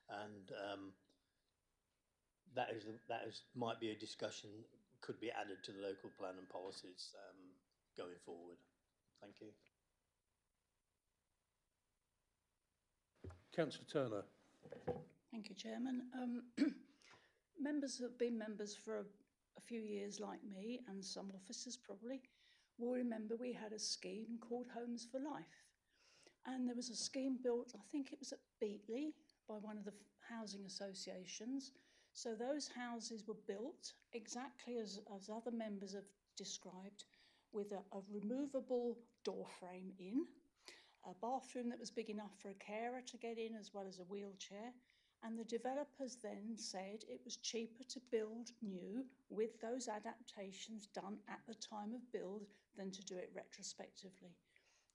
and that might be a discussion could be added to the local plan and policies going forward. Thank you. Councillor Turner. Thank you, Chairman. Members who have been members for a few years like me, and some officers probably, will remember we had a scheme called Homes for Life. And there was a scheme built, I think it was at Beatley, by one of the housing associations. So those houses were built exactly as other members have described, with a removable door frame in, a bathroom that was big enough for a carer to get in as well as a wheelchair. And the developers then said it was cheaper to build new with those adaptations done at the time of build than to do it retrospectively.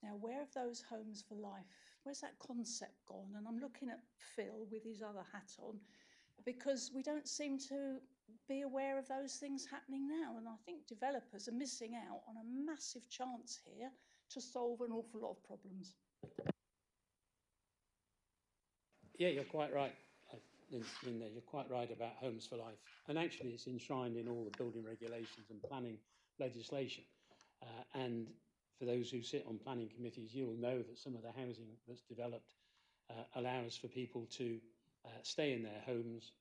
Now, where have those Homes for Life, where's that concept gone? And I'm looking at Phil with his other hat on, because we don't seem to be aware of those things happening now. And I think developers are missing out on a massive chance here to solve an awful lot of problems. Yeah, you're quite right, in there. You're quite right about Homes for Life. And actually, it's enshrined in all the building regulations and planning legislation. And for those who sit on planning committees, you'll know that some of the housing that's developed allows for people to stay in their homes,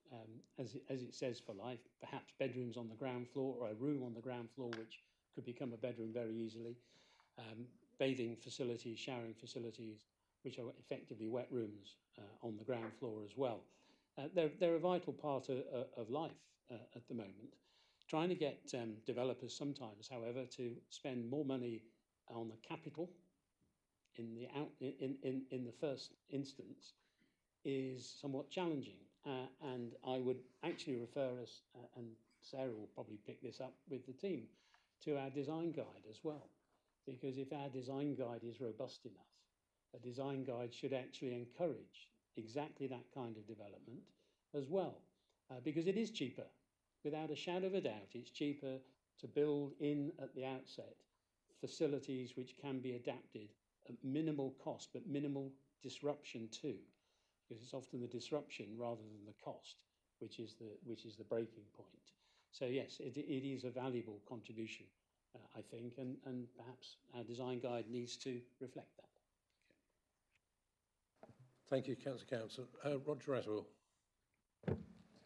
as it says, for life, perhaps bedrooms on the ground floor or a room on the ground floor, which could become a bedroom very easily, bathing facilities, showering facilities, which are effectively wet rooms on the ground floor as well. They're a vital part of life at the moment. Trying to get developers sometimes, however, to spend more money on the capital in the first instance is somewhat challenging. And I would actually refer us, and Sarah will probably pick this up with the team, to our design guide as well. Because if our design guide is robust enough, a design guide should actually encourage exactly that kind of development as well. Because it is cheaper. Without a shadow of a doubt, it's cheaper to build in at the outset facilities which can be adapted at minimal cost, but minimal disruption too. Because it's often the disruption rather than the cost, which is the breaking point. So yes, it is a valuable contribution, I think, and perhaps our design guide needs to reflect that. Thank you, Councillor. Roger Aswell.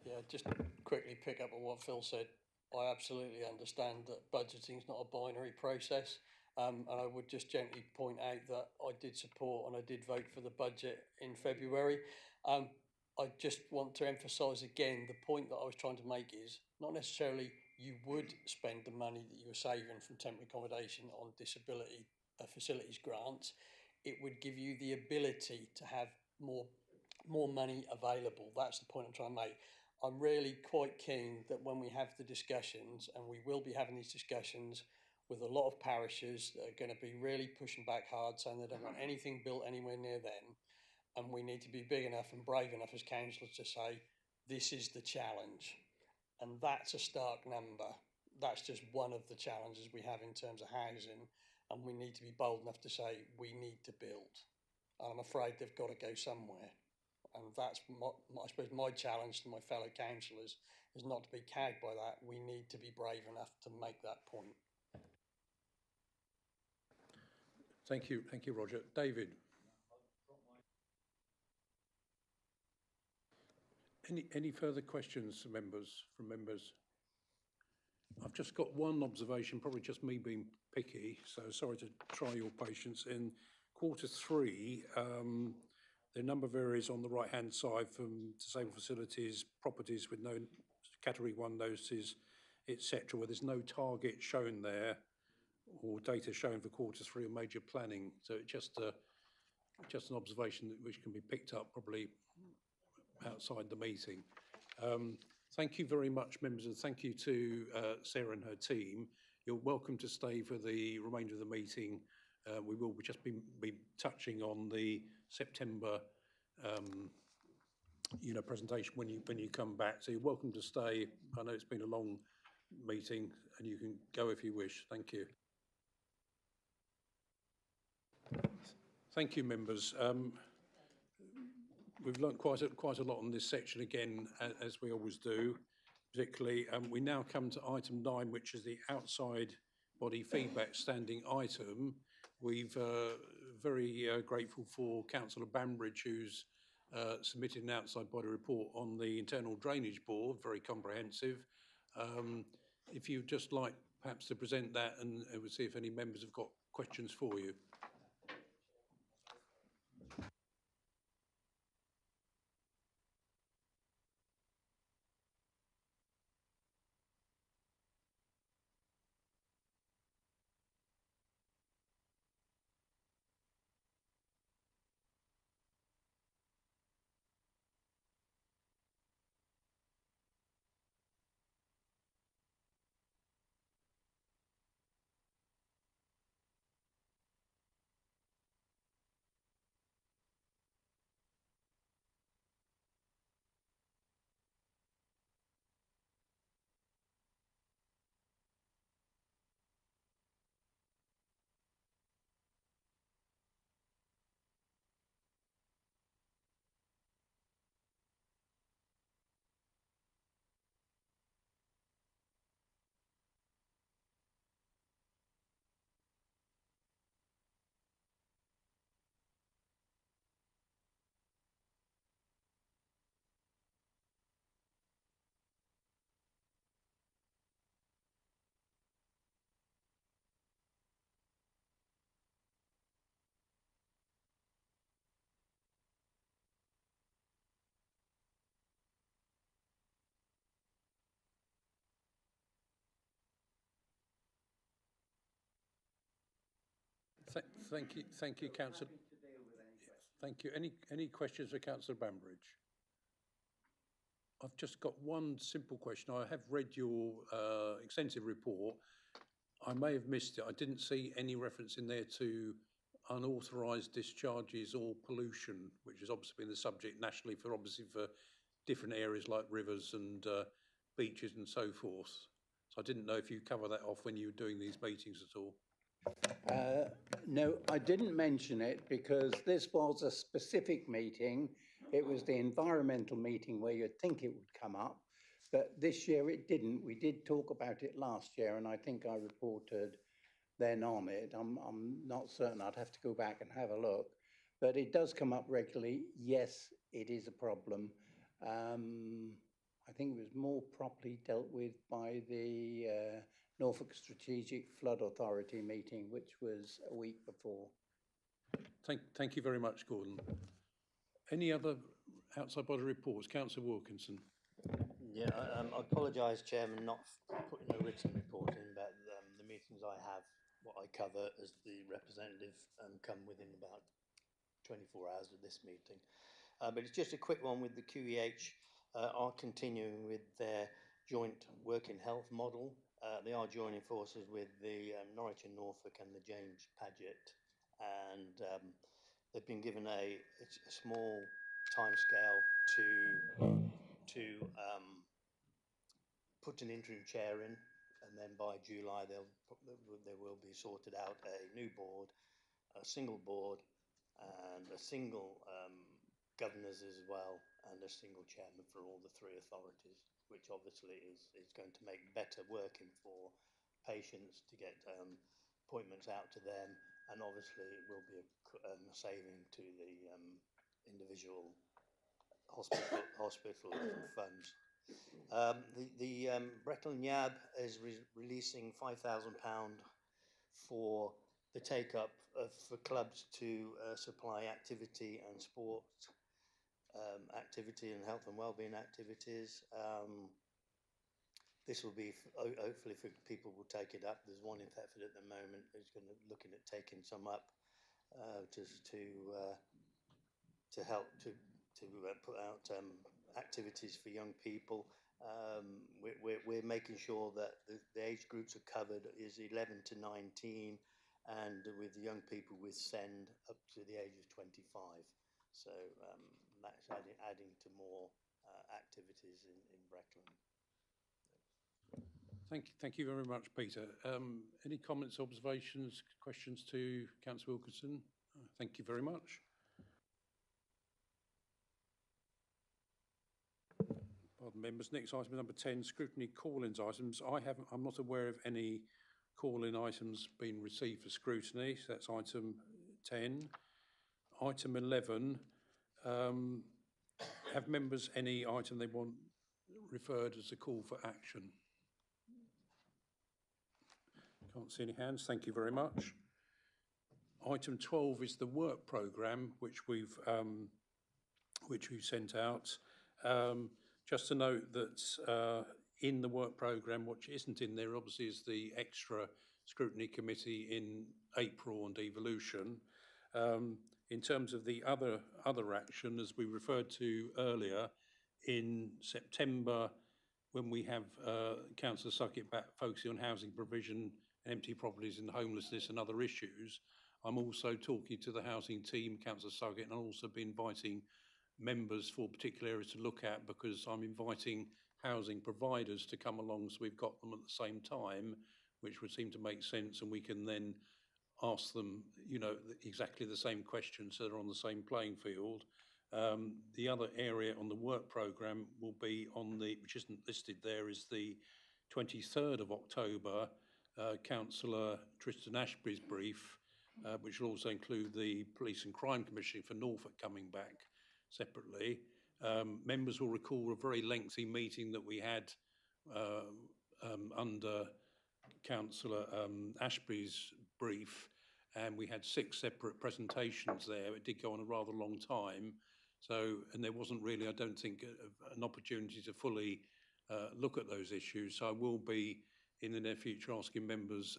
Yeah, just quickly pick up on what Phil said. I absolutely understand that budgeting is not a binary process. And I would just gently point out that I did support and I did vote for the budget in February. I just want to emphasise again, the point that I was trying to make is not necessarily you would spend the money that you were saving from temporary accommodation on disability facilities grants. It would give you the ability to have more money available. That's the point I'm trying to make. I'm really quite keen that when we have the discussions, and we will be having these discussions with a lot of parishes that are going to be really pushing back hard, saying they don't want anything built anywhere near them. And we need to be big enough and brave enough as councillors to say, this is the challenge. And that's a stark number. That's just one of the challenges we have in terms of housing. And we need to be bold enough to say, we need to build. And I'm afraid they've got to go somewhere. And that's, I suppose, my challenge to my fellow councillors is not to be cowed by that. We need to be brave enough to make that point. Thank you, Roger. David. Any further questions, from members? I've just got one observation, probably just me being picky, so sorry to try your patience. In Q3, there are a number of areas on the right-hand side from disabled facilities, properties with no Category 1 notices, etc., where there's no target shown there or data shown for Q3 or major planning. So it's just an observation which can be picked up probably outside the meeting. Thank you very much, members, and thank you to Sarah and her team. You're welcome to stay for the remainder of the meeting. We will just be touching on the September presentation when you come back. So you're welcome to stay. I know it's been a long meeting and you can go if you wish. Thank you. Thank you, members. We've learned quite a lot on this section again, as we always do. Particularly, we now come to item 9, which is the outside body feedback standing item. We've very grateful for Councillor Bambridge, who's submitted an outside body report on the internal drainage board, very comprehensive. If you'd just like perhaps to present that, and we'll see if any members have got questions for you. Thank you, Councillor. Thank you. Any questions for Councillor Bambridge? I've just got one simple question. I have read your extensive report. I may have missed it. I didn't see any reference in there to unauthorised discharges or pollution, which has obviously been the subject nationally for different areas like rivers and beaches and so forth. So I didn't know if you cover that off when you were doing these meetings at all. No, I didn't mention it because this was a specific meeting. It was the environmental meeting where you'd think it would come up, but this year it didn't. We did talk about it last year, and I think I reported then on it. I'm not certain. I'd have to go back and have a look, but it does come up regularly. Yes, it is a problem. I think it was more properly dealt with by the Norfolk Strategic Flood Authority meeting, which was a week before. Thank you very much, Gordon. Any other outside body reports? Councillor Wilkinson. Yeah, I apologise, Chairman, not putting a written report in, but the meetings I have, what I cover as the representative, come within about 24 hours of this meeting. But it's just a quick one with the QEH are continuing with their joint working health model. They are joining forces with the Norwich and Norfolk and the James Paget, and they've been given a small timescale to put an interim chair in, and then by July there will be sorted out a new board, a single board, and a single governors as well, and a single chairman for all the three authorities, which obviously is going to make better working for patients to get appointments out to them, and obviously it will be a saving to the individual hospital funds. The Breckland Yab is releasing £5,000 for the take-up for clubs to supply activity and sport activity and health and wellbeing activities. This will be hopefully for people will take it up. There's one in Thetford at the moment who's looking at taking some up to help to put out activities for young people. We're making sure that the age groups are covered is 11 to 19, and with young people with SEND up to the age of 25. So that's adding to more activities in Breckland. Thank you very much, Peter. Any comments, observations, questions to Councillor Wilkinson? Thank you very much. Pardon, members. Next item, number 10, scrutiny call-ins items. I'm not aware of any call-in items being received for scrutiny. So that's item 10. Item 11. Have members any item they want referred as a call for action? Can't see any hands. Thank you very much. Item 12 is the work programme which we've sent out. Just to note that in the work programme, which isn't in there, obviously, is the extra scrutiny committee in April and devolution. In terms of the other action, as we referred to earlier, in September, when we have Councillor Suckett back focusing on housing provision, empty properties and homelessness and other issues, I'm also talking to the housing team, Councillor Suckett, and I'll also be inviting members for particular areas to look at, because I'm inviting housing providers to come along so we've got them at the same time, which would seem to make sense, and we can then ask them, you know, exactly the same questions so they're on the same playing field. The other area on the work programme will be on the, which isn't listed there, is the 23rd of October, Councillor Tristan Ashby's brief, which will also include the Police and Crime Commissioner for Norfolk coming back separately. Members will recall a very lengthy meeting that we had under Councillor Ashby's brief, and we had 6 separate presentations there. It did go on a rather long time, so, and there wasn't really, I don't think, an opportunity to fully look at those issues. So I will be in the near future asking members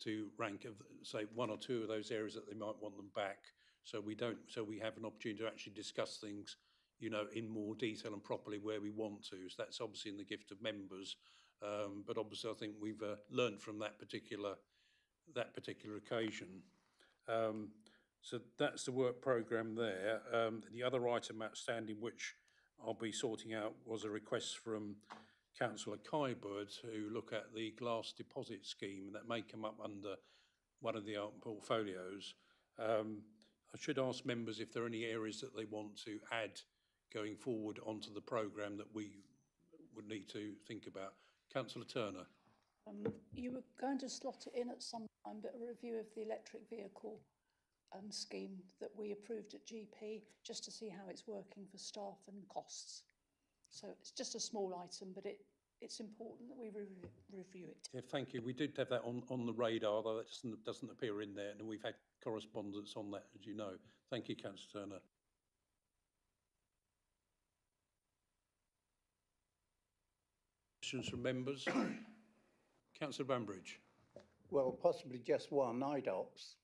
to rank of, say, one or two of those areas that they might want them back. So we have an opportunity to actually discuss things, you know, in more detail and properly where we want to. So that's obviously in the gift of members. But obviously I think we've learned from that particular occasion. So that's the work programme there. The other item outstanding, which I'll be sorting out, was a request from Councillor Kybird to look at the glass deposit scheme, and that may come up under one of the art portfolios. I should ask members if there are any areas that they want to add going forward onto the programme that we would need to think about. Councillor Turner. You were going to slot it in at some time, but a review of the electric vehicle scheme that we approved at GP, just to see how it's working for staff and costs. So it's just a small item, but it's important that we review it. Yeah, thank you. We did have that on the radar, though that doesn't appear in there, and we've had correspondence on that, as you know. Thank you, Councillor Turner. Questions from members? Councillor Banbridge. Well, possibly just one, IDOCS.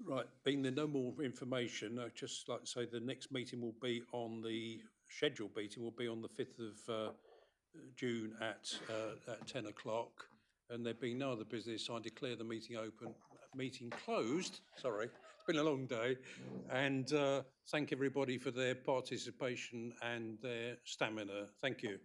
Right, being there no more information, I'd just like to say the next meeting will be on the scheduled meeting will be on the 5th of June at 10 o'clock. And there being no other business, I declare the meeting closed. Sorry, it's been a long day. And thank everybody for their participation and their stamina. Thank you.